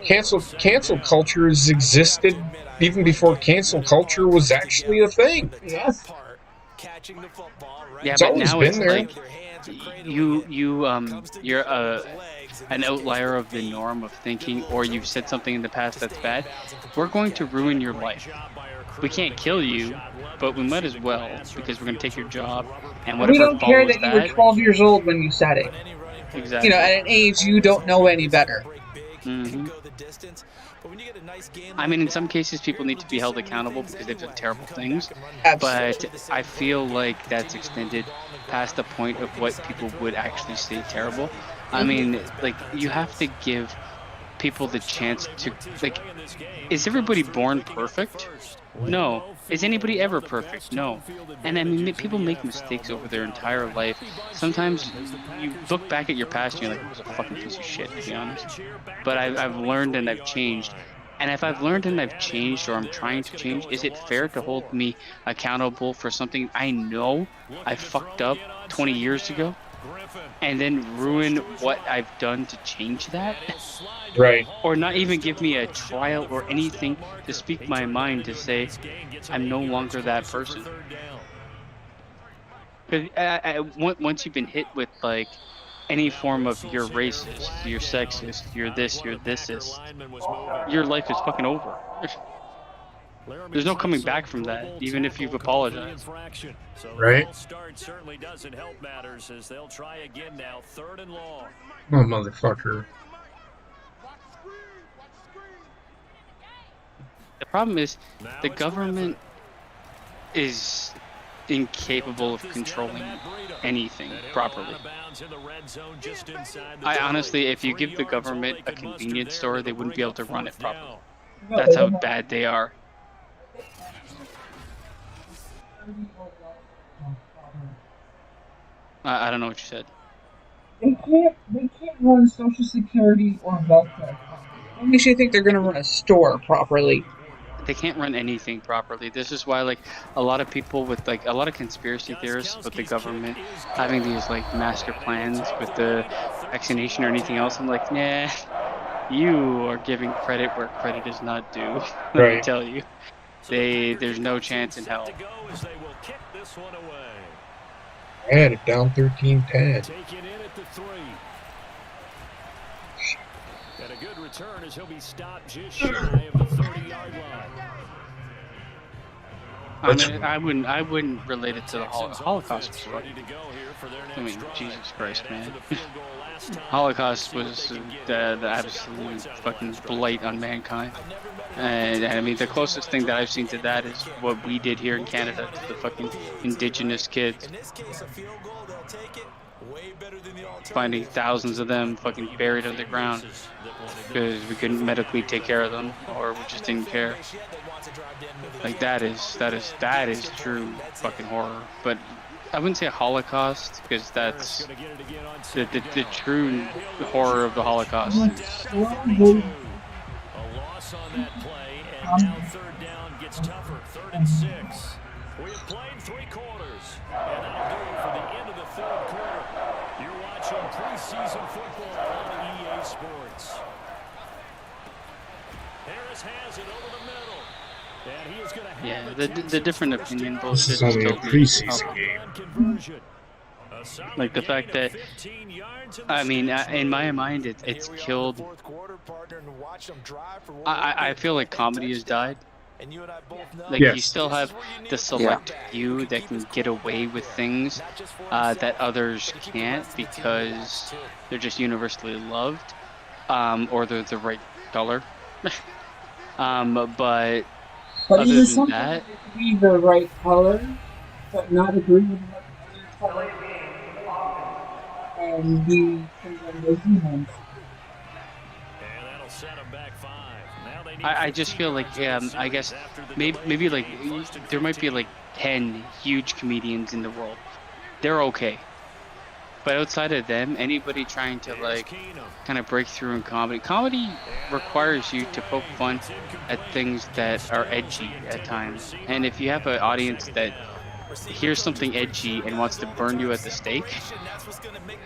Cancel culture has existed even before cancel culture was actually a thing. Yes. Yeah, It's but always now been it's there. like you're an outlier of the norm of thinking, or you've said something in the past that's bad. We're going to ruin your life. We can't kill you, but we might as well, because we're going to take your job and whatever. We don't care follows that you were 12 years old when you said it. Exactly. You know, at an age you don't know any better. I mean, in some cases, people need to be held accountable because they've done terrible things. Absolutely. But I feel like that's extended past the point of what people would actually say terrible. I mean, like, you have to give people the chance to, like, is everybody born perfect? No. Is anybody ever perfect? No. And I mean, people make mistakes over their entire life. Sometimes you look back at your past and you're like, I was a fucking piece of shit, to be honest. But I've learned and I've changed. And if I've learned and I've changed, or I'm trying to change, is it fair to hold me accountable for something I know I fucked up 20 years ago? And then ruin what I've done to change that? Right. Or not even give me a trial or anything to speak my mind to say I'm no longer that person. Because once you've been hit with, like, any form of you're racist, you're sexist, you're this, you're thisist, your life is fucking over. There's no coming back from that, even if you've apologized. Right. Start certainly doesn't help matters as they'll try again now, 3rd and long. Oh, motherfucker. The problem is the government is incapable of controlling anything properly. I honestly, if you give the government a convenience store, they wouldn't be able to run it properly. That's how bad they are. I don't know what you said. They can't run Social Security or welfare. What makes you think they're going to run a store properly? They can't run anything properly. This is why, like, a lot of people with, like, a lot of conspiracy theorists with the government having these, like, master plans with the vaccination or anything else, I'm like, nah, you are giving credit where credit is not due. Let me tell you. There's no chance in hell. I had it down 13-10. Taken in at the 3. And a good return as he'll be stopped just shy of the 30-yard line. I wouldn't relate it to the Holocaust. I mean, Jesus Christ, man. Holocaust was the absolute fucking blight on mankind. And I mean, the closest thing that I've seen to that is what we did here in Canada to the fucking indigenous kids. Finding thousands of them fucking buried underground because we couldn't medically take care of them, or we just didn't care. Like, that is true fucking horror. But I wouldn't say a Holocaust, because that's the true horror of the Holocaust. A loss on that play, and now 3rd down gets tougher. 3rd and 6. We have played 3 quarters, and that'll do it for the end of the 3rd quarter. You're watching preseason football on EA Sports. Harris has it over the middle. And he is going to have the different opinion This bullshit is only a preseason game. Like the fact that, I mean, in my mind, it's killed. I feel like comedy has died. Like, you still have the select few that can get away with things that others can't because they're just universally loved, or they're the right color. But other than that, be the right color, but not agree with the color, and be condemned as humans. I just feel like, I guess maybe like there might be like 10 huge comedians in the world. They're okay. But outside of them, anybody trying to, like, kind of break through in comedy requires you to poke fun at things that are edgy at times. And if you have an audience that hears something edgy and wants to burn you at the stake,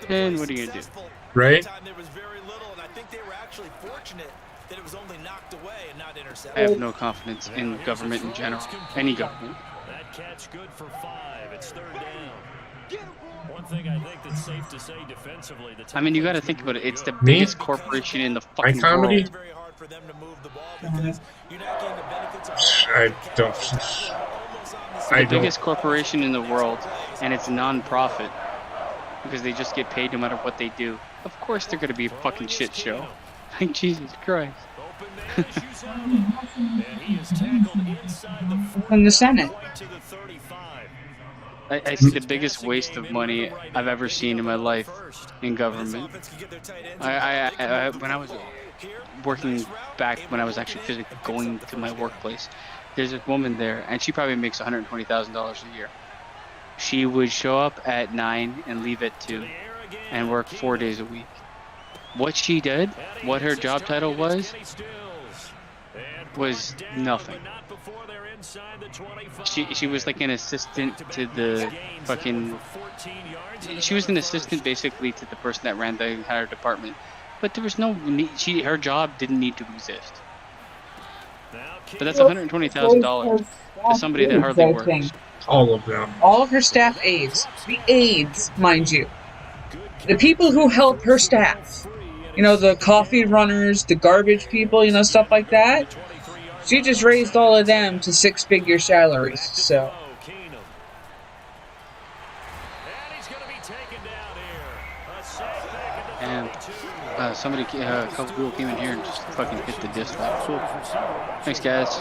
then what are you gonna do? Right? I have no confidence in government in general. Any government. That catch good for 5. It's 3rd down. One thing I think that's safe to say defensively. I mean, you got to think about it. It's the biggest corporation in the fucking comedy? world. I don't. The biggest corporation in the world, and it's non-profit because they just get paid no matter what they do. Of course, they're gonna be a fucking shit show. Like, Jesus Christ. In the Senate. I see the biggest waste of money I've ever seen in my life in government. When I was working back when I was actually physically going to my workplace. There's a woman there, and she probably makes $120,000 a year. She would show up at 9 and leave at 2 and work 4 days a week. What she did, what her job title was nothing. She was like an assistant to the fucking... She was an assistant basically to the person that ran the entire department. But there was no need, her job didn't need to exist. But that's $120,000 to somebody that hardly works. All of them. All of her staff aides. The aides, mind you. The people who help her staff. You know, the coffee runners, the garbage people, you know, stuff like that. She just raised all of them to 6-figure salaries, so... And somebody, a couple people came in here and just fucking hit the dislike. Thanks, guys.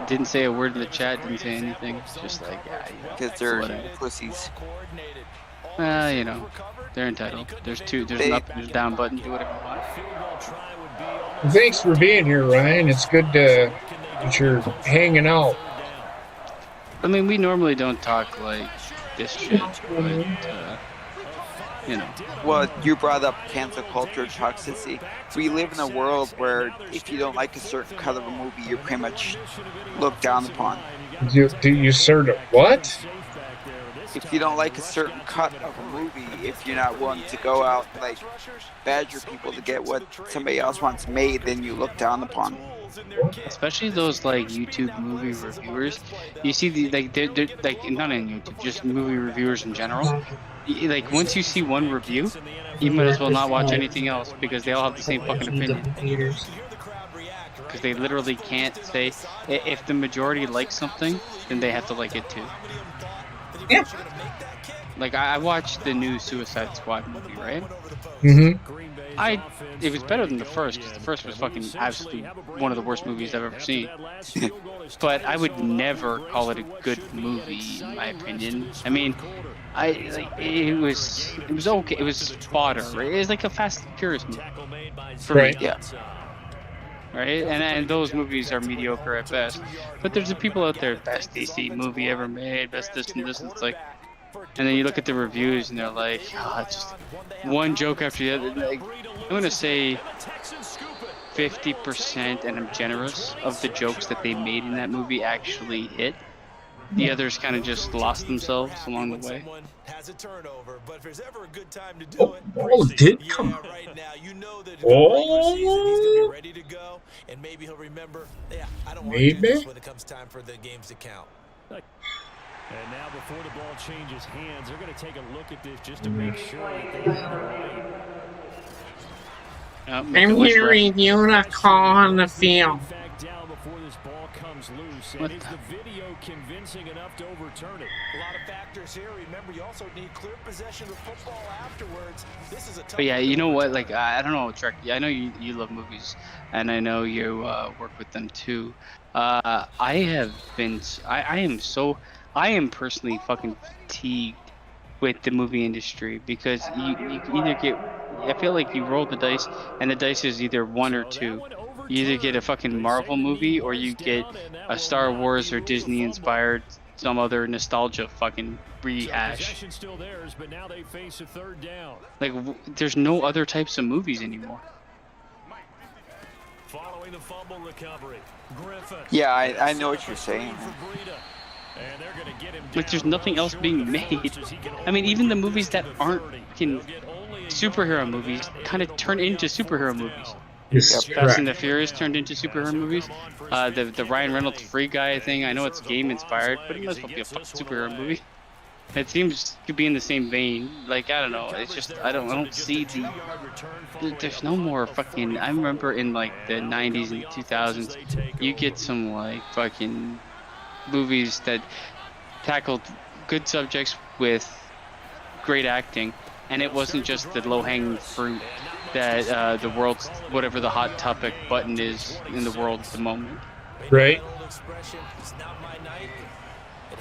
Didn't say a word in the chat, didn't say anything. Just like, yeah, because they're pussies. You know, they're entitled. There's an up, there's a down button. Do whatever you want. Thanks for being here, Ryan. It's good that you're hanging out. I mean, we normally don't talk like this shit, but you know. Well, you brought up cancel culture toxicity. We live in a world where if you don't like a certain cut of a movie, you're pretty much looked down upon. Do you sort of what? If you don't like a certain cut of a movie, if you're not willing to go out and like badger people to get what somebody else wants made, then you look down upon. Especially those like YouTube movie reviewers. You see the they're like not in YouTube, just movie reviewers in general. Like once you see one review, you might as well not watch anything else because they all have the same fucking opinion. Because they literally can't say if the majority likes something, then they have to like it too. Yeah. Like I watched the new Suicide Squad movie, right? Mm-hmm. It was better than the first, because the first was fucking absolutely one of the worst movies I've ever seen. But I would never call it a good movie, in my opinion. I mean, it was okay. It was fodder. Right? It was like a Fast and Furious movie. For me, yeah. Right, and those movies are mediocre at best. But there's the people out there, best DC movie ever made, best this and this. And it's like, and then you look at the reviews and they're like, oh, it's just one joke after the other. Like, I'm gonna say 50%, and I'm generous, of the jokes that they made in that movie actually hit. The others kind of just lost themselves along the way. Oh, did come. Oh, maybe. When it comes time for the games to count. And now before the ball changes hands, they're going to take a look at this just to make sure that they have the right. I'm hearing unicorn on the field. And is the video convincing enough to overturn it? A lot of factors here. Remember, you also need clear possession of football afterwards. This is a tough. But yeah, you know what? Like I don't know, Trek. I know you love movies, and I know you work with them too. I am personally fucking fatigued with the movie industry because you either get, I feel like you roll the dice and the dice is either one or two. You either get a fucking Marvel movie or you get a Star Wars or Disney inspired some other nostalgia fucking rehash. Like there's no other types of movies anymore. Following the fumble recovery, yeah, I know what you're saying. Like there's nothing else being made. I mean, even the movies that aren't fucking superhero movies kind of turn into superhero movies. Fast and the Furious turned into superhero movies. The Ryan Reynolds Free Guy thing, I know it's game inspired, but it might as well be a fucking superhero movie. It seems to be in the same vein. Like I don't know, it's just I don't see there's no more fucking. I remember in like the 90s and 2000s, you get some like fucking movies that tackled good subjects with great acting, and it wasn't just the low-hanging fruit that the world's whatever the hot topic button is in the world at the moment. Right.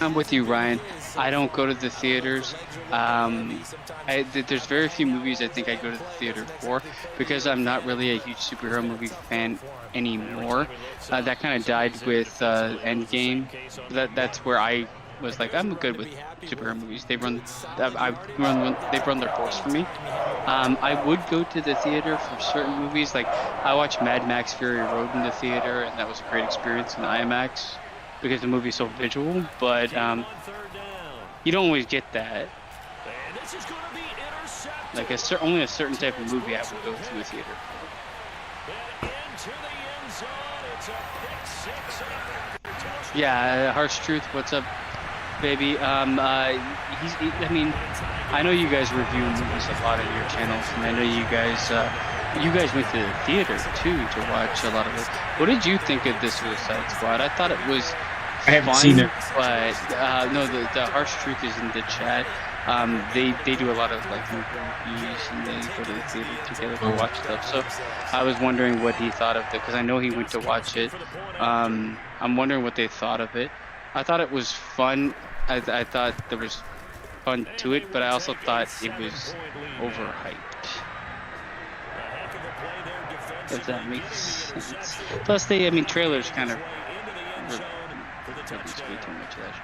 I'm with you, Ryan. I don't go to the theaters. There's very few movies I think I go to the theater for because I'm not really a huge superhero movie fan anymore. That kind of died with Endgame. That's where I was like, I'm good with superhero movies. They've run their course for me. I would go to the theater for certain movies. Like I watched Mad Max Fury Road in the theater, and that was a great experience in IMAX because the movie's so visual. But you don't always get that. Like only a certain type of movie I would go to a theater for. Yeah, Harsh Truth, what's up, baby? I mean, I know you guys review movies a lot on your channels, and I know you guys went to the theater too to watch a lot of it. What did you think of the Suicide Squad? I thought it was I haven't seen it, but no, the Harsh Truth is in the chat. They do a lot of like reviews and they go to the theater together to watch stuff. So I was wondering what he thought of it because I know he went to watch it. I'm wondering what they thought of it. I thought it was fun. I thought there was fun to it, but I also thought it was overhyped. If that makes sense. Plus, trailers kind of released way too much of that shit.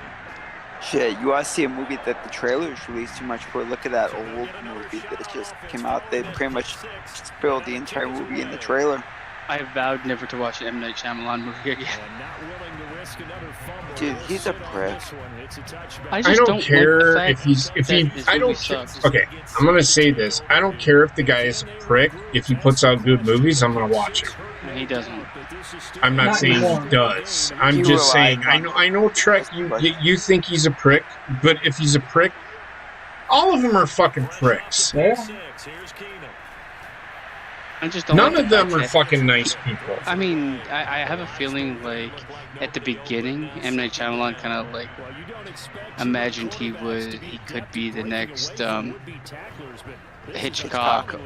Shit, you want to see a movie that the trailers released too much for? Look at that old movie that just came out. They pretty much spilled the entire movie in the trailer. I vowed never to watch an M. Night Shyamalan movie again. Dude, he's a prick. I don't care if I don't care. Okay, I'm gonna say this. I don't care if the guy is a prick. If he puts out good movies, I'm gonna watch him. He doesn't. I'm not saying he does. I'm just saying. I know Trek. You think he's a prick, but if he's a prick, all of them are fucking pricks. Yeah. I just don't None of them are fucking nice people. I mean, I have a feeling like at the beginning, M. Night Shyamalan kind of like imagined he could be the next Hitchcock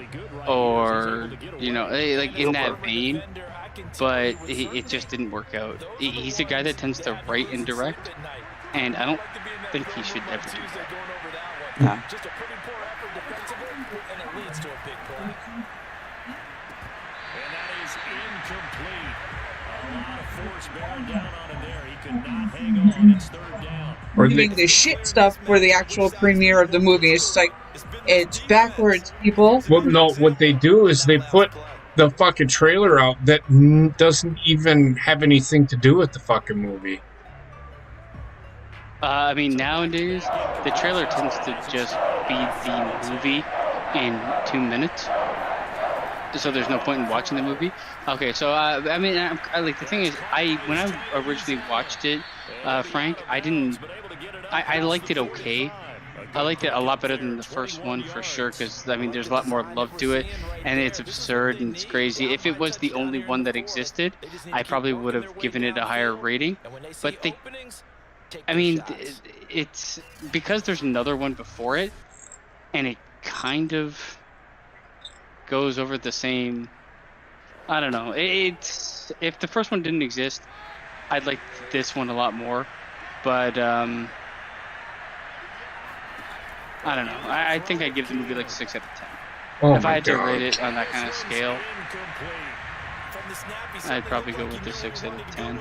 or like in that vein, but it just didn't work out. He's a guy that tends to write and direct, and I don't think he should ever do that. Nah. Or the shit stuff for the actual premiere of the movie. It's like, it's backwards, people. Well, no, what they do is they put the fucking trailer out that doesn't even have anything to do with the fucking movie. I mean, nowadays, the trailer tends to just be the movie in 2 minutes. So there's no point in watching the movie. Okay, so I like the thing is, when I originally watched it, Frank, I liked it okay. I liked it a lot better than the first one for sure, because there's a lot more love to it, and it's absurd and it's crazy. If it was the only one that existed, I probably would have given it a higher rating. But it's because there's another one before it, and it kind of goes over the same. I don't know. If the first one didn't exist, I'd like this one a lot more. But I don't know. I think I'd give the movie like 6 out of 10. Oh if I had God. to rate it on that kind of scale, I'd probably go with the 6 out of 10.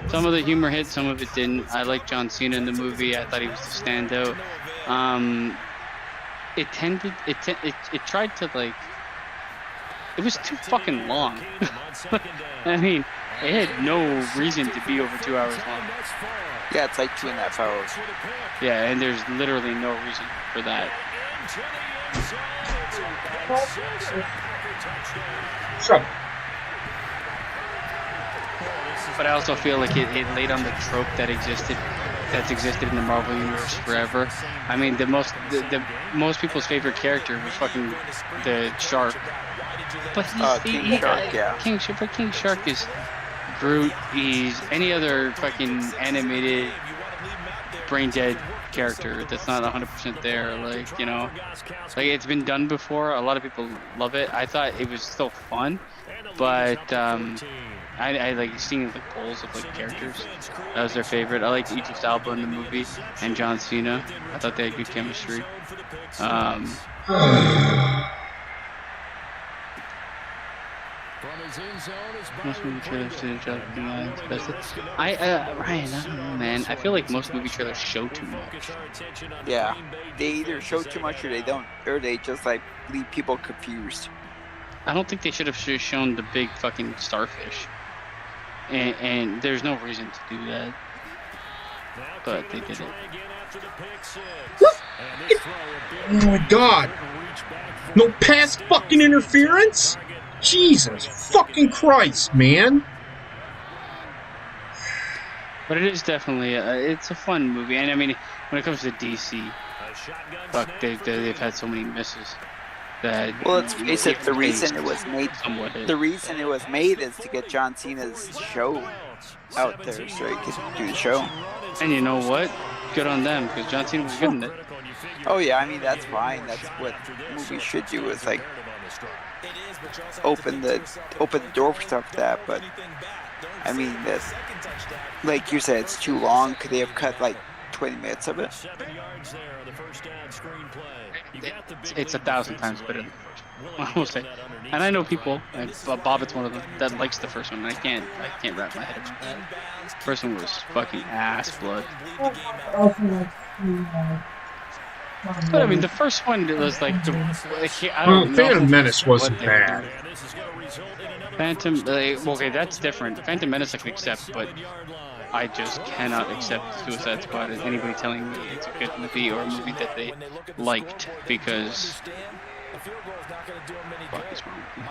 Some of the humor hit, some of it didn't. I like John Cena in the movie. I thought he was the standout. It tried to like. It was too fucking long. It had no reason to be over 2 hours long. Yeah, it's like 2.5 hours. Yeah, and there's literally no reason for that. So, But I also feel like it laid on the trope that's existed in the Marvel universe forever. I mean, the most people's favorite character was fucking the Shark. But King Shark, yeah. King Shark is Groot. He's any other fucking animated brain dead character that's not 100% there. Like it's been done before. A lot of people love it. I thought it was still fun, but I like seeing like polls of like characters. That was their favorite. I liked Idris Elba in the movie and John Cena. I thought they had good chemistry. Most movie trailers didn't drop the lines. Ryan, I don't know, man. I feel like most movie trailers show too much. Yeah, they either show too much or they don't, or they just like leave people confused. I don't think they should have shown the big fucking starfish. And there's no reason to do that. But they did it. Oh my god! No pass fucking interference? Jesus fucking Christ, man! But it is definitely it's a fun movie, and I mean, when it comes to DC, fuck, they've had so many misses. That well, let's face it. The reason it was made is to get John Cena's show out there, so he could do the show. And you know what? Good on them, because John Cena was good in it. Oh yeah, I mean that's fine. That's what movies should do. Is like open the door for stuff like that. But I mean, that's like you said, it's too long. Could they have cut like 20 minutes of it? It's 1,000 times better than the first one. I will say, and I know people. Bobbitt's one of them that likes the first one. I can't wrap my head around that. First one was fucking ass blood. But I mean, the first one was like Phantom Menace wasn't bad. Phantom, okay, that's different. Phantom Menace I can accept, but I just cannot accept Suicide Squad as anybody telling me it's a good movie or a movie that they liked, because what is wrong with me?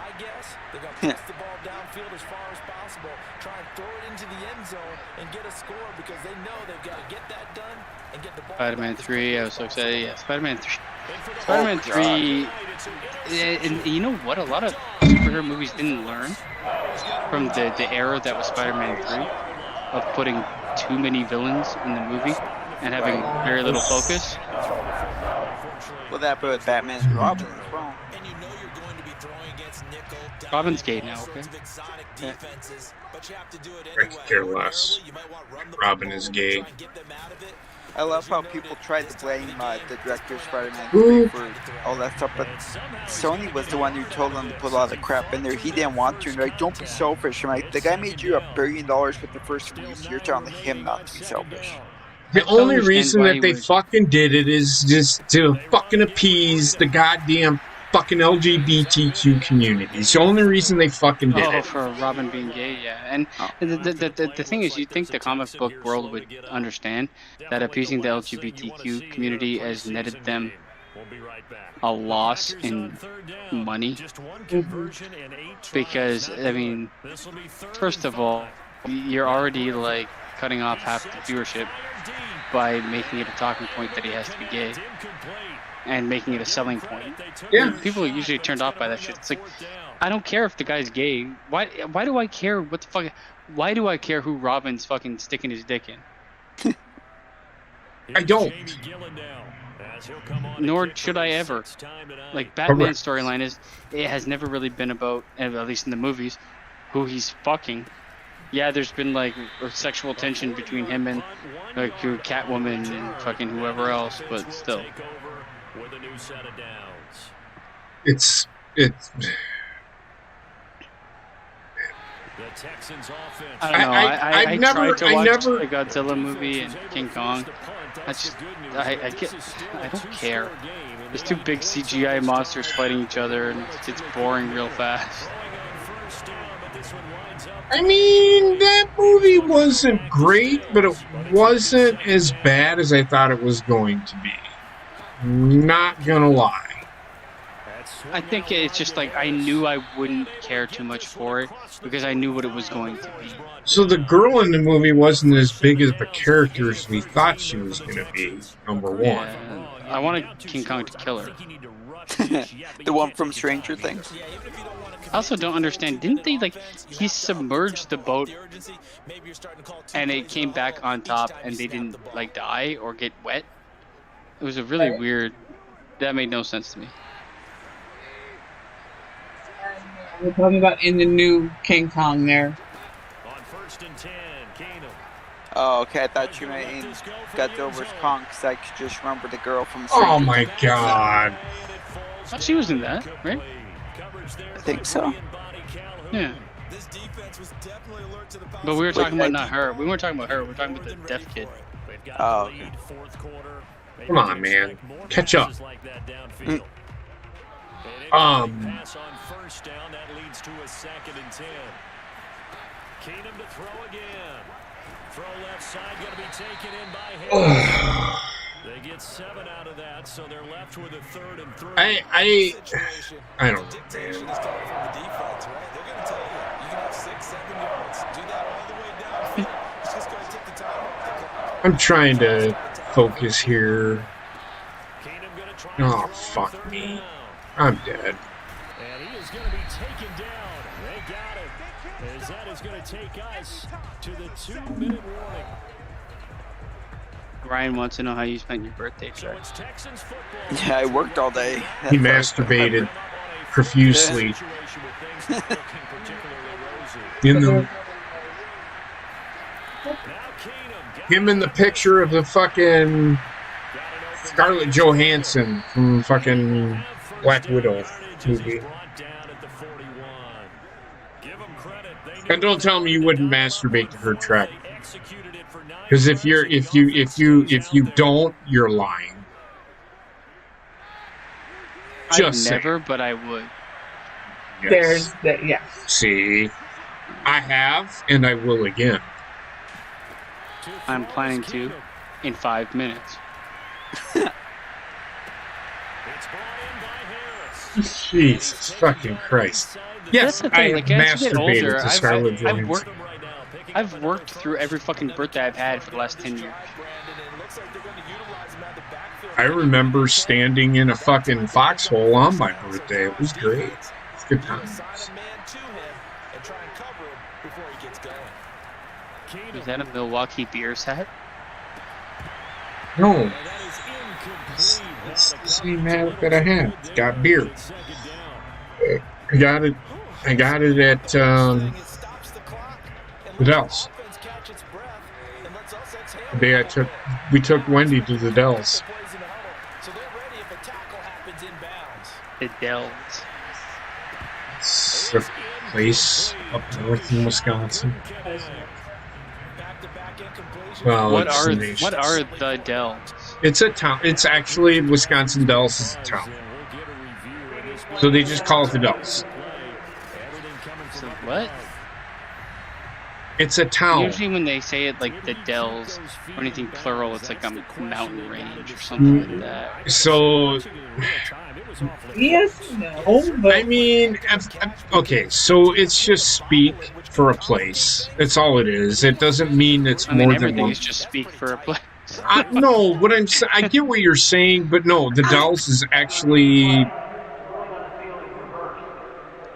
They're going to press the ball downfield as far as possible, try and throw it into the end zone and get a score, because they know they've got to get that done and get the ball. Spider-Man 3, I was so excited. Yeah, Spider-Man 3. Spider-Man 3, and you know what? A lot of superhero movies didn't learn from the era that was Spider-Man 3 of putting too many villains in the movie and having very little focus. Well, that but Batman and Robin as well. Robin's gay now, okay? I could care less. Robin is gay. I love how people tried to blame the director of Spider-Man 3 for all that stuff, but Sony was the one who told them to put all the crap in there. He didn't want to, and they're like, don't be selfish. I'm like, the guy made you $1 billion with the first release. You're telling him not to be selfish. The only reason that they fucking did it is just to fucking appease the goddamn fucking LGBTQ community. It's the only reason they fucking did it. For Robin being gay, yeah. And the thing is, you'd think the comic book world would understand that appeasing the LGBTQ community has netted them a loss in money. Because, I mean, first of all, you're already, like, cutting off half the viewership by making it a talking point that he has to be gay. And making it a selling point. Yeah. People are usually turned off by that shit. It's like, I don't care if the guy's gay. Why do I care what the fuck? Why do I care who Robin's fucking sticking his dick in? I don't. Nor should I ever. Like, Batman's storyline is, it has never really been about, at least in the movies, who he's fucking. Yeah, there's been like sexual tension between him and like Catwoman and fucking whoever else, but still. It's I don't know. I tried to watch the Godzilla movie and King Kong. I don't care. There's two big CGI monsters fighting each other, and it's boring real fast. I mean, that movie wasn't great, but it wasn't as bad as I thought it was going to be. Not gonna lie. I think it's just like I knew I wouldn't care too much for it because I knew what it was going to be. So the girl in the movie wasn't as big as the character as we thought she was going to be, number one. Yeah, I wanted King Kong to kill her. The one from Stranger Things. I also don't understand, didn't they, like, he submerged the boat and it came back on top and they didn't, like, die or get wet? It was a really weird, that made no sense to me. We're talking about in the new King Kong there. On 1st and 10, Keenum. Oh, okay. I thought you meant Godzilla vs. Kong, because I could just remember the girl from Oh Stranger my Things. god. Oh, she was in that, right? I think so. Yeah. This defense was definitely alert to the But we were talking about Wait, not her. We weren't talking about her. We were talking about the deaf kid. They've got Oh, the lead, fourth quarter. Maybe Come on, they man. expect more Catch up. passes like that downfield. Pass on first down, that leads to a 2nd and 10. Keenum to throw again. Throw left side, going to be taken in by Harris. They get 7 out of that, so they're left with a 3rd and 3. I don't know, Dictation man. is coming from the defense, right? They're going to tell you can have 6-7 yards. Do that all the way downfield. It's just going to take the time off the clock. I'm trying to focus here. Keenum going to try Oh, to throw fuck on 3rd me. down. I'm dead. And he is going to be taken down. They got it. As that is going to take us to the 2-minute warning. Ryan wants to know how you spent your birthday, So sir. it's Texans football. Yeah, I worked all day. He masturbated profusely Situation with things not looking particularly rosy. in the Now Keenum got him in the picture of the fucking Scarlett Johansson from fucking Black Widow movie. And don't tell me you wouldn't masturbate to her track. Because if you don't, you're lying. Just I've never, saying. but I would. Yes. There's the yes. See, I have, and I will again. I'm planning to in 5 minutes. Jesus fucking Christ. Yes, That's the I thing, have like, as you get masturbated older, to Scarlett Johansson. I've worked through every fucking birthday I've had for the last 10 years. I remember standing in a fucking foxhole on my birthday. It was great. It's good times. Is that a Milwaukee Bears hat? No. It's the same hat that I had. It's got beer. I got it at the Dells. The day we took Wendy to the Dells. The Dells. It's a place up north in Wisconsin. Well, What it's are the nation's. the Dells? It's a town. It's actually Wisconsin Dells is a town. So they just call it the Dells. So what? It's a town. Usually when they say it like the Dells or anything plural, it's like a mountain range or something like that. So, Yes, no, but I mean, okay, so it's just speak for a place. That's all it is. It doesn't mean it's I mean, more than everything one. is just speak for a place. No, what I get what you're saying, but no, the Dells is actually,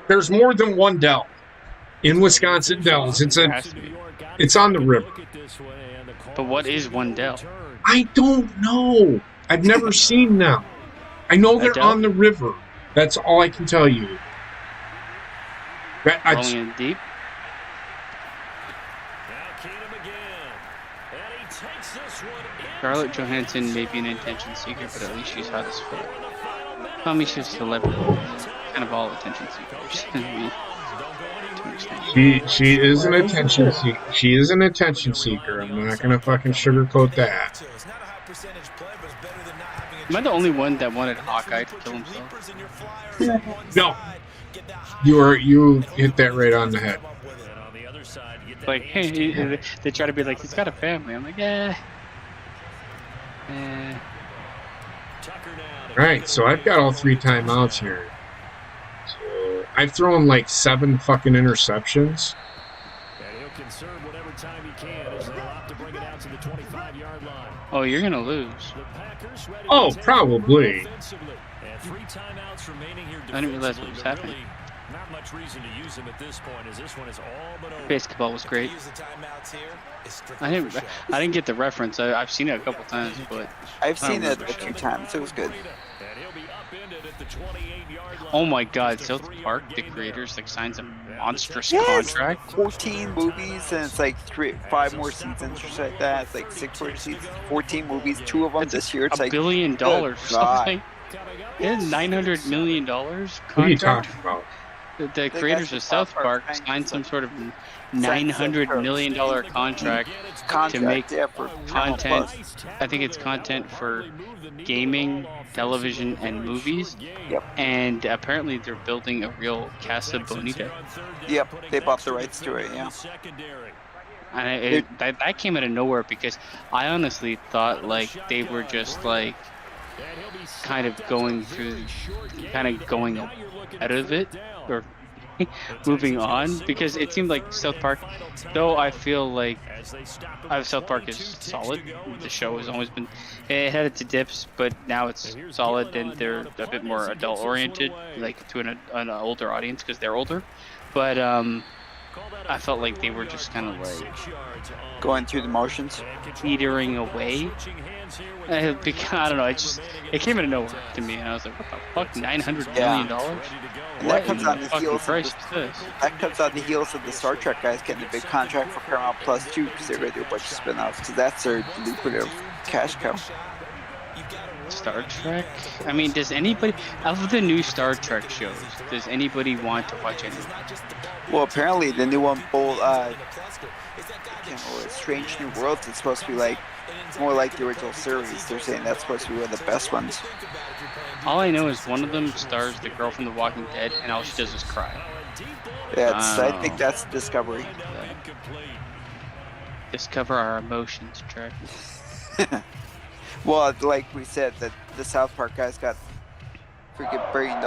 there's more than one Dell in Wisconsin Dells. It's on the river. But what is one Dell? I don't know. I've never seen them. I know they're Dell? on the river. That's all I can tell you. Rolling in deep. Scarlett Johansson may be an attention seeker, but at least she's hot as fuck. I mean, she's a celebrity. Kind of all attention seekers. She is an attention seeker. She is an attention seeker. I'm not gonna fucking sugarcoat that. Am I the only one that wanted Hawkeye to kill himself? No, you hit that right on the head. Like, hey, they try to be like, he's got a family. I'm like, yeah. Right, so I've got all 3 timeouts here. So I've thrown like 7 fucking interceptions. Oh, you're gonna lose. Oh, probably. I didn't realize what was happening. Not much reason to use him at this point, as this one is all but over. Basketball was great. I didn't get the reference. I've seen it a couple times, but I've seen it a few times. It was good. And he'll be up Oh my God, South Park, the creators like signs a monstrous Yes! contract. 14 movies, and it's like 5 more seasons or something like that. It's like 6 more seasons, 14 movies, 2 of them That's this year. It's $1 like billion good or God. something. They had $900 million What are you contract. talking about? The creators of South Park signed some sort of $900 million contract to make for content. Plus. I think it's content for gaming, television, and movies. Yep. And apparently they're building a real Casa Bonita. Yep, they bought the rights to it, yeah. And that came out of nowhere because I honestly thought like they were just like kind of going out of it or moving on, because it seemed like South Park, though I feel like South Park is solid. The show has always been, it had its dips, but now it's solid and they're a bit more adult oriented, like to an older audience because they're older. But I felt like they were just kind of like going through the motions, teetering away. I don't know. It came out of nowhere to me, and I was like, "What the fuck? $900 million?" And that comes on the heels. That comes on the heels of the Star Trek guys getting a big contract for Paramount Plus too, because they're going to do a bunch of spin-offs. Because that's their lucrative cash cow. Star Trek? I mean, does anybody of the new Star Trek shows? Does anybody want to watch any? Well, apparently the new one, Strange New Worlds, it's supposed to be like more like the original series. They're saying that's supposed to be one of the best ones. All I know is one of them stars the girl from The Walking Dead, and all she does is cry. Yeah, I think that's Discovery. Discover our emotions, Trek. Well, like we said, that the South Park guys got freaking $1 billion,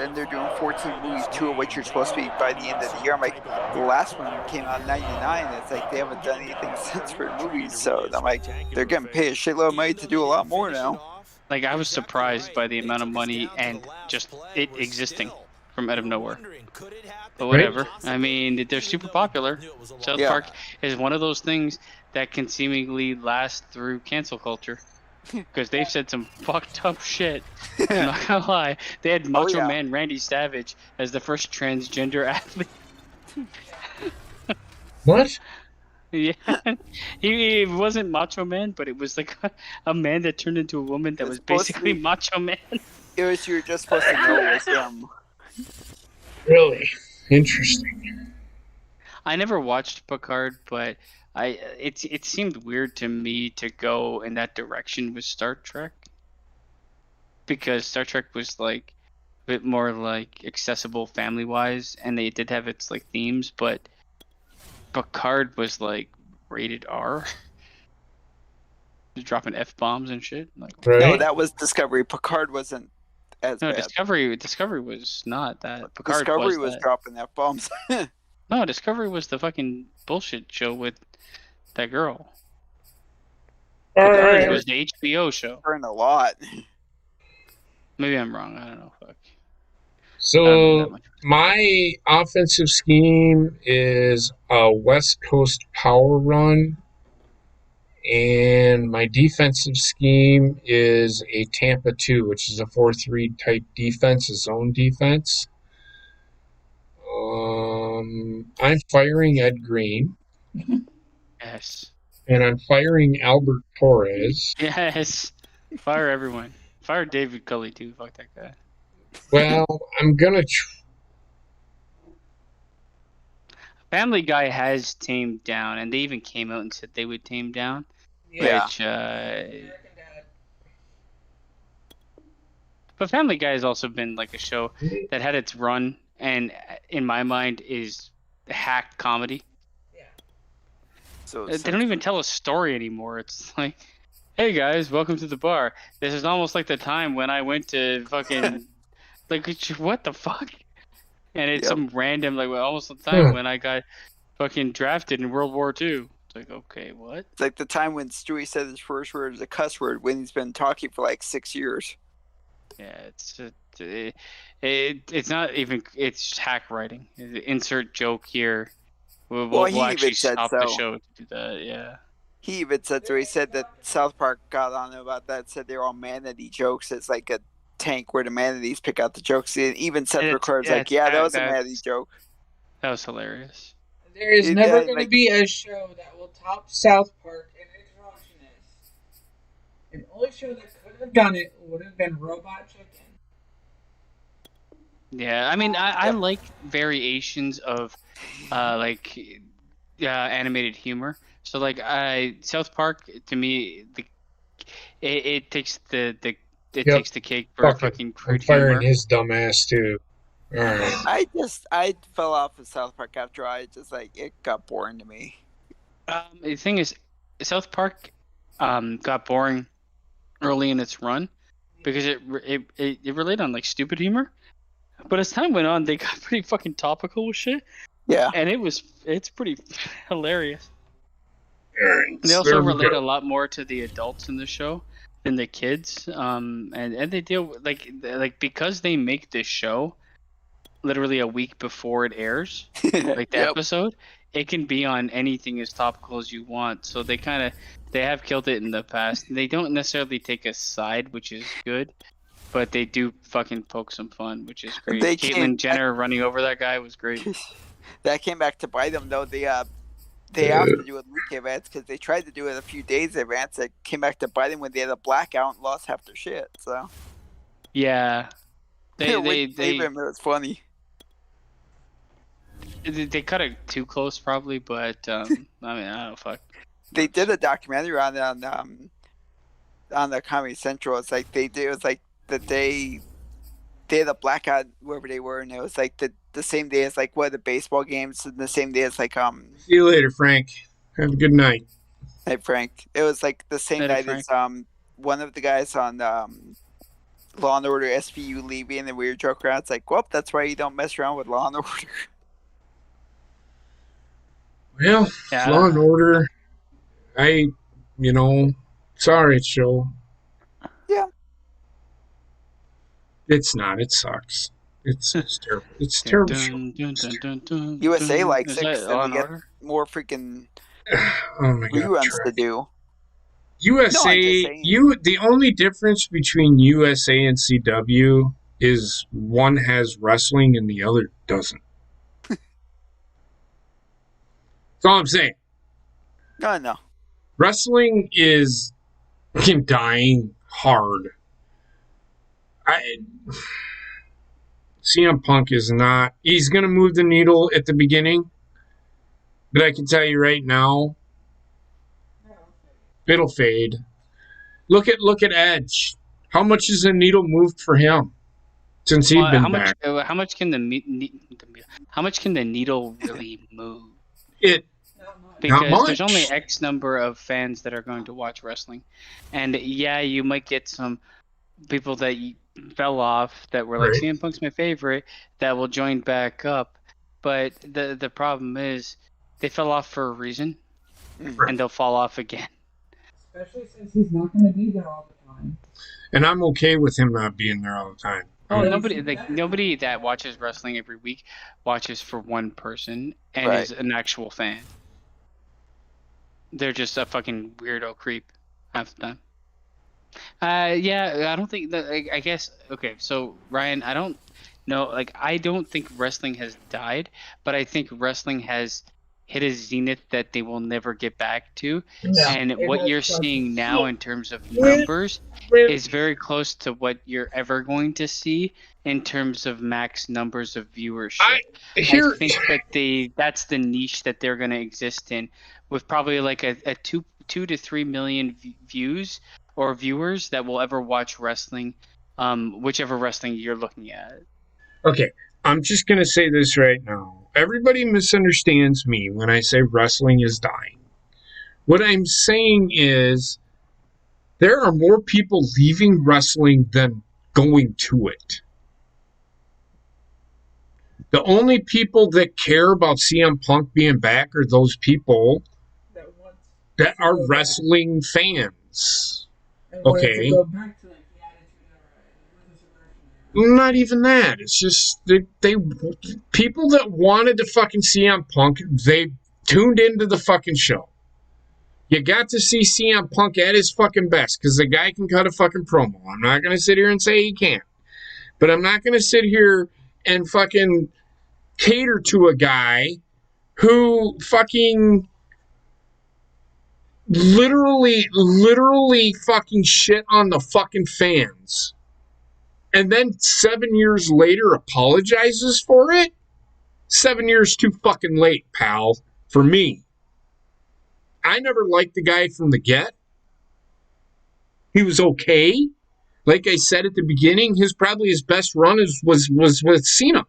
and they're doing 14 movies, 2 of which are supposed to be by the end of the year. I'm like, the last one came out in '99. It's like they haven't done anything since for movies, so I'm like, they're getting paid a shitload of money to do a lot more now. Like, I was surprised by the amount of money and just it existing from out of nowhere. But whatever. I mean, they're super popular. South Park is one of those things that can seemingly last through cancel culture. Because they've said some fucked up shit. I'm not gonna lie. They had Macho Man Randy Savage as the first transgender athlete. What? Yeah, he wasn't Macho Man, but it was like a man that turned into a woman that was basically Macho Man. It was, you were just supposed to know it was them. Really interesting. I never watched Picard, but it seemed weird to me to go in that direction with Star Trek, because Star Trek was like a bit more like accessible family wise, and they did have its like themes, but Picard was like rated R. Just dropping F-bombs and shit. Like, right? No, that was Discovery. Picard wasn't as bad. Discovery was not that. Picard Discovery was that. dropping F-bombs. No, Discovery was the fucking bullshit show with that girl. Picard was the HBO show. A lot. Maybe I'm wrong. I don't know. Fuck. So my offensive scheme is a West Coast power run, and my defensive scheme is a Tampa 2, which is a 4-3 type defense, a zone defense. I'm firing Ed Green. Yes. And I'm firing Albert Torres. Yes. Fire everyone. Fire David Cully too. Fuck that guy. Well, I'm gonna. Family Guy has tamed down, and they even came out and said they would tame down. Yeah. Which, but Family Guy has also been like a show that had its run, and in my mind is hacked comedy. Yeah. So they don't even tell a story anymore. It's like, hey guys, welcome to the bar. This is almost like the time when I went to fucking. Like, what the fuck? And it's some random, like, almost the time when I got fucking drafted in World War II. It's like, okay, what? It's like the time when Stewie said his first word is a cuss word when he's been talking for like 6 years. Yeah, it's not even, it's hack writing. Insert joke here. We'll actually stop the show to do that, yeah. He even said so. He said that South Park got on him about that, said they're all manatee jokes. It's like a tank where the manatees pick out the jokes. And even Seth It's- MacFarlane's yeah, like, it's- yeah, that was a that's- manatee joke. That was hilarious. There is Dude, never that, going to like- be a show that will top South Park in androgynous. The only show that could have done it would have been Robot Chicken. Yeah, I mean, I like variations of, animated humor. So like, South Park to me, it takes the takes the cake for fucking I'm crude firing humor. his dumb ass too. All right. I fell off of South Park after it got boring to me. The thing is, South Park got boring early in its run because it relied on like stupid humor. But as time went on, they got pretty fucking topical with shit, Yeah. and it's pretty hilarious. All right. And they also There we relate go. a lot more to the adults in the show than the kids. And they deal with, like because they make this show literally a week before it airs, like the Yep. episode, it can be on anything as topical as you want. So they have killed it in the past. They don't necessarily take a side, which is good, but they do fucking poke some fun, which is great. They Caitlyn can't- Jenner running over that guy was great. That came back to bite them though. They have to do it week advance because they tried to do it a few days advance. It came back to bite them when they had a blackout and lost half their shit. So Yeah, they it was funny. they cut it too close probably, but I mean I don't fuck. They did a documentary on the Comedy Central. It's like it was like the day they had a blackout wherever they were, and it was like the same day as like one of the baseball games, and the same day as like See you later, Frank. Have a good night. Hey Frank. It was like the same Later, night as one of the guys on Law and Order SVU leaving, and we were joking around. It's like, well, that's why you don't mess around with Law and Order. Well, Yeah, Law and Order. Sorry, show. Yeah. It's not. It sucks. It's terrible. It's a terrible show. USA likes Is it, that 'cause Law then and we get Order? more freaking Oh my god. reruns to Trek. do. USA, No, I'm just saying. the only difference between USA and CW is one has wrestling and the other doesn't. That's all I'm saying. No. Wrestling is fucking dying hard. CM Punk is not. He's going to move the needle at the beginning, but I can tell you right now, it'll fade. Look at Edge. How much has the needle moved for him since he's been back? How much can the needle really move? Not Because there's much. only X number of fans that are going to watch wrestling, and yeah, you might get some people that fell off that were like Right. CM Punk's my favorite that will join back up, but the problem is they fell off for a reason, and they'll fall off again. Especially since he's not going to be there all the time. And I'm okay with him not being there all the time. Oh, Yeah. nobody that watches wrestling every week watches for one person and Right. is an actual fan. They're just a fucking weirdo creep half the time. Yeah, I don't think that. I guess okay. So Ryan, I don't know. Like, I don't think wrestling has died, but I think wrestling has hit a zenith that they will never get back to. And what you're seeing now in terms of numbers is very close to what you're ever going to see in terms of max numbers of viewership. I think that that's the niche that they're going to exist in, with probably like a 2 to 3 million views or viewers that will ever watch wrestling, whichever wrestling you're looking at. Okay, I'm just going to say this right now. Everybody misunderstands me when I say wrestling is dying. What I'm saying is there are more people leaving wrestling than going to it. The only people that care about CM Punk being back are those people that are wrestling fans. Okay. Not even that. It's just they people that wanted to fucking CM Punk, they tuned into the fucking show. You got to see CM Punk at his fucking best because the guy can cut a fucking promo. I'm not going to sit here and say he can't. but I'm not going to sit here and fucking cater to a guy who fucking literally fucking shit on the fucking fans. And then 7 years later apologizes for it? 7 years too fucking late, pal, for me. I never liked the guy from the get. He was okay. Like I said at the beginning, probably his best run was with Cena.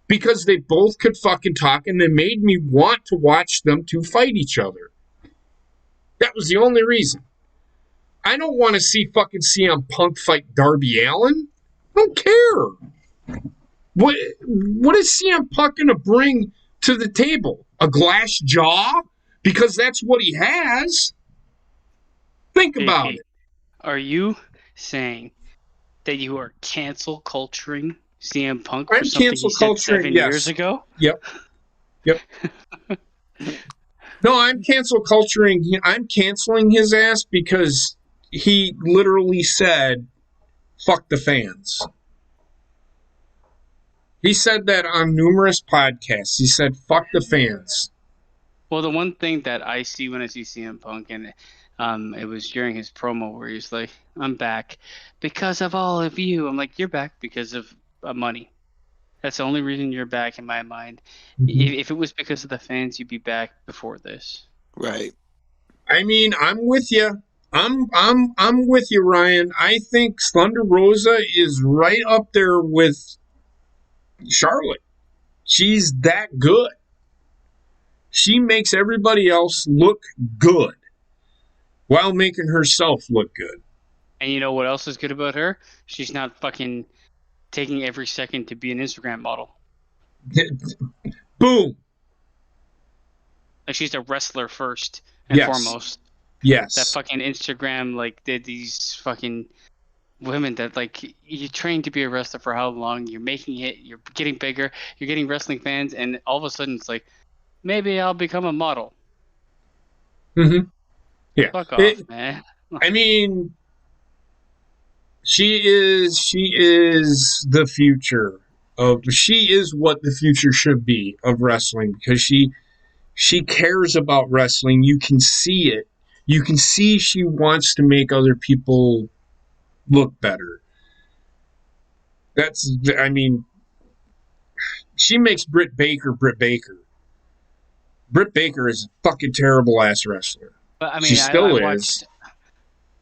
Because they both could fucking talk, and they made me want to watch them two fight each other. That was the only reason. I don't want to see fucking CM Punk fight Darby Allin. I don't care. What is CM Punk going to bring to the table? A glass jaw? Because that's what he has. Think about it. Are you saying that you are cancel culturing CM Punk for I'm something cancel he said culturing, 7 yes. years ago? Yep. No, I'm cancel culturing. I'm canceling his ass because he literally said, fuck the fans. He said that on numerous podcasts. He said, fuck the fans. Well, the one thing that I see when I see CM Punk, and it was during his promo where he's like, I'm back because of all of you. I'm like, you're back because of money. That's the only reason you're back in my mind. Mm-hmm. If it was because of the fans, you'd be back before this. Right. I mean, I'm with you. I'm with you, Ryan. I think Thunder Rosa is right up there with Charlotte. She's that good. She makes everybody else look good while making herself look good. And you know what else is good about her? She's not fucking taking every second to be an Instagram model. Boom. Like, she's a wrestler first and foremost. Yes. That fucking Instagram, like, these fucking women that, like, you trained to be a wrestler for how long? You're making it. You're getting bigger. You're getting wrestling fans. And all of a sudden it's like, maybe I'll become a model. Mm-hmm. Yeah. Fuck off, man. I mean, she is the future she is what the future should be of wrestling, because she cares about wrestling. You can see it. You can see she wants to make other people look better. I mean, she makes Britt Baker. Britt Baker is a fucking terrible ass wrestler. But I mean, she still is.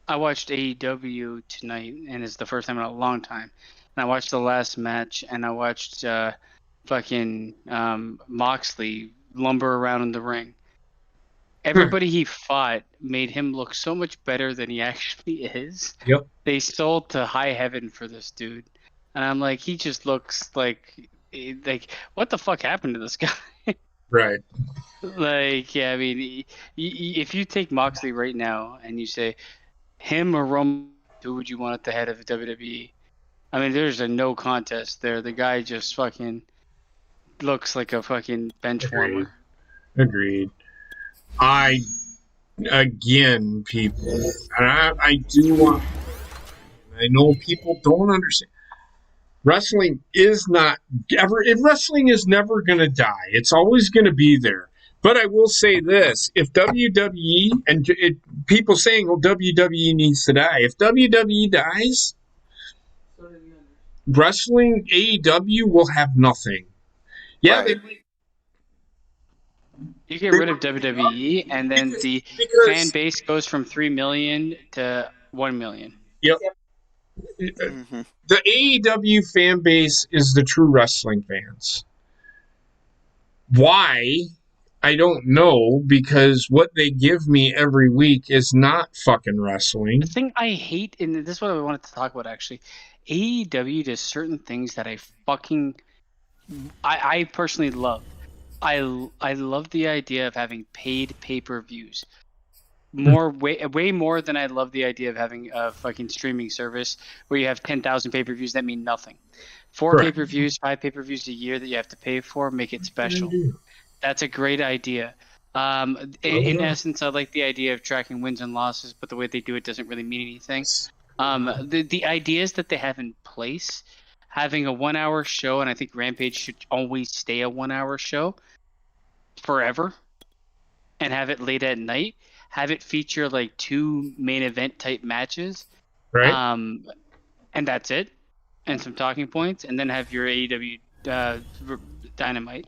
I watched AEW tonight, and it's the first time in a long time. And I watched the last match, and I watched fucking Moxley lumber around in the ring. Everybody he fought made him look so much better than he actually is. Yep. They sold to high heaven for this dude. And I'm like, he just looks like what the fuck happened to this guy? Right. Like, yeah, I mean, if you take Moxley right now and you say, him or Roman, who would you want at the head of WWE? I mean, there's a no contest there. The guy just fucking looks like a fucking bench warmer. Agreed. People, and I do want. I know people don't understand. Wrestling is not ever. Wrestling is never going to die. It's always going to be there. But I will say this: if WWE and people saying, "Well, WWE needs to die," if WWE dies, wrestling AEW will have nothing. Yeah. Right. You get rid of WWE, and then the fan base goes from 3 million to 1 million. Yep. Mm-hmm. The AEW fan base is the true wrestling fans. Why? I don't know, because what they give me every week is not fucking wrestling. The thing I hate, and this is what I wanted to talk about actually, AEW does certain things that I personally love. I love the idea of having paid pay-per-views. Way more than I love the idea of having a fucking streaming service where you have 10,000 pay-per-views that mean nothing. 4 pay-per-views, 5 pay-per-views a year that you have to pay for, make it special. That's a great idea. In essence, I like the idea of tracking wins and losses, but the way they do it doesn't really mean anything. The ideas that they have in place, having a 1 hour show, and I think Rampage should always stay a 1 hour show forever, and have it late at night. Have it feature like 2 main event type matches, Right. And that's it, and some talking points, and then have your AEW Dynamite.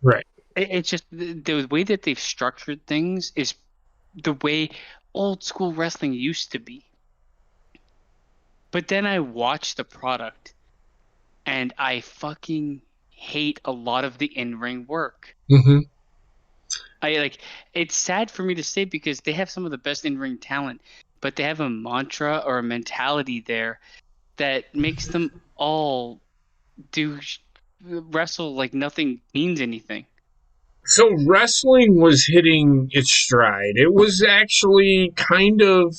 Right. It's just the way that they've structured things is the way old school wrestling used to be. But then I watch the product, and I fucking hate a lot of the in-ring work. Mm-hmm. It's sad for me to say because they have some of the best in-ring talent, but they have a mantra or a mentality there that makes them all wrestle like nothing means anything. So wrestling was hitting its stride. It was actually kind of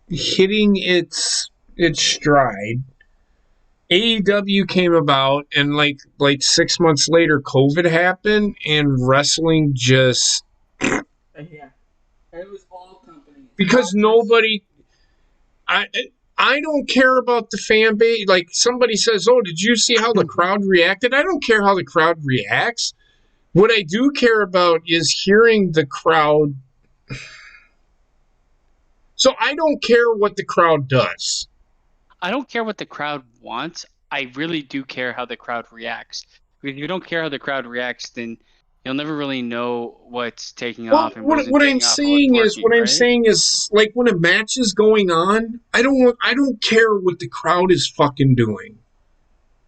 hitting its stride. AEW came about, and like 6 months later, COVID happened, and wrestling just Yeah. It was all companies. because nobody. I don't care about the fan base. Like somebody says, "Oh, did you see how the crowd reacted?" I don't care how the crowd reacts. What I do care about is hearing the crowd. So I don't care what the crowd does. I don't care what the crowd wants. I really do care how the crowd reacts. If you don't care how the crowd reacts, then you'll never really know what's taking off. And What I'm saying is, like when a match is going on, I don't care what the crowd is fucking doing.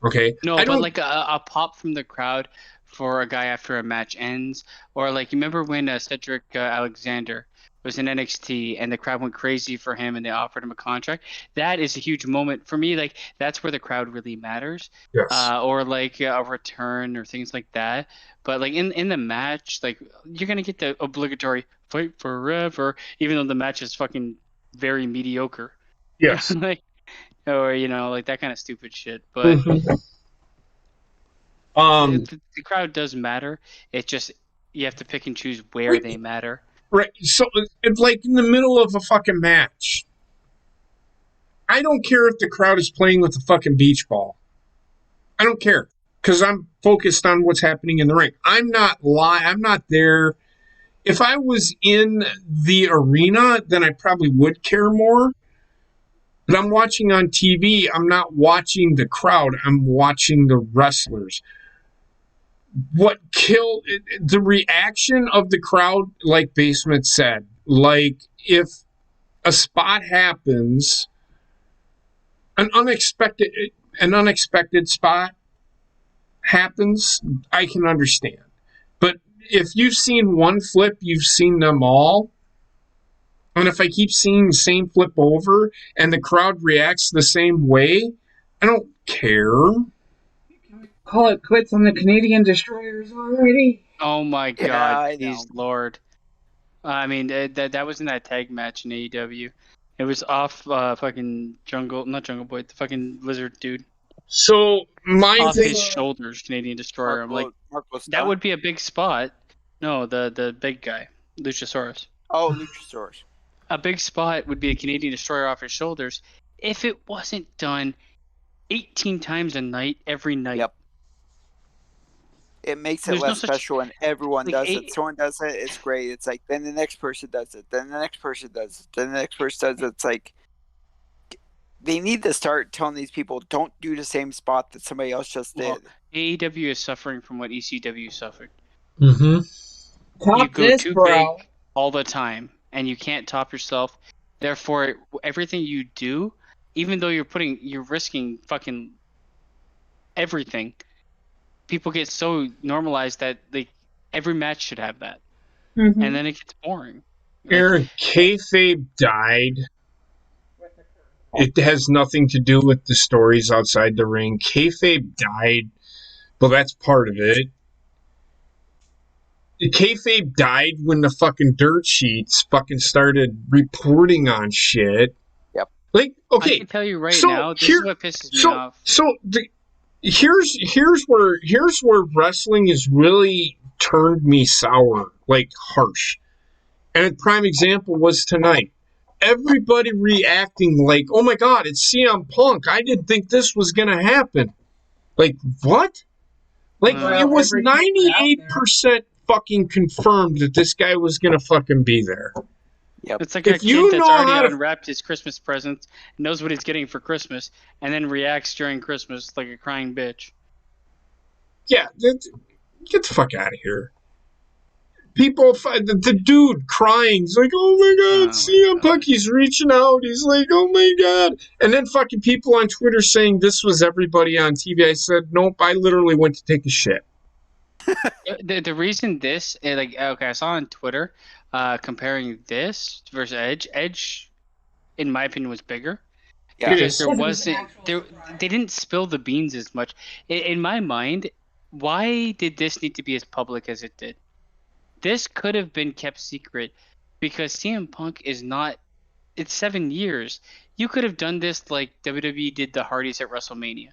Okay. No, but like a pop from the crowd for a guy after a match ends, or like you remember when Cedric Alexander was in NXT and the crowd went crazy for him and they offered him a contract. That is a huge moment for me. Like that's where the crowd really matters. Yes. Or like a return or things like that. But like in the match, like you're gonna get the obligatory fight forever, even though the match is fucking very mediocre. Yes. Like, or like that kind of stupid shit. But the crowd does matter. It's just you have to pick and choose where they matter. Right. So it's like in the middle of a fucking match. I don't care if the crowd is playing with a fucking beach ball. I don't care because I'm focused on what's happening in the ring. I'm not there. If I was in the arena, then I probably would care more. But I'm watching on TV. I'm not watching the crowd. I'm watching the wrestlers. What killed the reaction of the crowd, like Basement said, like if a spot happens, an unexpected spot happens, I can understand. But if you've seen one flip, you've seen them all. And if I keep seeing the same flip over and the crowd reacts the same way, I don't care. Call it quits on the Canadian Destroyers already. Oh my God, please, Lord. I mean, that was in that tag match in AEW. It was off fucking not Jungle Boy, the fucking lizard dude. So off his shoulders, Canadian Destroyer. I'm like, that would be a big spot. No, the big guy, Luchasaurus. Oh, Luchasaurus. A big spot would be a Canadian Destroyer off his shoulders if it wasn't done 18 times a night, every night. Yep. It makes it less special when everyone does it. Someone does it, it's great. It's like, then the next person does it. Then the next person does it. Then the next person does it. It's like, they need to start telling these people, don't do the same spot that somebody else just did. AEW is suffering from what ECW suffered. Mm-hmm. You go too big all the time, and you can't top yourself. Therefore, everything you do, even though you're risking fucking everything, people get so normalized that every match should have that, and then it gets boring. Aaron, kayfabe died. It has nothing to do with the stories outside the ring. Kayfabe died, but that's part of it. The kayfabe died when the fucking dirt sheets fucking started reporting on shit. Yep. Like, okay. I can tell you right now, this is what pisses me off. Here's where wrestling has really turned me sour, like harsh. And a prime example was tonight. Everybody reacting like, oh my God, it's CM Punk. I didn't think this was going to happen. Like, what? Like, it was 98% fucking confirmed that this guy was going to fucking be there. Yep. It's like If a kid you that's know already how to- unwrapped his Christmas presents, knows what he's getting for Christmas, and then reacts during Christmas like a crying bitch. Yeah, get the fuck out of here. People, the dude crying, he's like, oh my God, CM Punk, he's reaching out. He's like, oh my God. And then fucking people on Twitter saying this was everybody on TV. I said, nope, I literally went to take a shit. The reason this, I saw on Twitter comparing this versus Edge. Edge, in my opinion, was bigger. Yeah. Because there wasn't, they didn't spill the beans as much. In my mind, why did this need to be as public as it did? This could have been kept secret because CM Punk is not. It's 7 years. You could have done this like WWE did the Hardys at WrestleMania.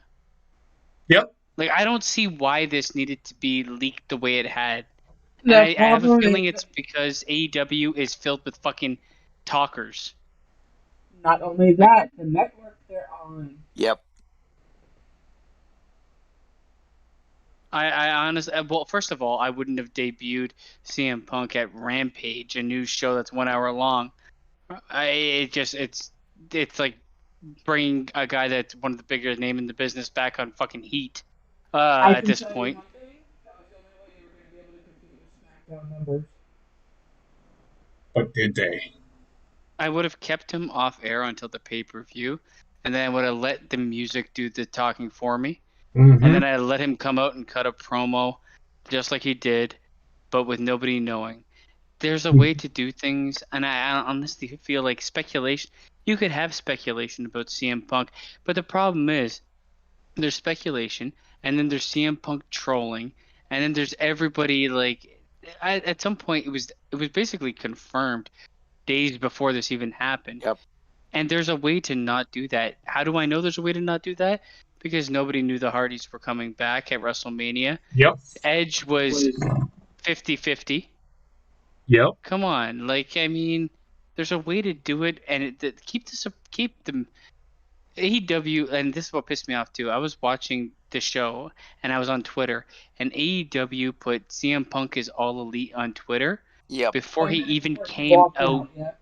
Yep. Like, I don't see why this needed to be leaked the way it had. And The I have a problem feeling is- it's because AEW is filled with fucking talkers. Not only that, the network they're on. Yep. I honestly, well, first of all, I wouldn't have debuted CM Punk at Rampage, a news show that's 1 hour long. It's like bringing a guy that's one of the biggest name in the business back on fucking Heat at this point. That was the only way you were going to be able to compete with SmackDown numbers. But did they? I would have kept him off air until the pay-per-view, and then I would have let the music do the talking for me. Mm-hmm. And then I let him come out and cut a promo just like he did, but with nobody knowing. There's a way to do things, and I honestly feel like speculation. You could have speculation about CM Punk, but the problem is there's speculation, and then there's CM Punk trolling, and then there's everybody like. At some point, it was basically confirmed days before this even happened. Yep. And there's a way to not do that. How do I know there's a way to not do that? Because nobody knew the Hardys were coming back at WrestleMania. Yep. Edge was 50-50. Yep. Come on. Like, I mean, there's a way to do it, and keep the AEW, and this is what pissed me off too. I was watching the show, and I was on Twitter, and AEW put CM Punk is All Elite on Twitter Yep. before he even came out. Yep.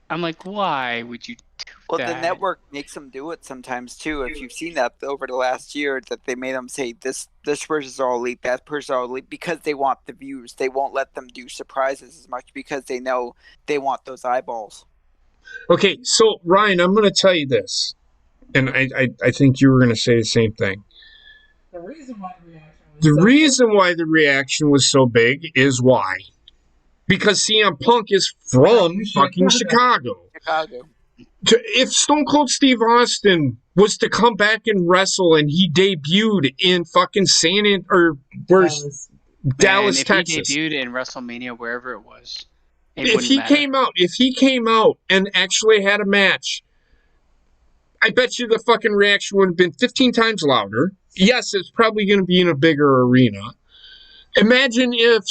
I'm like, why would you do Well, that? the network makes them do it sometimes too. If you've seen that over the last year, that they made them say this person's all elite, that person's all elite, because they want the views. They won't let them do surprises as much because they know they want those eyeballs. Okay, so Ryan, I'm going to tell you this, and I think you were going to say the same thing. The reason why The reaction was so big is why. Because CM Punk is from fucking Chicago. If Stone Cold Steve Austin was to come back and wrestle and he debuted in fucking Dallas, Texas. If he debuted in WrestleMania, wherever it was, If he came out and actually had a match, I bet you the fucking reaction would have been 15 times louder. Yes, it's probably going to be in a bigger arena. Imagine if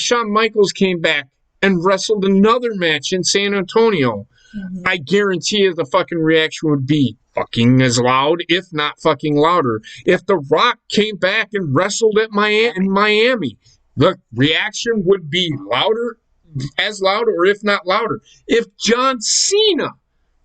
Shawn Michaels came back and wrestled another match in San Antonio. Mm-hmm. I guarantee you the fucking reaction would be fucking as loud, if not fucking louder. If The Rock came back and wrestled at Miami, the reaction would be louder, as loud, or if not louder. If John Cena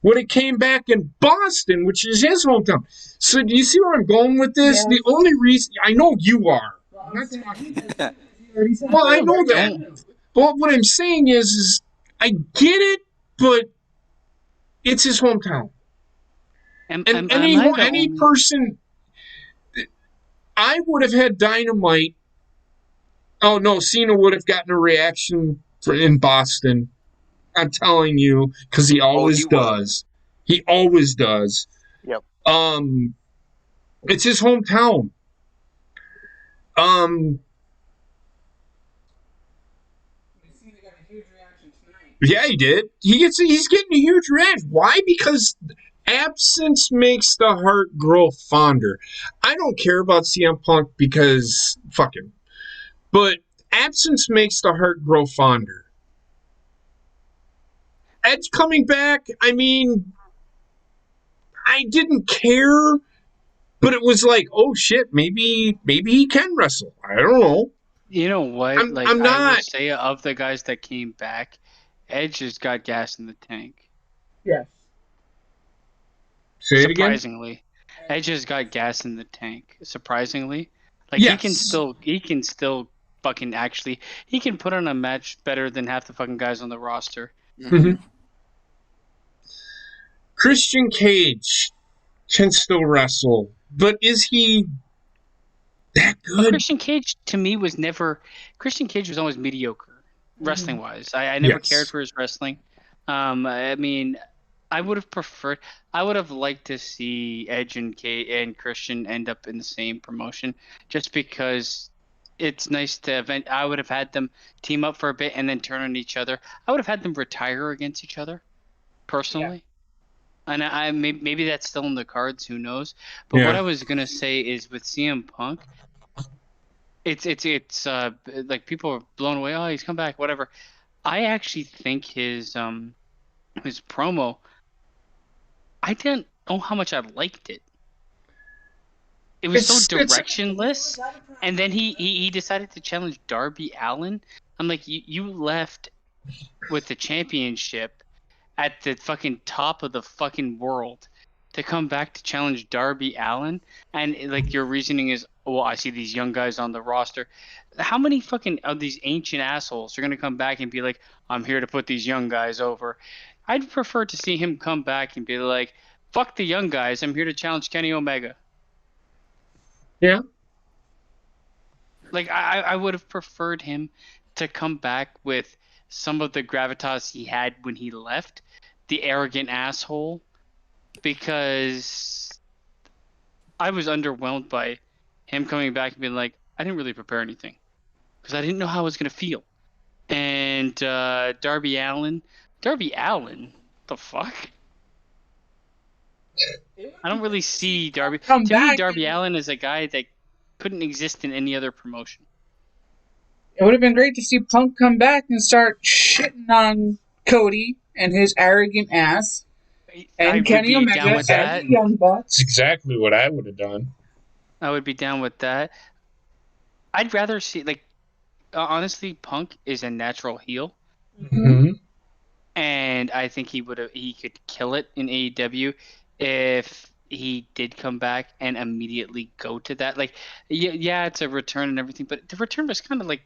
would have came back in Boston, which is his hometown. So do you see where I'm going with this? Yeah. The only reason, I know you are. Well, I know that. But what I'm saying is I get it, but it's his hometown. And any person, I would have had Dynamite. Oh, no, Cena would have gotten a reaction in Boston. I'm telling you, because he always does. He always does. Yep. It's his hometown. Yeah, he did. He's getting a huge reaction. Why? Because absence makes the heart grow fonder. I don't care about CM Punk because fuck him. But absence makes the heart grow fonder. Edge coming back, I mean, I didn't care, but it was like, oh shit, maybe he can wrestle. I don't know. You know what? I'm Like, I'm I will not. say, of the guys that came back, Edge has got gas in the tank. Yes. Say it again. Surprisingly, Edge has got gas in the tank. Surprisingly, like Yes. he can still fucking actually he can put on a match better than half the fucking guys on the roster. Mhm. Christian Cage can still wrestle, but is he that But good? Christian Cage to me was never. Christian Cage was always mediocre wrestling wise. I never Yes. cared for his wrestling. I mean, I would have preferred. I would have liked to see Edge and Christian end up in the same promotion, just because it's nice to event. I would have had them team up for a bit and then turn on each other. I would have had them retire against each other, personally. And maybe that's still in the cards. Who knows? But what Yeah. I was gonna say is with CM Punk, it's like people are blown away. Oh, he's come back. Whatever. I actually think his promo. I didn't know how much I liked it. It was so directionless, and then he decided to challenge Darby Allin. I'm like, you left with the championship at the fucking top of the fucking world to come back to challenge Darby Allin, and like your reasoning is, well, I see these young guys on the roster. How many fucking of these ancient assholes are gonna come back and be like, I'm here to put these young guys over? I'd prefer to see him come back and be like, fuck the young guys, I'm here to challenge Kenny Omega. Yeah. Like I would have preferred him to come back with some of the gravitas he had when he left, the arrogant asshole, because I was underwhelmed by him coming back and being like, I didn't really prepare anything because I didn't know how I was going to feel. And Darby Allin, the fuck? I don't really see Darby. To me, Darby Allin is a guy that couldn't exist in any other promotion. It would have been great to see Punk come back and start shitting on Cody and his arrogant ass, and Kenny Omega and the Young Bucks. That's exactly what I would have done. I would be down with that. I'd rather see, like, honestly, Punk is a natural heel. Mm-hmm. And I think he could kill it in AEW if he did come back and immediately go to that. Like, yeah, it's a return and everything, but the return was kind of like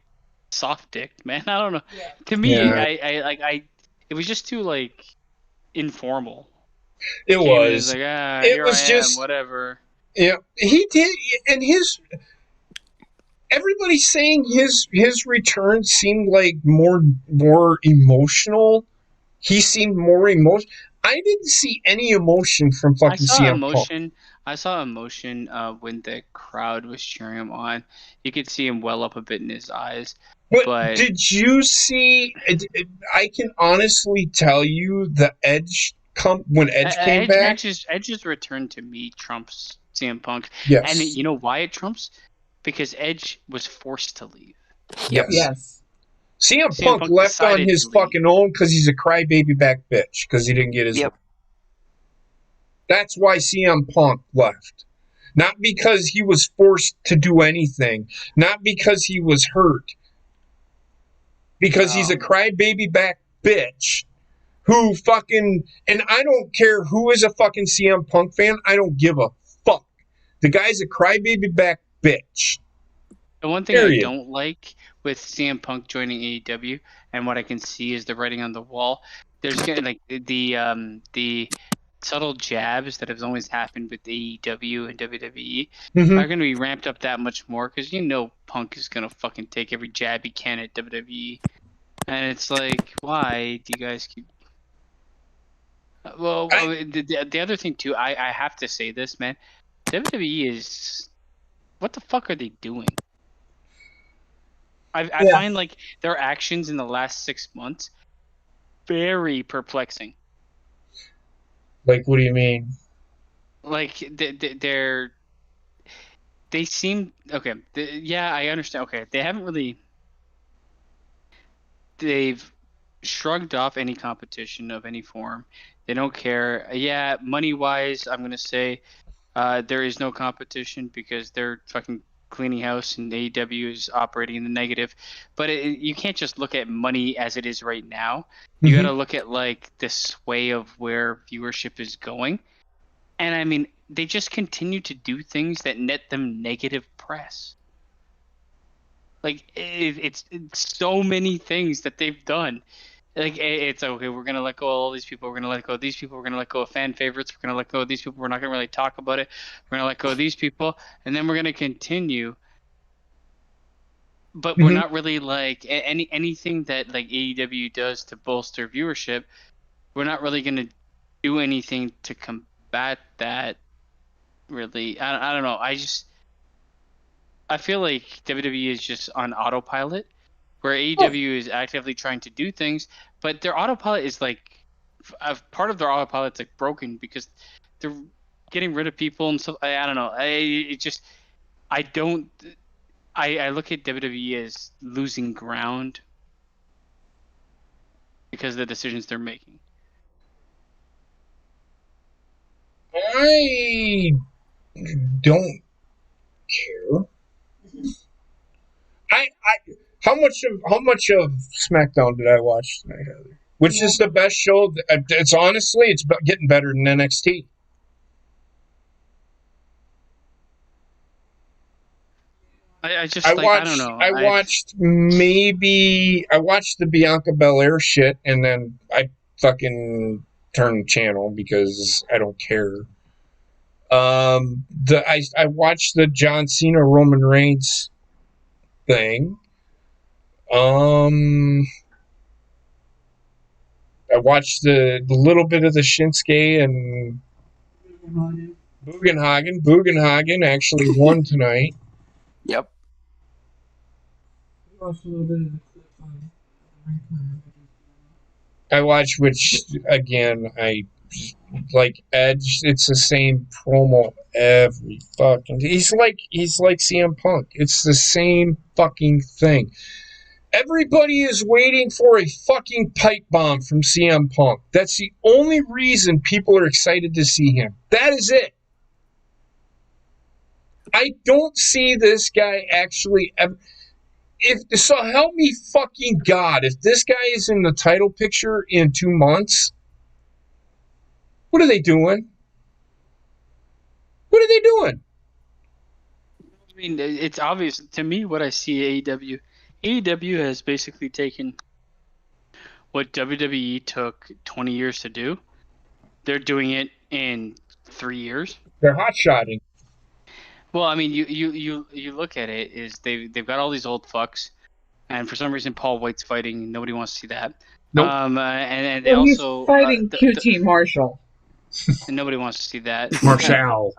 soft dick, man. I don't know. Yeah. To me, yeah. It was just too like informal. It was like, it here was I just am, whatever. Yeah, he did, and everybody's saying his return seemed like more emotional. He seemed more emotional. I didn't see any emotion from fucking CM Punk. I saw emotion when the crowd was cheering him on. You could see him well up a bit in his eyes. But did you see? I can honestly tell you the Edge when Edge came back. Edge's return to me trumps CM Punk. Yes. And you know why it trumps? Because Edge was forced to leave. Yes. CM Punk left on his fucking own because he's a crybaby back bitch because he didn't get his. That's why CM Punk left. Not because he was forced to do anything. Not because he was hurt. Because he's a crybaby back bitch who fucking... And I don't care who is a fucking CM Punk fan. I don't give a fuck. The guy's a crybaby back bitch. The one thing I don't like with CM Punk joining AEW, and what I can see is the writing on the wall, there's gonna like the subtle jabs that have always happened with AEW and WWE are going to be ramped up that much more because Punk is going to fucking take every jab he can at WWE, and it's like, why do you guys keep? Well, the other thing too, I have to say this, man, WWE is, what the fuck are they doing? I find like their actions in the last 6 months very perplexing. Like, what do you mean? Like, they seem okay. I understand. Okay, they haven't really. They've shrugged off any competition of any form. They don't care. Yeah, money-wise, I'm gonna say there is no competition because they're fucking cleaning house and AEW is operating in the negative. But you can't just look at money as it is right now. You got to look at like the sway of where viewership is going. And I mean, they just continue to do things that net them negative press. Like it's so many things that they've done. Like it's okay. We're gonna let go of all these people. We're gonna let go of these people. We're gonna let go of fan favorites. We're gonna let go of these people. We're not gonna really talk about it. We're gonna let go of these people, and then we're gonna continue. But we're not really like anything that like AEW does to bolster viewership. We're not really gonna do anything to combat that. Really, I don't know. I feel like WWE is just on autopilot, where AEW is actively trying to do things, but their autopilot is like part of their autopilot's like broken because they're getting rid of people and so I don't know. I look at WWE as losing ground because of the decisions they're making. I don't care. How much of SmackDown did I watch tonight, Heather? Which is the best show? It's honestly, it's getting better than NXT. I don't know. I watched the Bianca Belair shit, and then I fucking turned the channel because I don't care. I watched the John Cena Roman Reigns thing. I watched the little bit of the Shinsuke and Bugenhagen. Bugenhagen actually won tonight. Yep. I watched, which again, I like Edge. It's the same promo every fucking. He's like CM Punk. It's the same fucking thing. Everybody is waiting for a fucking pipe bomb from CM Punk. That's the only reason people are excited to see him. That is it. I don't see this guy actually ever. So help me fucking God, if this guy is in the title picture in 2 months, what are they doing? What are they doing? I mean, it's obvious to me what I see AEW. AEW has basically taken what WWE took 20 years to do. They're doing it in 3 years. They're hot-shotting. Well, I mean, you look at it is they've got all these old fucks, and for some reason Paul White's fighting. Nobody wants to see that. Nope. And they also he's fighting QT Marshall. And nobody wants to see that. Marshall.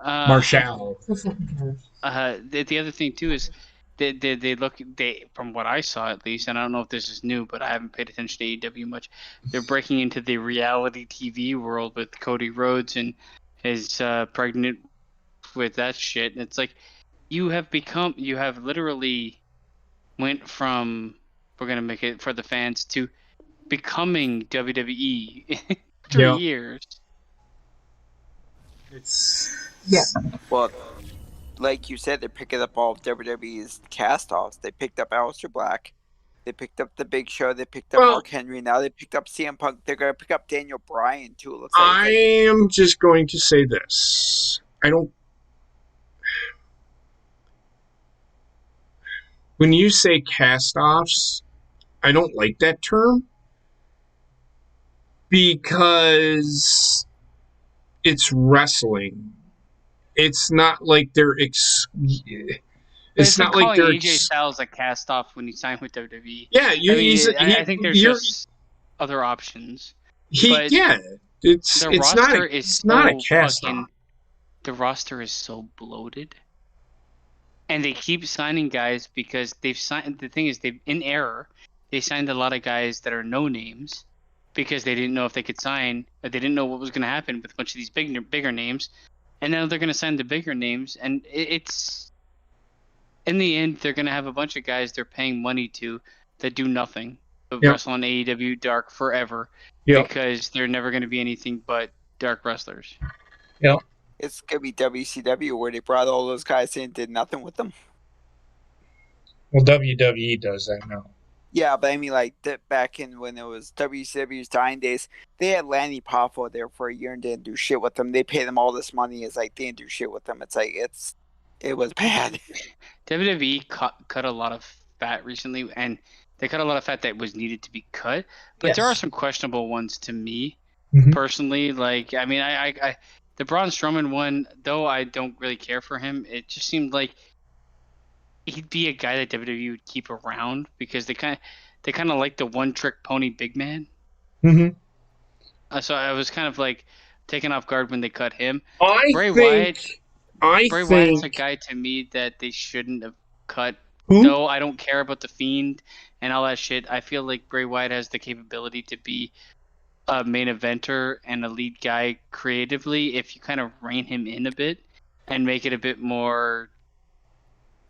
The other thing too is they from what I saw at least, and I don't know if this is new, but I haven't paid attention to AEW much. They're breaking into the reality TV world with Cody Rhodes and his pregnant with that shit. And it's like you have literally went from we're gonna make it for the fans to becoming WWE in 3 years. Well, like you said, they're picking up all of WWE's cast-offs. They picked up Aleister Black. They picked up The Big Show. They picked up Mark Henry. Now they picked up CM Punk. They're going to pick up Daniel Bryan, too. It looks like I am just going to say this. When you say cast-offs, I don't like that term because it's wrestling. It's not like they're it's not like they're AJ Styles a cast off when he signed with WWE. Yeah, I think there's just other options. It's not a cast off. The roster is so bloated, and they keep signing guys because they've signed. The thing is, they signed a lot of guys that are no names because they didn't know if they could sign. They didn't know what was going to happen with a bunch of these bigger names. And now they're going to sign the bigger names, and it's in the end they're going to have a bunch of guys they're paying money to that do nothing Yep. wrestle on AEW Dark forever Yep. because they're never going to be anything but dark wrestlers. Yep. It's gonna be WCW where they brought all those guys in and did nothing with them. Well, WWE does that now. Yeah, but I mean, like back in when it was WCW's dying days, they had Lanny Poffo there for a year and didn't do shit with them. They paid them all this money. It's like they didn't do shit with them. It's like it was bad. WWE cut a lot of fat recently, and they cut a lot of fat that was needed to be cut. But there are some questionable ones to me personally. Like, I mean, I the Braun Strowman one, though I don't really care for him, it just seemed like he'd be a guy that WWE would keep around because they kind of like the one trick pony big man. So I was kind of like taken off guard when they cut him. Bray Wyatt's a guy to me that they shouldn't have cut. Though I don't care about the Fiend and all that shit. I feel like Bray Wyatt has the capability to be a main eventer and a lead guy creatively if you kind of rein him in a bit and make it a bit more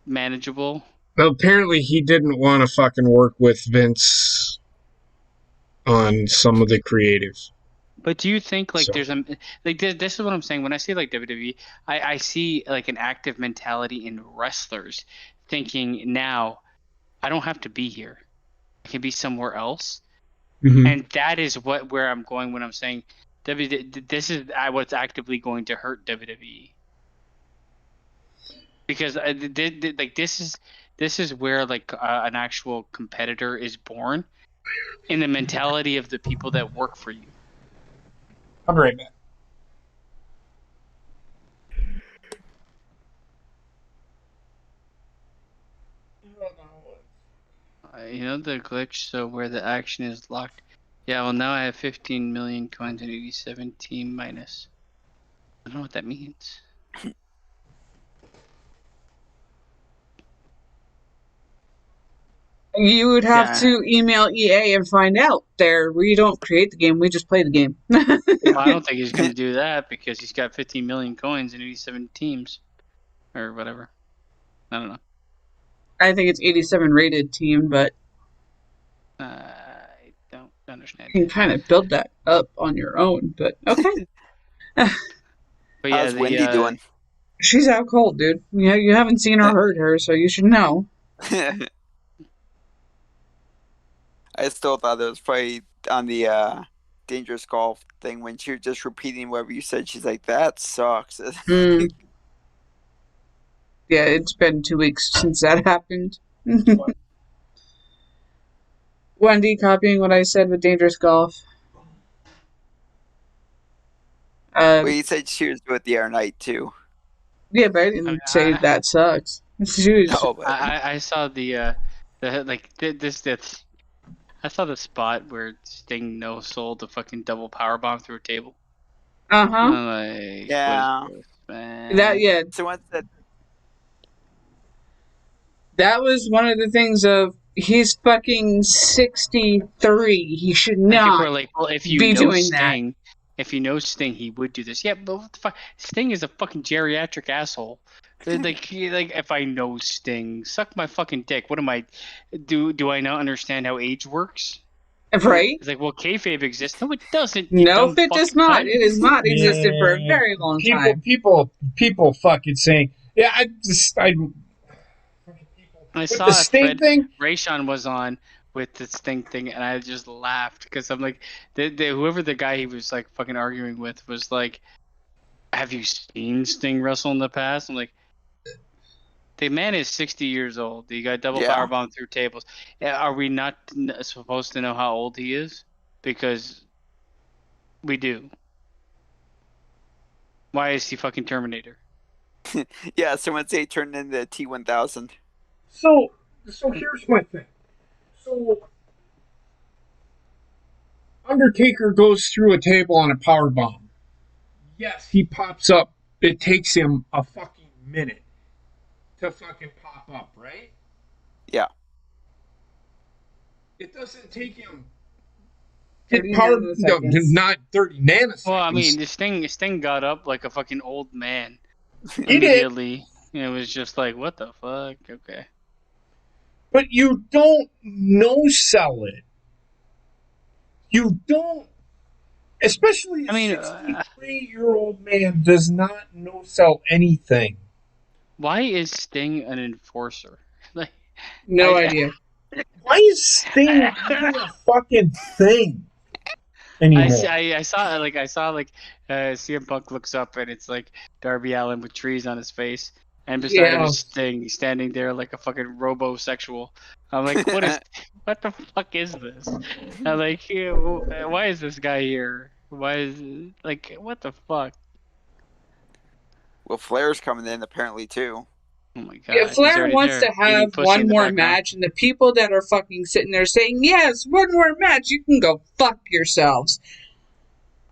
manageable. Well, apparently he didn't want to fucking work with Vince on some of the creatives. But do you think there's a this is what I'm saying when I say like WWE, I see like an active mentality in wrestlers thinking now I don't have to be here, I can be somewhere else, and that is where I'm going when I'm saying this is what's actively going to hurt WWE. Because this is where an actual competitor is born in the mentality of the people that work for you. I'll be right back. The glitch, so where the action is locked. Yeah, well now I have 15 million coins and 87 team minus. I don't know what that means. You would have to email EA and find out. We don't create the game, we just play the game. Well, I don't think he's going to do that because he's got 15 million coins and 87 teams. Or whatever. I don't know. I think it's 87 rated team, but I don't understand. You can kind of build that up on your own, but okay. But yeah, how's Wendy doing? She's out cold, dude. You haven't seen her hurt her, so you should know. I still thought it was probably on the dangerous golf thing when she was just repeating whatever you said. She's like, that sucks. Yeah, it's been 2 weeks since that happened. Wendy copying what I said with dangerous golf. Well, you said she was with the Air Knight too. Yeah, but I didn't say that sucks. I saw I saw the spot where Sting no-sold the fucking double powerbomb through a table. Yeah. So once that was one of the things of he's fucking 63. He should not people are like, well, if you be know doing Sting, that. If you know Sting, he would do this. Yeah, but what the fuck? Sting is a fucking geriatric asshole. Like if I know Sting, suck my fucking dick. What am I? Do I not understand how age works? Right? It's like, well, kayfabe exists. No, it doesn't. No, it does not. It has not existed for a very long time. People fucking saying, yeah, I saw the Sting thing. Rayshawn was on with the Sting thing, and I just laughed because I'm like, whoever the guy he was like fucking arguing with was like, "Have you seen Sting wrestle in the past?" I'm like, the man is 60 years old. He got double powerbomb through tables. Are we not supposed to know how old he is? Because we do. Why is he fucking Terminator? Yeah, someone say he turned into T-1000. So here's my thing. So Undertaker goes through a table on a power bomb. Yes, he pops up. It takes him a fucking minute to fucking pop up, right? Yeah. It doesn't take him 30 nanoseconds. not 30 nanoseconds. Well, I mean, Sting got up like a fucking old man He immediately. And it was just like, what the fuck? Okay. But you don't no-sell it. You don't, especially a I mean, 63-year-old man does not no sell anything. why is Sting an enforcer? Like, No I, idea. Why is Sting even a fucking thing anymore? I saw CM Punk looks up and it's like Darby Allin with trees on his face, and beside him Yeah. is Sting standing there like a fucking robosexual. I'm like, what the fuck is this? I'm like, why is this guy here? Why is like what the fuck? Well, Flair's coming in apparently too. Oh my Yeah, god, he's Flair already wants there to eating have pussy in one the more background. match, and the people that are fucking sitting there saying, yes, one more match, you can go fuck yourselves.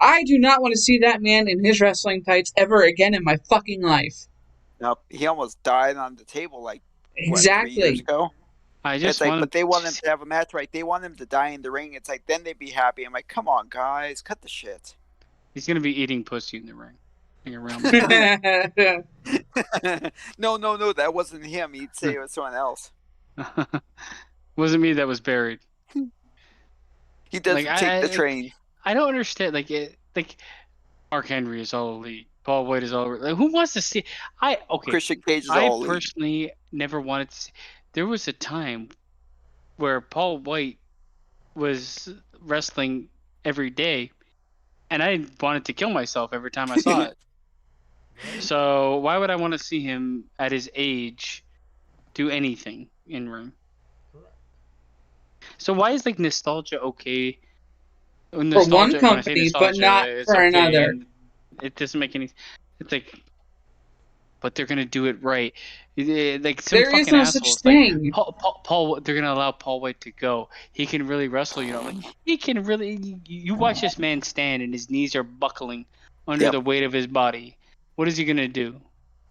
I do not want to see that man in his wrestling tights ever again in my fucking life. Nope. He almost died on the table like, what, 3 years Exactly. ago? I It's just like, want but they want him to have a match, right? They want him to die in the ring. It's like, then they'd be happy. I'm like, come on, guys, cut the shit. He's gonna be eating pussy in the ring. Around No, that wasn't him. He'd say it was someone else. Wasn't me that was buried. He doesn't take the train. I don't understand. Like Mark Henry is all elite. Paul White is all. Like, who wants to see? Christian Cage is I all elite. personally never wanted to see. There was a time where Paul White was wrestling every day, and I wanted to kill myself every time I saw it. So why would I want to see him at his age do anything in ring? So why is like nostalgia okay? For one company, but not for another. It doesn't make any. It's like, but they're gonna do it right. Like some There fucking is no assholes, such thing. Like Paul, they're gonna allow Paul White to go. He can really wrestle, like he can really. You watch this man stand, and his knees are buckling under the weight of his body. What is he gonna do?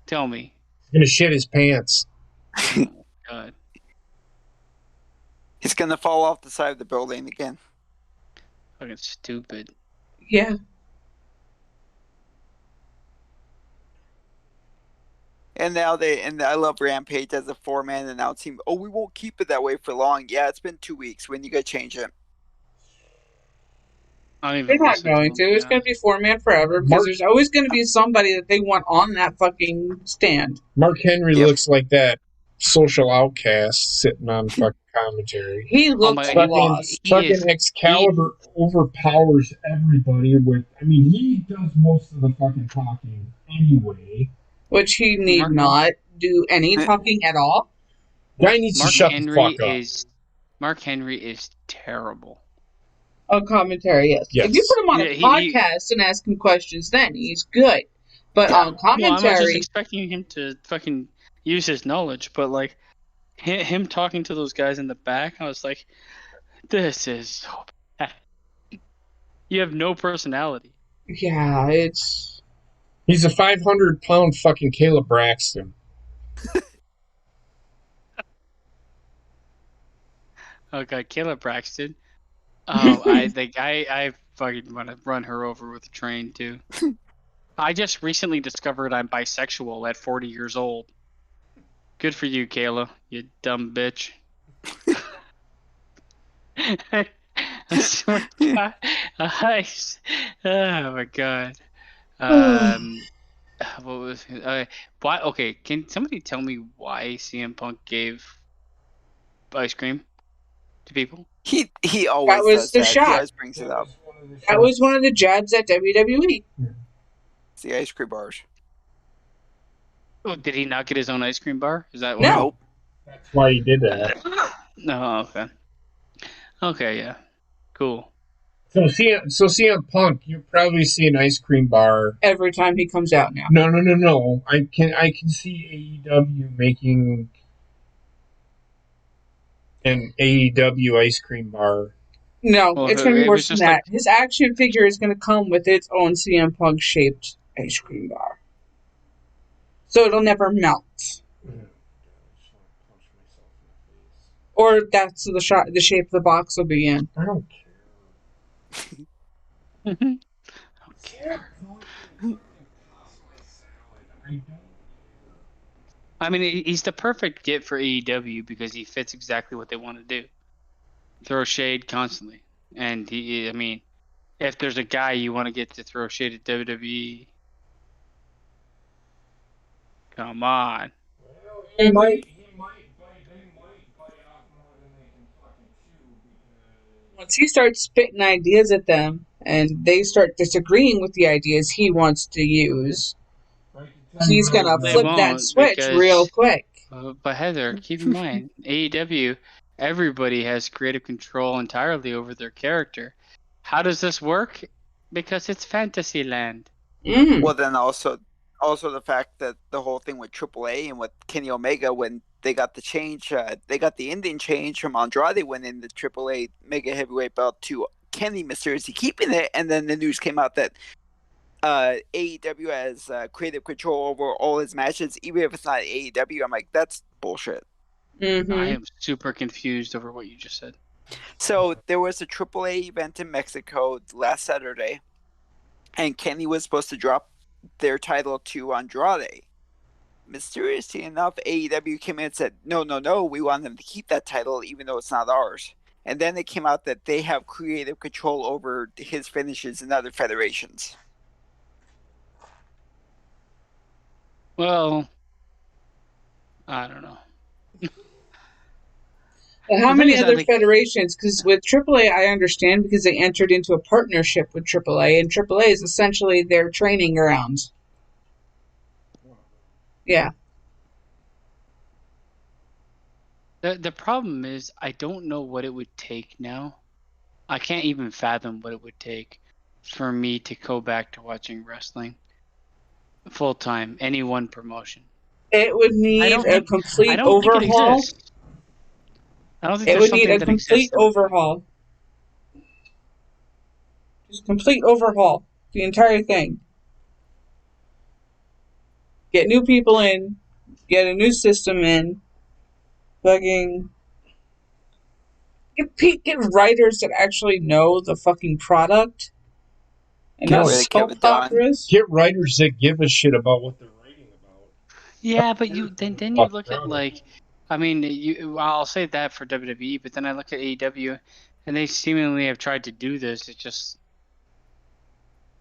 Tell me. He's gonna shit his pants. Oh, God. He's gonna fall off the side of the building again. Fucking stupid. Yeah. And now I love Rampage as a 4-man announce team. Oh, we won't keep it that way for long. Yeah, it's been 2 weeks. When you gonna change it? They're not going to. It's going to be 4-man forever because there's always going to be somebody that they want on that fucking stand. Mark Henry looks like that social outcast sitting on fucking commentary. He looks lost. Fucking Excalibur overpowers everybody with. I mean, he does most of the fucking talking anyway. Which he need not do any talking at all. Guy needs to shut the fuck up. Mark Henry is terrible. On commentary, yes. If you put him on a podcast and ask him questions, then he's good. But on commentary, well, I'm just expecting him to fucking use his knowledge. But like him talking to those guys in the back, I was like, this is so bad. You have no personality. Yeah, He's a 500-pound fucking Caleb Braxton. Oh god, Caleb Braxton. Oh, I fucking want to run her over with a train too. I just recently discovered I'm bisexual at 40 years old. Good for you, Kayla, you dumb bitch. I swear to God. Oh my god. What was why? Okay, can somebody tell me why CM Punk gave ice cream to people? He always that was does the that. shot. He always brings it up. That was one of the jabs at WWE. It's the ice cream bars. Oh, did he not get his own ice cream bar? Is that why? Nope. That's why he did that. No, okay. Okay, yeah. Cool. So CM Punk, you'll probably see an ice cream bar every time he comes out now. No. I can see AEW making an AEW ice cream bar. No, it's going to be worse than that. His action figure is going to come with its own CM Punk shaped ice cream bar. So it'll never melt. Or that's the shape the box will be in. I don't care. I mean, he's the perfect get for AEW because he fits exactly what they want to do. Throw shade constantly. And I mean, if there's a guy you want to get to throw shade at WWE, come on. He might. Once he starts spitting ideas at them and they start disagreeing with the ideas he wants to use, he's going to They flip that won't switch real because, quick. but Heather, keep in mind, AEW, everybody has creative control entirely over their character. How does this work? Because it's Fantasyland. Well, then also the fact that the whole thing with AAA and with Kenny Omega when they got the change, they got the ending change from Andrade winning the AAA Mega Heavyweight belt to Kenny mysteriously keeping it, and then the news came out that AEW has creative control over all his matches, even if it's not AEW. I'm like, that's bullshit. I am super confused over what you just said. So there was a AAA event in Mexico last Saturday, and Kenny was supposed to drop their title to Andrade. Mysteriously enough, AEW came in and said, no, we want them to keep that title even though it's not ours. And then it came out that they have creative control over his finishes in other federations. Well, I don't know. How many other federations? Because with AAA, I understand because they entered into a partnership with AAA, and AAA is essentially their training grounds. Yeah. The problem is I don't know what it would take now. I can't even fathom what it would take for me to go back to watching wrestling full time, any one promotion. It would need a complete overhaul. I don't think it there's would something need a that complete exists. overhaul. Just complete overhaul. The entire thing. Get new people in. Get a new system in. Fucking get writers that actually know the fucking product. And not soap operas. Get writers that give a shit about what they're writing about. Yeah, but then you look at like, I mean, I'll say that for WWE, but then I look at AEW, and they seemingly have tried to do this. It just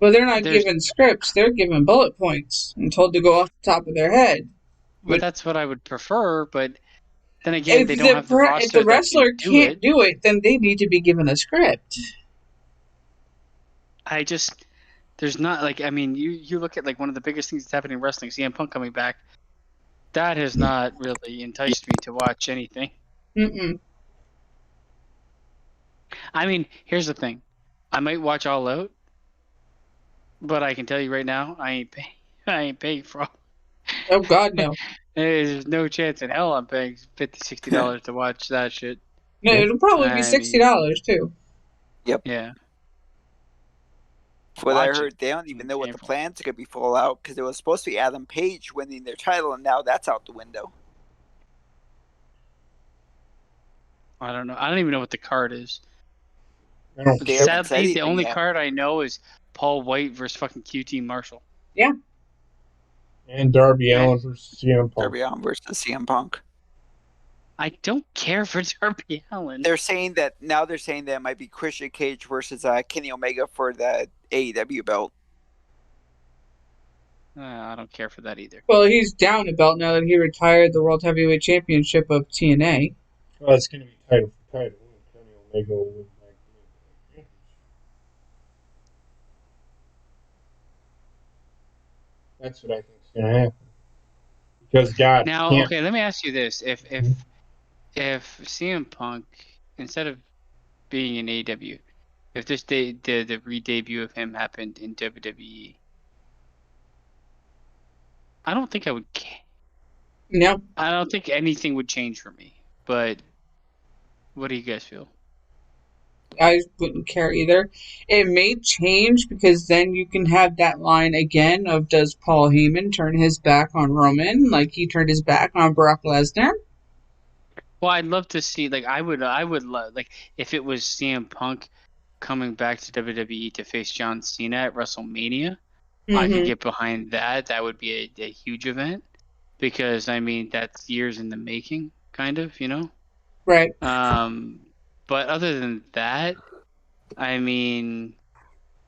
well, they're not given scripts; they're given bullet points and told to go off the top of their head. But that's what I would prefer. But then again, they don't have the roster. If the wrestler can't do it, then they need to be given a script. There's not like, I mean, you look at like one of the biggest things that's happening in wrestling, CM Punk coming back. That has not really enticed me to watch anything. I mean, here's the thing. I might watch All Out, but I can tell you right now, I ain't paying for all. Oh, God, no. There's no chance in hell I'm paying $50, $60 to watch that shit. No, it'll probably be $60 too. Yep. Yeah. What I heard, they don't even know what the plans are going to be full out because it was supposed to be Adam Page winning their title, and now that's out the window. I don't know. I don't even know what the card is. Sadly, the only card I know is Paul White versus fucking QT Marshall. Yeah. And Darby Allin versus CM Punk. Darby Allin versus CM Punk. I don't care for Darby Allin. They're saying that it might be Christian Cage versus Kenny Omega for the AEW belt. I don't care for that either. Well, he's down a belt now that he retired the World Heavyweight Championship of TNA. Well, it's going to be title for title. Kenny Omega will That's what I think is going to happen. Because God now, okay, let me ask you this: if CM Punk, instead of being in AEW, if this the re-debut of him happened in WWE, I don't think I would care. No, I don't think anything would change for me. But what do you guys feel? I wouldn't care either. It may change because then you can have that line again of does Paul Heyman turn his back on Roman like he turned his back on Brock Lesnar? Well, I'd love to see, like, I would love, like, if it was CM Punk coming back to WWE to face John Cena at WrestleMania, I could get behind that. That would be a huge event because, I mean, that's years in the making, kind of, you know? Right. But other than that, I mean,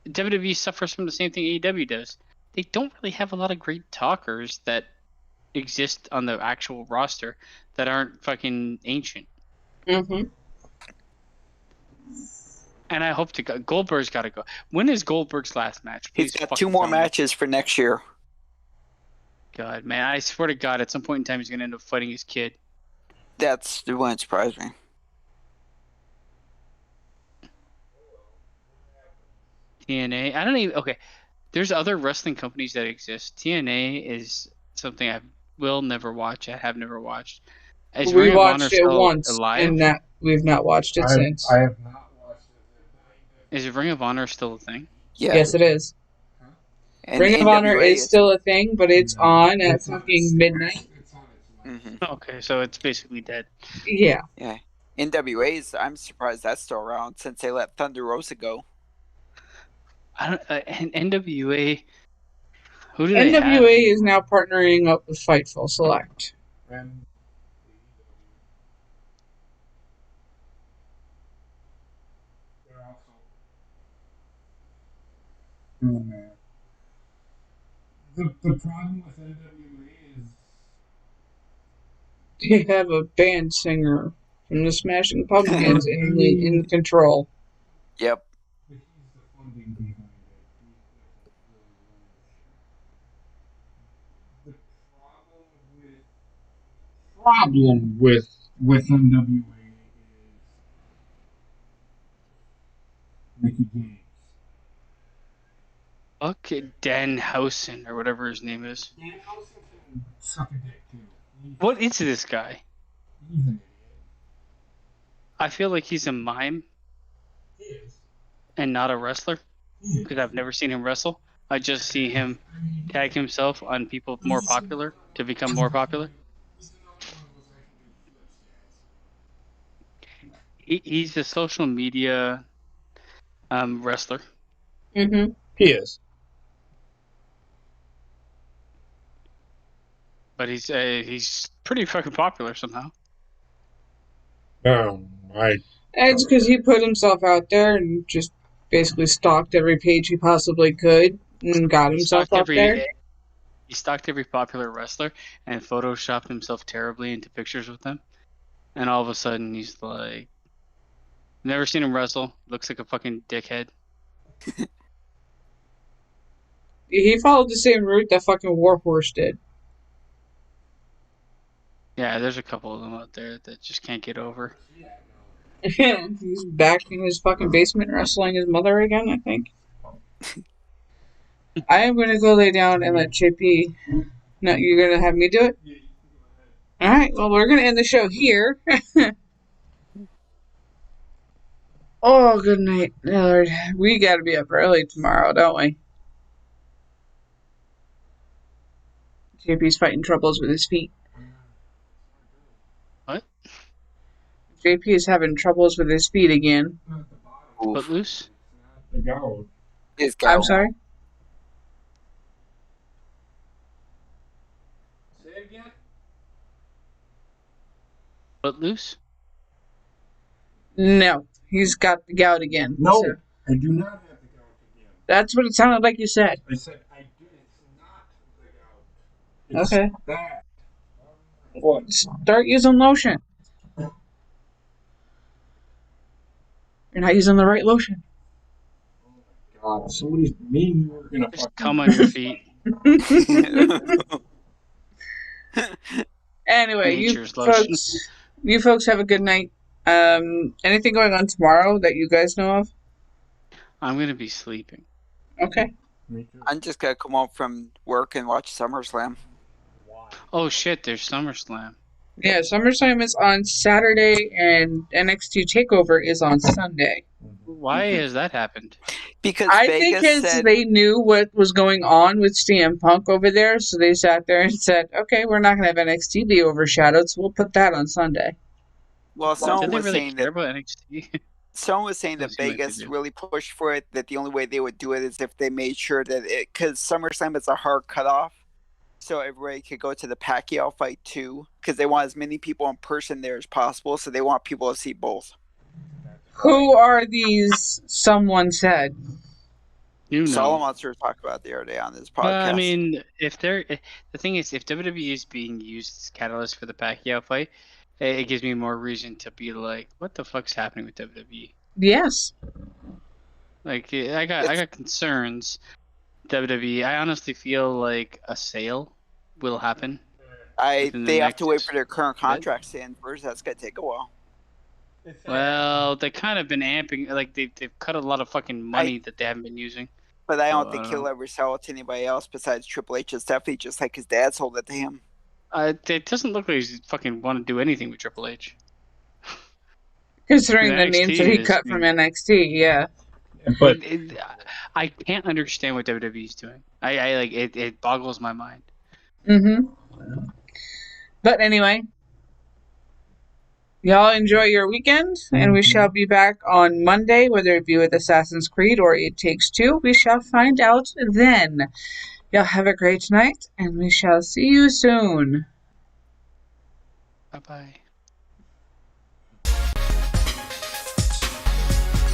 WWE suffers from the same thing AEW does. They don't really have a lot of great talkers that exist on the actual roster that aren't fucking ancient. Mm-hmm. And I hope to go. Goldberg's got to go. When is Goldberg's last match? He's Please got fucking 2 more tell me. matches for next year. God, man, I swear to God, at some point in time, he's gonna end up fighting his kid. It wouldn't surprise me. TNA. I don't even. Okay, there's other wrestling companies that exist. TNA is something I will never watch. I have never watched. Is We Ring of Honor watched it still once, alive? and that we've not watched it since. I have not watched it. Is Ring of Honor still a thing? Yeah. Yes, it is. And Ring of Honor NWA is still a thing, but it's on at fucking midnight. Mm-hmm. Okay, so it's basically dead. Yeah. Yeah. NWA's, I'm surprised that's still around since they let Thunder Rosa go. I don't. And NWA. Who do they have? NWA is now partnering up with Fightful Select. And they're also doing that. The problem with NWA is They have a band singer from the Smashing Pumpkins in control. Yep. but he's the funding behind it. The problem with NWA is Mickey James. Okay, Danhausen or whatever his name is. Dan Nelson can suck a dick too. What is this guy? He's an idiot. I feel like he's a mime He is. and not a wrestler He is. because I've never seen him wrestle. I just see him tag himself on people more popular to become more popular. He's another one of those I can do flips guys. He's a social media wrestler. Mm-hmm. He is. But he's pretty fucking popular somehow. It's because he put himself out there and just basically stalked every page he possibly could and got himself up there. He stalked every popular wrestler and photoshopped himself terribly into pictures with them. And all of a sudden, he's like, never seen him wrestle. Looks like a fucking dickhead. He followed the same route that fucking Warhorse did. Yeah, there's a couple of them out there that just can't get over. He's back in his fucking basement wrestling his mother again, I think. I am going to go lay down and let JP... No, you're going to have me do it? Alright, well, we're going to end the show here. Oh, good night, Lord. We got to be up early tomorrow, don't we? JP's fighting troubles with his feet. What? JP is having troubles with his feet again. Footloose? I'm sorry? Say it again? Footloose? No, he's got the gout again. No, So I do not have the gout again. that's what it sounded like you said. I said I do. It's not the gout. It's Okay. that. Well, start using lotion. You're not using the right lotion. God, somebody's mean you were gonna Just fucking come on your feet. Anyway, Nature's lotion. you folks have a good night. Anything going on tomorrow that you guys know of? I'm going to be sleeping. Okay. I'm just going to come home from work and watch SummerSlam. Oh shit, there's SummerSlam. Yeah, SummerSlam is on Saturday and NXT TakeOver is on Sunday. Why has that happened? Because I Vegas think it's said, they knew what was going on with CM Punk over there, so they sat there and said, okay, we're not going to have NXT be overshadowed, so we'll put that on Sunday. well, Did someone they was really saying care that about NXT? someone was saying that Seems like they Vegas do. really pushed for it, that the only way they would do it is if they made sure that it, because SummerSlam is a hard cutoff, so everybody could go to the Pacquiao fight too, because they want as many people in person there as possible, so they want people to see both. Who are these? Someone said. You know. Solomon talked about it the other day on his podcast. Well, I mean, the thing is, if WWE is being used as catalyst for the Pacquiao fight, it gives me more reason to be like, what the fuck's happening with WWE? Yes. Like, I got concerns. WWE. I honestly feel like a sale will happen. They have to wait for their current contracts to end first. That's gonna take a while. Well, they kind of been amping, like they've cut a lot of fucking money that they haven't been using. But I don't think he'll ever sell it to anybody else besides Triple H. It's definitely just like his dad sold it to him. It doesn't look like he's fucking want to do anything with Triple H. Considering the names that he cut from NXT, yeah. But I can't understand what WWE's doing. I like it. It boggles my mind. But anyway, y'all enjoy your weekend, and we shall be back on Monday, whether it be with Assassin's Creed or It Takes Two. We shall find out then. Y'all have a great night, and we shall see you soon. Bye-bye.